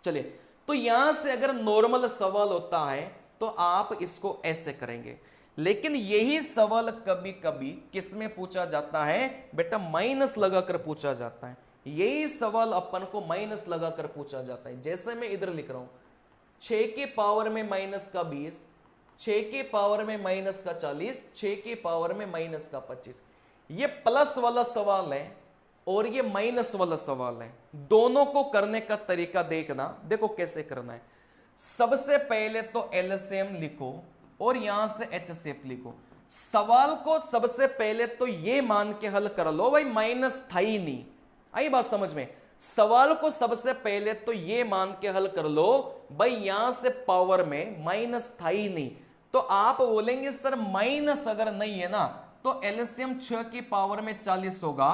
Speaker 1: चलिए तो यहां से अगर नॉर्मल सवाल होता है तो आप इसको ऐसे करेंगे, लेकिन यही सवाल कभी कभी किस में पूछा जाता है बेटा, माइनस लगाकर पूछा जाता है। यही सवाल अपन को माइनस लगाकर पूछा जाता है, जैसे मैं इधर लिख रहा हूं 6 की पावर में माइनस का 20, 6 की पावर में माइनस का 40, 6 की पावर में माइनस का 25। ये प्लस वाला सवाल है और ये माइनस वाला सवाल है, दोनों को करने का तरीका देखना। देखो कैसे करना है, सबसे पहले तो एलसीएम लिखो और यहां से एचसीएफ लिखो। सवाल को सबसे पहले तो ये मान के हल कर लो भाई माइनस था ही नहीं, आई बात समझ में। सवाल को सबसे पहले तो ये मान के हल कर लो भाई यहां से पावर में माइनस था ही नहीं, तो आप बोलेंगे सर माइनस अगर नहीं है ना तो एलसीएम 6 की पावर में 40 होगा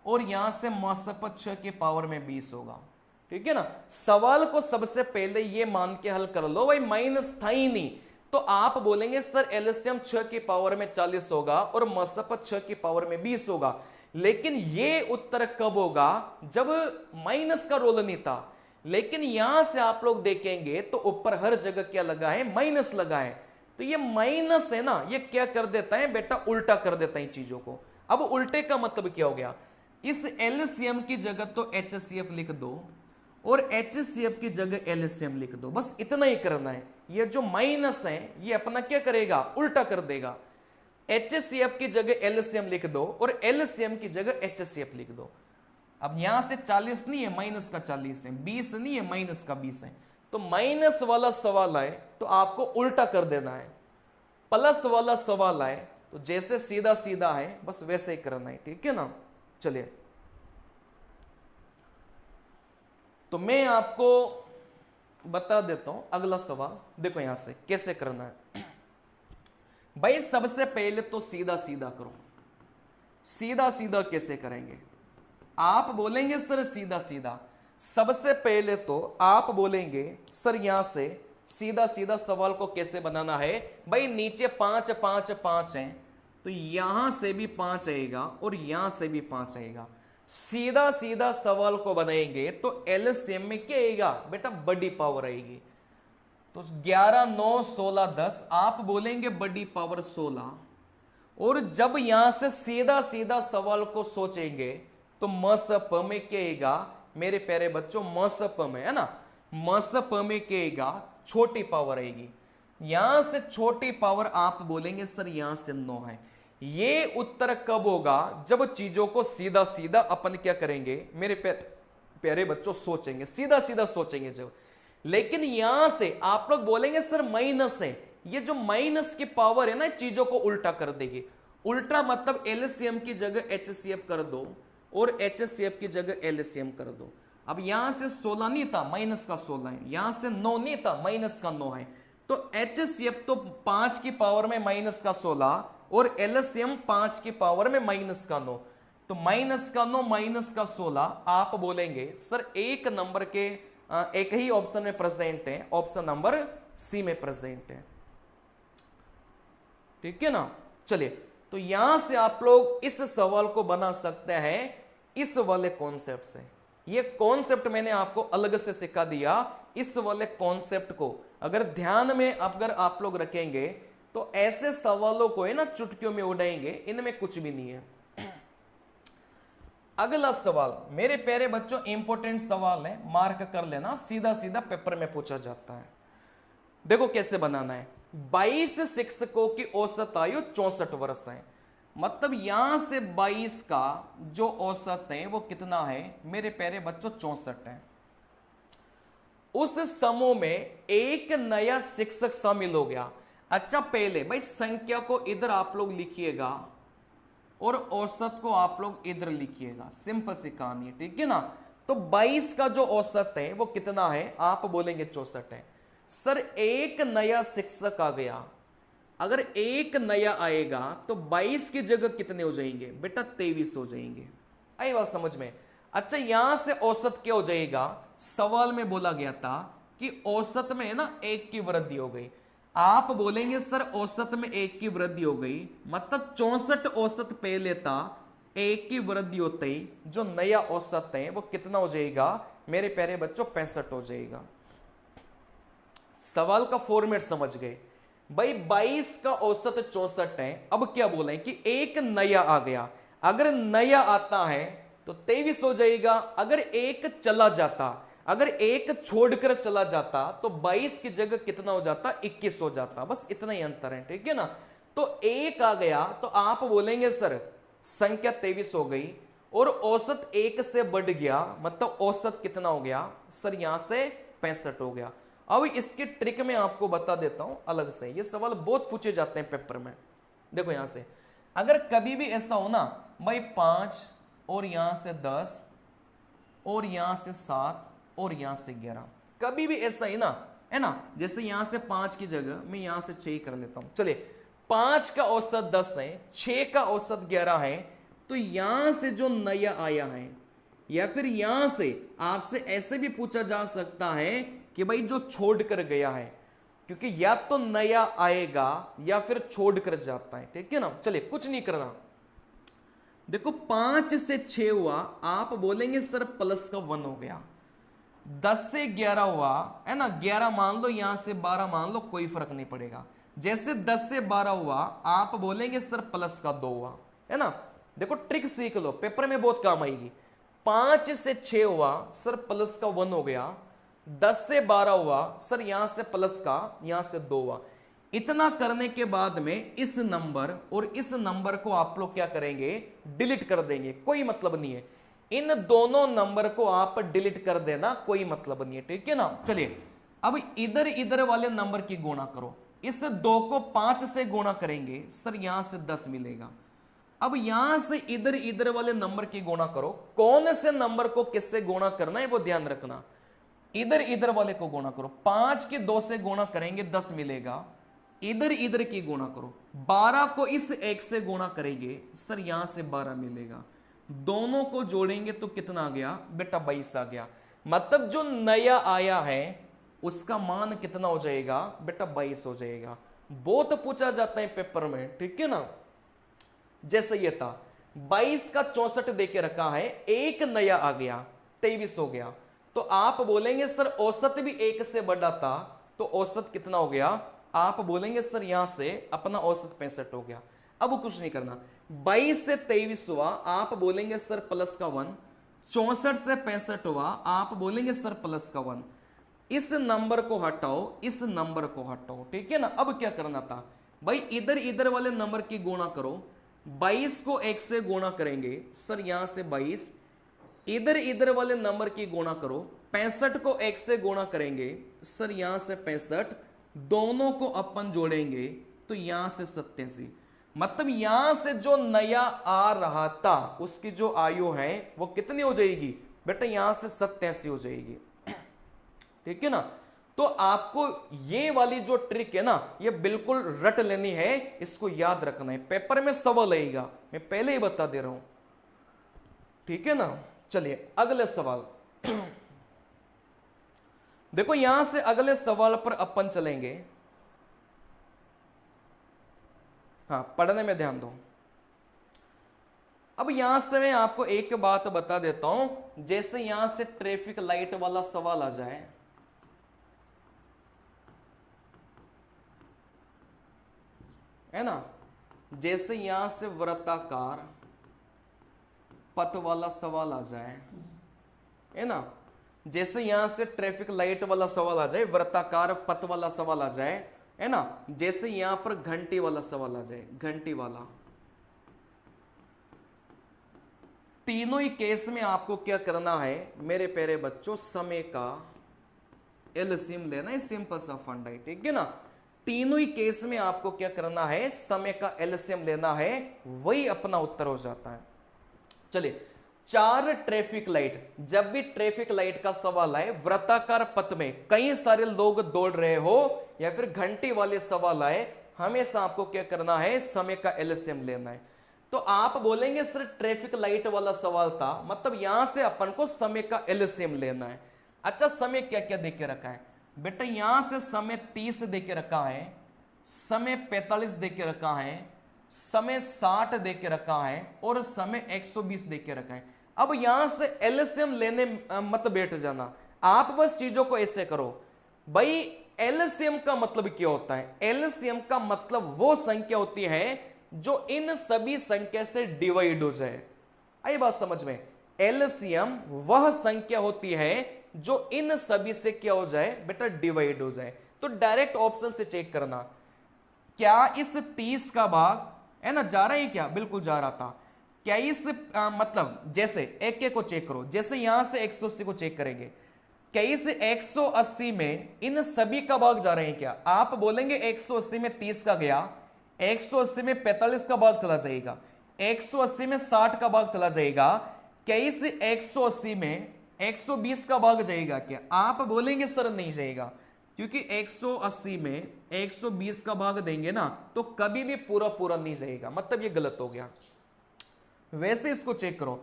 Speaker 1: और यहां से मसअप 6 की पावर में 20 होगा, ठीक है ना। सवाल को सबसे पहले ये मान के हल कर लो भाई माइनस था ही नहीं, तो आप बोलेंगे सर एलसीएम 6 की पावर में 40 होगा और मसअप 6 की पावर में 20 होगा। लेकिन ये उत्तर कब होगा, जब माइनस का रोल नहीं था। लेकिन यहां से आप लोग देखेंगे तो ऊपर हर जगह क्या लगा है, माइनस लगा है। तो ये माइनस है ना, ये क्या कर देता है बेटा, उल्टा कर देता है चीजों को। अब उल्टे का मतलब क्या हो गया, इस एलसीएम की जगह तो एचसीएफ लिख दो और एचसीएफ की जगह एलसीएम लिख दो, बस इतना ही करना है। ये जो माइनस है ये अपना क्या करेगा, उल्टा कर देगा। एचसीएफ की जगह एलसीएम लिख दो और एलसीएम की जगह एचसीएफ लिख दो। अब यहां से 40 नहीं है, माइनस का 40 है, 20 नहीं है, माइनस का 20 है। तो माइनस वाला सवाल आए तो आपको उल्टा कर देना है, प्लस वाला सवाल आए तो जैसे सीधा सीधा है बस वैसे ही करना है, ठीक है ना। चलिए तो मैं आपको बता देता हूं अगला सवाल, देखो यहां से कैसे करना है भाई। सबसे पहले तो सीधा सीधा करो, सीधा सीधा कैसे करेंगे, आप बोलेंगे सर सीधा सीधा। सबसे पहले तो आप बोलेंगे सर यहां से सीधा सीधा सवाल को कैसे बनाना है भाई, नीचे 5 5 5 है तो यहां से भी 5 आएगा और यहां से भी 5 आएगा। सीधा सीधा सवाल को बनाएंगे तो एलसीएम में क्या आएगा बेटा, बड़ी पावर आएगी। तो 11 9 16 10, आप बोलेंगे बड़ी पावर 16। और जब यहां से सीधा सीधा सवाल को सोचेंगे तो मसअप में क्या आएगा मेरे प्यारे बच्चों, मसअप में है ना, मसअप में क्या आएगा, छोटी पावर आएगी। यहां से छोटी पावर आप बोलेंगे सर यहां से 9 है। ये उत्तर कब होगा, जब चीजों को सीधा सीधा अपन क्या करेंगे मेरे प्यारे बच्चों, सोचेंगे, सीधा सीधा सोचेंगे जब। लेकिन यहां से आप लोग बोलेंगे सर माइनस है, ये जो माइनस की पावर है ना चीजों को उल्टा कर देगी। उल्टा मतलब एलसीएम की जगह एचसीएफ कर दो और एचसीएफ की जगह एलसीएम कर दो। अब यहां से 16 नहीं था, माइनस का 16 है, यहां से 9 नहीं था, माइनस का 9 है। तो एचसीएफ तो 5 की पावर में माइनस का 16 और एलसीएम 5 की पावर में माइनस का 9। तो माइनस का 9 माइनस का 16, आप बोलेंगे सर एक नंबर के एक ही ऑप्शन में प्रेजेंट है, ऑप्शन नंबर सी में प्रेजेंट है, ठीक है ना। चलिए तो यहां से आप लोग इस सवाल को बना सकते हैं इस वाले कॉन्सेप्ट से। ये कॉन्सेप्ट मैंने आपको अलग से सिखा दिया। इस वाले कॉन्सेप्ट को अगर ध्यान में अगर आप लोग रखेंगे तो ऐसे सवालों को है ना चुटकियों में उड़ाएंगे, इनमें कुछ भी नहीं है। अगला सवाल मेरे प्यारे बच्चों इंपॉर्टेंट सवाल है, मार्क कर लेना, सीधा सीधा पेपर में पूछा जाता है। देखो कैसे बनाना है। 22 शिक्षकों की औसत आयु 64 वर्ष है, मतलब यहां से 22 का जो औसत है वो कितना है मेरे प्यारे बच्चों, 64 है। उस समूह में एक नया शिक्षक शामिल हो गया। अच्छा पहले भाई संख्या को इधर आप लोग लिखिएगा, और औसत को आप लोग इधर लिखिएगा। सिंपल सी कहानी है, ठीक है ना। तो 22 का जो औसत है वो कितना है, आप बोलेंगे 64 है। सर एक नया शिक्षक आ गया, अगर एक नया आएगा तो 22 की जगह कितने हो जाएंगे बेटा, 23 हो जाएंगे। आई बात समझ में। अच्छा यहां से औसत क्या हो जाएगा, सवाल में बोला गया था कि औसत में है ना 1 की वृद्धि हो गई। आप बोलेंगे सर औसत में 1 की वृद्धि हो गई, मतलब 64 औसत पहले था, 1 की वृद्धि होते ही जो नया औसत है वो कितना हो जाएगा मेरे प्यारे बच्चों, 65 हो जाएगा। सवाल का फॉर्मेट समझ गए भाई। 22 का औसत 64 है। अब क्या बोले कि एक नया आ गया, अगर नया आता है तो 23 हो जाएगा। अगर एक चला जाता, अगर एक छोड़कर चला जाता तो 22 की जगह कितना हो जाता, 21 हो जाता। बस इतना ही अंतर है, ठीक है ना। तो एक आ गया तो आप बोलेंगे सर संख्या 23 हो गई, और औसत 1 से बढ़ गया, मतलब औसत कितना हो गया सर, यहां से 65 हो गया। अब इसकी ट्रिक में आपको बता देता हूं अलग से, ये सवाल बहुत पूछे जाते हैं पेपर में। देखो यहां से अगर कभी भी ऐसा हो ना भाई 5 और यहां से 10 और यहां से 7 और यहां से 11, कभी भी ऐसा ही ना, है ना। जैसे यहां से 5 की जगह मैं यहां से 6 कर लेता हूं। चलिए 5 का औसत 10 है, 6 का औसत 11 है, तो यहां से जो नया आया है, या फिर यहां से आपसे ऐसे भी पूछा जा सकता है कि भाई जो छोड़कर गया है, क्योंकि या तो नया आएगा या फिर छोड़कर जाता है, ठीक है ना। चलिए कुछ नहीं करना, देखो 5 से 6 हुआ, आप बोलेंगे सर प्लस का 1 हो गया। 10 से 11 हुआ, है ना, 11 मान लो, यहां से 12 मान लो, कोई फर्क नहीं पड़ेगा। जैसे 10 से 12 हुआ, आप बोलेंगे सर प्लस का 2 हुआ, है ना। देखो ट्रिक सीख लो, पेपर में बहुत काम आएगी। 5 से 6 हुआ सर प्लस का 1 हो गया, 10 से 12 हुआ सर यहां से प्लस का, यहां से 2 हुआ। इतना करने के बाद में इस नंबर और इस नंबर को आप लोग क्या करेंगे, डिलीट कर देंगे, कोई मतलब नहीं है। इन दोनों नंबर को आप डिलीट कर देना, कोई मतलब नहीं है, ठीक है ना। चलिए अब इधर इधर वाले नंबर की गुणा करो, इस 2 को 5 से गुणा करेंगे सर यहां से 10 मिलेगा। अब यहां से इधर इधर वाले नंबर की गुणा करो, कौन से नंबर को किससे गुणा करना है वो ध्यान रखना। इधर इधर वाले को गुणा करो, 5 के 2 से गुणा करेंगे 10 मिलेगा। इधर इधर की गुणा करो, 12 को इस 1 से गुणा करेंगे सर यहां से 12 मिलेगा। दोनों को जोड़ेंगे तो कितना आ गया बेटा, 22 आ गया। मतलब जो नया आया है उसका मान कितना हो जाएगा बेटा, 22 हो जाएगा। बहुत पूछा जाता है पेपर में, ठीक है ना। जैसे ये था 22 का 64 देके रखा है, एक नया आ गया 23 हो गया, तो आप बोलेंगे सर औसत भी 1 से बढ़ा था, तो औसत कितना हो गया, आप बोलेंगे सर यहां से अपना औसत 65 हो गया। अब कुछ नहीं करना, 22 से 23 हुआ, आप बोलेंगे सर प्लस का 1, 64 से 65 हुआ, आप बोलेंगे सर प्लस का 1। इस नंबर को हटाओ, इस नंबर को हटाओ, ठीक है ना। अब क्या करना था भाई, इधर इधर वाले नंबर की गुणा करो, 22 को 1 से गुणा करेंगे सर यहां से 22, इधर इधर वाले नंबर की गुणा करो, 65 को 1 से गुणा करेंगे सर यहां से 65, दोनों को अपन जोड़ेंगे तो यहां से 87। मतलब यहां से जो नया आ रहा था उसकी जो आयु है वो कितनी हो जाएगी बेटा, यहां से 87 हो जाएगी, ठीक है ना। तो आपको ये वाली जो ट्रिक है ना, ये बिल्कुल रट लेनी है, इसको याद रखना है, पेपर में सवाल आएगा, मैं पहले ही बता दे रहा हूं, ठीक है ना। चलिए अगले सवाल देखो, यहां से अगले सवाल पर अपन चलेंगे। हाँ पढ़ने में ध्यान दो। अब यहां से मैं आपको एक बात बता देता हूं, जैसे यहां से ट्रैफिक लाइट वाला सवाल आ जाए, है ना, जैसे यहां से वृत्ताकार पथ वाला सवाल आ जाए, है ना, जैसे यहां से ट्रैफिक लाइट वाला सवाल आ जाए, वृत्ताकार पथ वाला सवाल आ जाए, है ना, जैसे यहां पर घंटी वाला सवाल आ जाए, घंटी वाला, तीनों ही केस में आपको क्या करना है मेरे प्यारे बच्चों, समय का एलसीएम लेना है, सिंपल सा फंडा है, ठीक है ना। तीनों ही केस में आपको क्या करना है, समय का एलसीएम लेना है, वही अपना उत्तर हो जाता है। चलिए, 4 ट्रैफिक लाइट, जब भी ट्रैफिक लाइट का सवाल आए, वृत्ताकार पथ में कई सारे लोग दौड़ रहे हो या फिर घंटी वाले सवाल आए, हमेशा आपको क्या करना है, समय का एलसीएम लेना है। तो आप बोलेंगे सर ट्रैफिक लाइट वाला सवाल था, मतलब यहां से अपन को समय का एलसीएम लेना है। अच्छा, समय क्या क्या देके रखा है बेटा, यहां से समय 30 देके रखा है, समय 45 देके रखा है, समय 60 देके रखा है और समय 120 देके रखा है। अब यहां से एलसीएम लेने मत बैठ जाना, आप बस चीजों को ऐसे करो भाई। एलसीएम का मतलब क्या होता है, एलसीएम का मतलब वो संख्या होती है जो इन सभी संख्या से डिवाइड हो जाए। आई बात समझ में, एलसीएम वह संख्या होती है जो इन सभी से क्या हो जाए बेटा, डिवाइड हो जाए। तो डायरेक्ट ऑप्शन से चेक करना, क्या इस 30 का भाग है ना, जा रहा है क्या, बिल्कुल जा रहा था। क्या इस मतलब जैसे एक एक को चेक करो, जैसे यहां से 180 को चेक करेंगे, क्या इस 180 में इन सभी का भाग जा रहे हैं क्या, आप बोलेंगे 180 में 30 का गया, 180 में 45 का भाग चला जाएगा, 180 में 60 का भाग चला जाएगा, क्या इस 180 में 120 का भाग जाएगा क्या, आप बोलेंगे सर नहीं जाएगा, क्योंकि 180 में 120 का भाग देंगे ना तो कभी भी पूरा पूरा नहीं जाएगा, मतलब ये गलत हो गया। वैसे इसको चेक करो,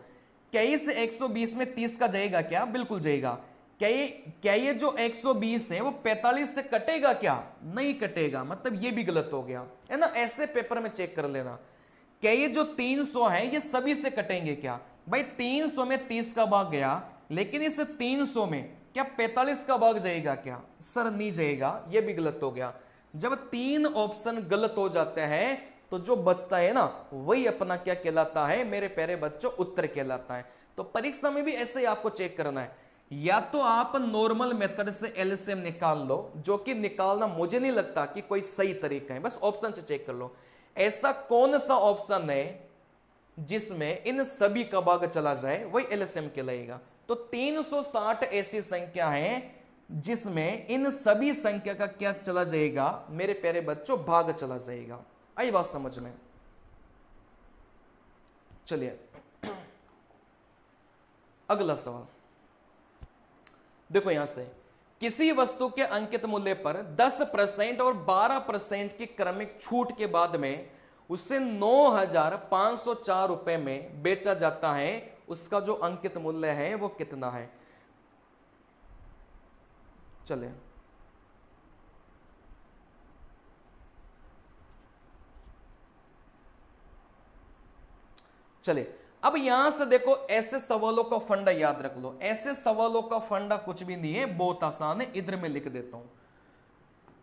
Speaker 1: क्या इस 120 में 30 का जाएगा क्या, बिल्कुल जाएगा। क्या ये जो 120 है वो 45 से कटेगा क्या, नहीं कटेगा, मतलब ये भी गलत हो गया है ना। ऐसे पेपर में चेक कर लेना, क्या ये जो 300 है ये सभी से कटेंगे क्या, भाई 300 में 30 का भाग गया, लेकिन इस 300 में क्या 45 का भाग जाएगा क्या, सर नहीं जाएगा, ये भी गलत हो गया। जब 3 ऑप्शन गलत हो जाते हैं तो जो बचता है ना वही अपना क्या कहलाता है मेरे प्यारे बच्चों, उत्तर कहलाता है। तो परीक्षा में भी ऐसे ही आपको चेक करना है, या तो आप नॉर्मल मेथड से एलसीएम निकाल लो, जो कि निकालना मुझे नहीं लगता कि कोई सही तरीका है, बस ऑप्शन से चेक कर लो ऐसा कौन सा ऑप्शन है जिसमें इन सभी का भाग चला जाए, वही एलसीएम कहलाएगा। तो 360 ऐसी संख्या है जिसमें इन सभी संख्या का क्या चला जाएगा मेरे प्यारे बच्चों, भाग चला जाएगा। आई बात समझ में, चलिए अगला सवाल देखो, यहां से किसी वस्तु के अंकित मूल्य पर 10% और 12% की क्रमिक छूट के बाद में उसे 9,504 रुपए में बेचा जाता है, उसका जो अंकित मूल्य है वो कितना है। चलिए चलिए अब यहां से देखो, ऐसे सवालों का फंडा याद रख लो, ऐसे सवालों का फंडा कुछ भी नहीं है, बहुत आसान है, इधर में लिख देता हूं।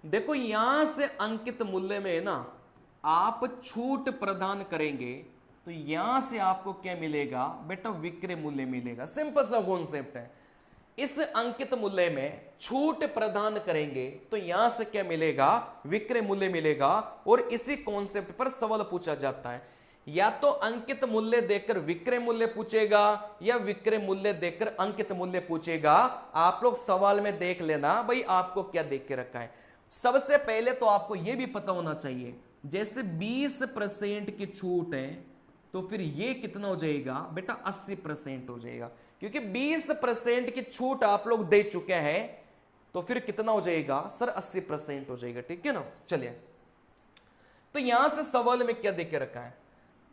Speaker 1: देखो यहां से अंकित मूल्य में ना आप छूट प्रदान करेंगे तो यहां से आपको क्या मिलेगा बेटा, विक्रय मूल्य मिलेगा। सिंपल सा कॉन्सेप्ट है, इस अंकित मूल्य में छूट प्रदान करेंगे तो यहां से क्या मिलेगा, विक्रय मूल्य मिलेगा। और इसी कॉन्सेप्ट पर सवाल पूछा जाता है, या तो अंकित मूल्य देकर विक्रय मूल्य पूछेगा या विक्रय मूल्य देकर अंकित मूल्य पूछेगा। आप लोग सवाल में देख लेना भाई आपको क्या देख के रखा है। सबसे पहले तो आपको यह भी पता होना चाहिए, जैसे 20% की छूट है तो फिर ये कितना हो जाएगा बेटा, 80% हो जाएगा, क्योंकि 20% की छूट आप लोग दे चुके हैं तो फिर कितना हो जाएगा सर, 80% हो जाएगा, ठीक है ना। चलिए तो यहां से सवाल में क्या देख के रखा है,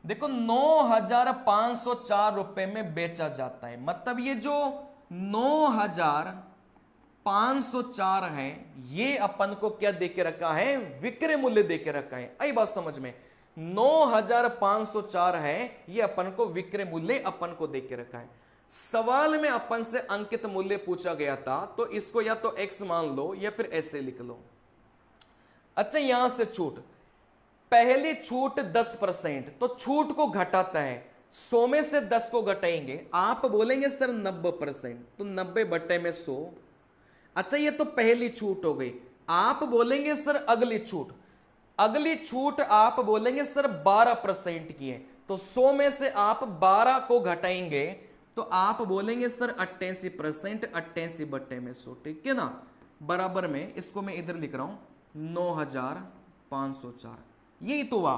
Speaker 1: देखो 9,504 रुपए में बेचा जाता है, मतलब ये जो 9,504 है ये अपन को क्या देके रखा है, विक्रय मूल्य देके रखा है। आई बात समझ में, 9,504 है ये अपन को विक्रय मूल्य अपन को देके रखा है। सवाल में अपन से अंकित मूल्य पूछा गया था तो इसको या तो x मान लो या फिर ऐसे लिख लो। अच्छा यहां से छूट, पहली छूट 10%, तो छूट को घटाता है, 100 में से 10 को घटाएंगे, आप बोलेंगे सर 90%, तो 90 बटे में 100। अच्छा ये तो पहली छूट हो गई, आप बोलेंगे सर अगली छूट, अगली छूट आप बोलेंगे सर 12% की है, तो 100 में से आप 12 को घटाएंगे तो आप बोलेंगे सर 88%, 88 बटे में 100, ठीक है ना। बराबर में इसको मैं इधर लिख रहा हूं 9,504। यही तो हुआ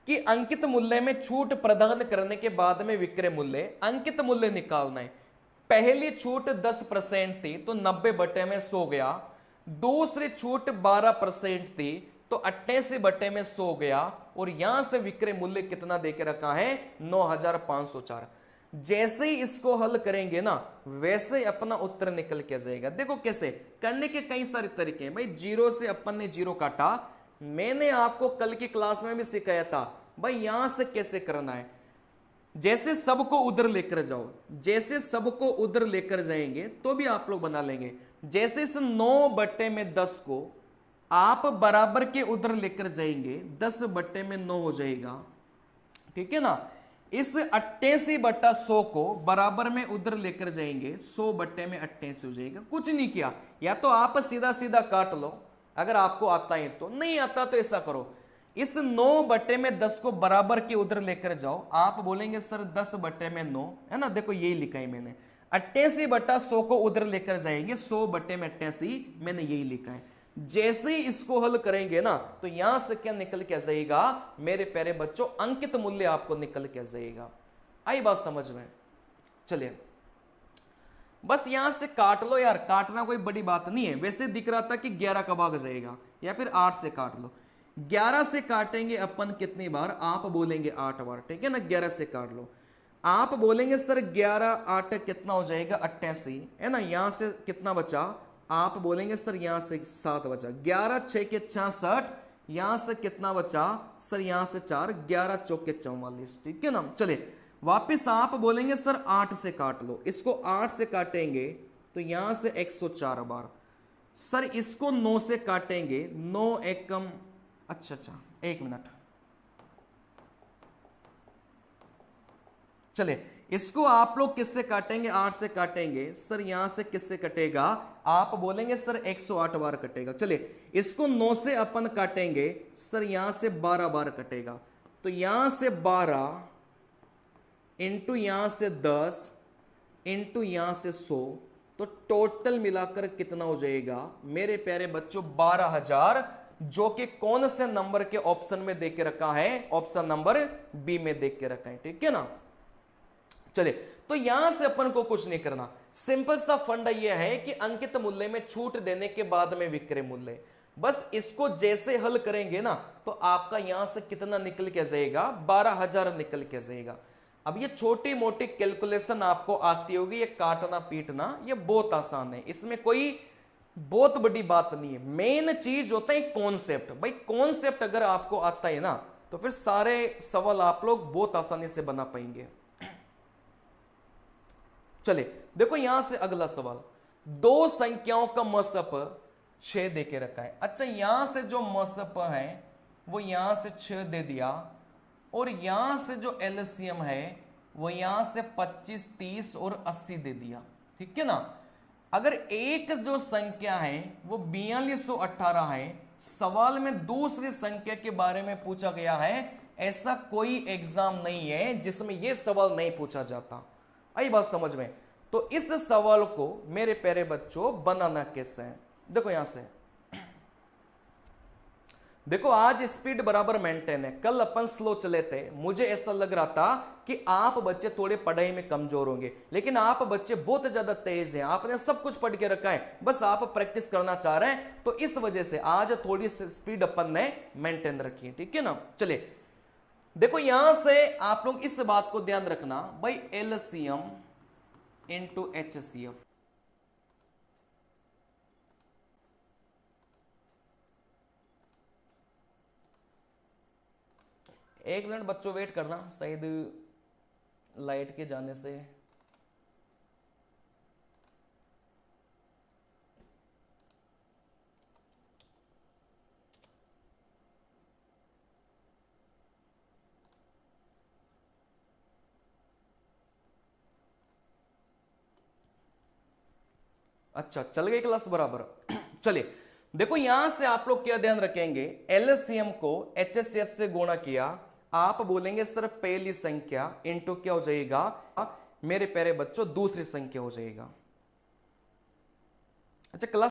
Speaker 1: कि अंकित मूल्य में छूट प्रदान करने के बाद में विक्रय मूल्य, अंकित मूल्य निकालना है। पहली छूट 10% थी तो 90 बटे में 100 गया, दूसरी छूट 12% थी तो 88 बटे में 100 गया, और यहां से विक्रय मूल्य कितना देके रखा है 9,504। जैसे ही इसको हल करेंगे ना वैसे ही अपना उत्तर निकल के जाएगा। देखो कैसे करने के कई सारे तरीके हैं भाई। जीरो से अपन ने जीरो काटा, मैंने आपको कल की क्लास में भी सिखाया था भाई यहां से कैसे करना है। जैसे सबको उधर लेकर जाओ, जैसे सबको उधर लेकर जाएंगे तो भी आप लोग बना लेंगे। जैसे इस 9 बटे में 10 को आप बराबर के उधर लेकर जाएंगे 10 बटे में 9 हो जाएगा, ठीक है ना। इस 88 बटा 100 को बराबर में उधर लेकर जाएंगे 100 बटे में 88 हो जाएगा। कुछ नहीं किया, या तो आप सीधा सीधा काट लो अगर आपको आता है, तो नहीं आता तो ऐसा करो, इस 9 बटे में 10 को बराबर के उधर लेकर जाओ। आप बोलेंगे सर 10 बटे में 9 है ना, देखो यही लिखा है मैंने। 88 बटा 100 को उधर लेकर जाएंगे 100 बटे में 88, मैंने यही लिखा है। जैसे ही इसको हल करेंगे ना तो यहां से क्या निकल के जाएगा मेरे प्यारे बच्चों, अंकित मूल्य आपको निकल के जाएगा। आई बात समझ में? चलिए बस यहां से काट लो यार, काटना कोई बड़ी बात नहीं है। वैसे दिख रहा था कि 11 का भाग जाएगा, या फिर 8 से काट लो। 11 से काटेंगे अपन कितनी बार, आप बोलेंगे 8 बार, ठीक है ना। 11 से काट लो, आप बोलेंगे सर 11 8 कितना हो जाएगा 88 है ना। यहां से कितना बचा, आप बोलेंगे सर यहां से 7 बचा। 11 6 के 66, यहां से कितना बचा सर, यहां से 4, 11 चौके 44, ठीक है ना। चले वापिस आप बोलेंगे सर 8 से काट लो, इसको 8 से काटेंगे तो यहां से 104 बार। सर इसको 9 से काटेंगे, 9 एकम, अच्छा 1 मिनट, चले इसको आप लोग किससे काटेंगे, 8 से काटेंगे। सर यहां से किससे कटेगा, आप बोलेंगे सर 108 बार कटेगा। चले इसको 9 से अपन काटेंगे, सर यहां से 12 बार कटेगा। तो यहां से 12 इंटू यहां से 10 इंटू यहां से 100, तो टोटल मिलाकर कितना हो जाएगा मेरे प्यारे बच्चों 12,000, जो कि कौन से नंबर के ऑप्शन में देख के रखा है, ऑप्शन नंबर बी में देख के रखा है, ठीक है ना। चले तो यहां से अपन को कुछ नहीं करना, सिंपल सा फंडा यह है कि अंकित मूल्य में छूट देने के बाद में विक्रय मूल्य, बस इसको जैसे हल करेंगे ना तो आपका यहां से कितना निकल के जाएगा 12,000 निकल के जाएगा। अब ये छोटी मोटी कैलकुलेशन आपको आती होगी, ये काटना पीटना ये बहुत आसान है, इसमें कोई बहुत बड़ी बात नहीं है। मेन चीज होता है कॉन्सेप्ट। भाई कॉन्सेप्ट अगर आपको आता है ना तो फिर सारे सवाल आप लोग बहुत आसानी से बना पाएंगे। चले देखो यहां से अगला सवाल, दो संख्याओं का मसप 6 दे के रखा है। अच्छा यहां से जो मसप है वो यहां से 6 दे दिया, और यहां से जो एलसीएम है वो यहां से 25 30 और 80 दे दिया, ठीक है ना। अगर एक जो संख्या है वो 4218 है, सवाल में दूसरी संख्या के बारे में पूछा गया है, ऐसा कोई एग्जाम नहीं है जिसमें यह सवाल नहीं पूछा जाता। आई बात समझ में? तो इस सवाल को मेरे प्यारे बच्चों बनाना कैसे है, देखो यहां से देखो, आज स्पीड बराबर मेंटेन है, कल अपन स्लो चले थे। मुझे ऐसा लग रहा था कि आप बच्चे थोड़े पढ़ाई में कमजोर होंगे, लेकिन आप बच्चे बहुत ज्यादा तेज हैं, आपने सब कुछ पढ़ के रखा है, बस आप प्रैक्टिस करना चाह रहे हैं, तो इस वजह से आज थोड़ी स्पीड अपन ने मेंटेन रखी है, ठीक है ना। चलिए देखो यहां से आप लोग इस बात को ध्यान रखना भाई, एलसीएम इंटू एचसीएफ, एक मिनट बच्चों वेट करना, शायद लाइट के जाने से अच्छा चल गई क्लास बराबर। चलिए देखो यहां से आप लोग क्या ध्यान रखेंगे, एलसीएम को एचसीएफ से गुणा किया, आप बोलेंगे सर पहली संख्या इंटू क्या हो जाएगा मेरे प्यारे बच्चों दूसरी संख्या हो जाएगा। अच्छा क्लास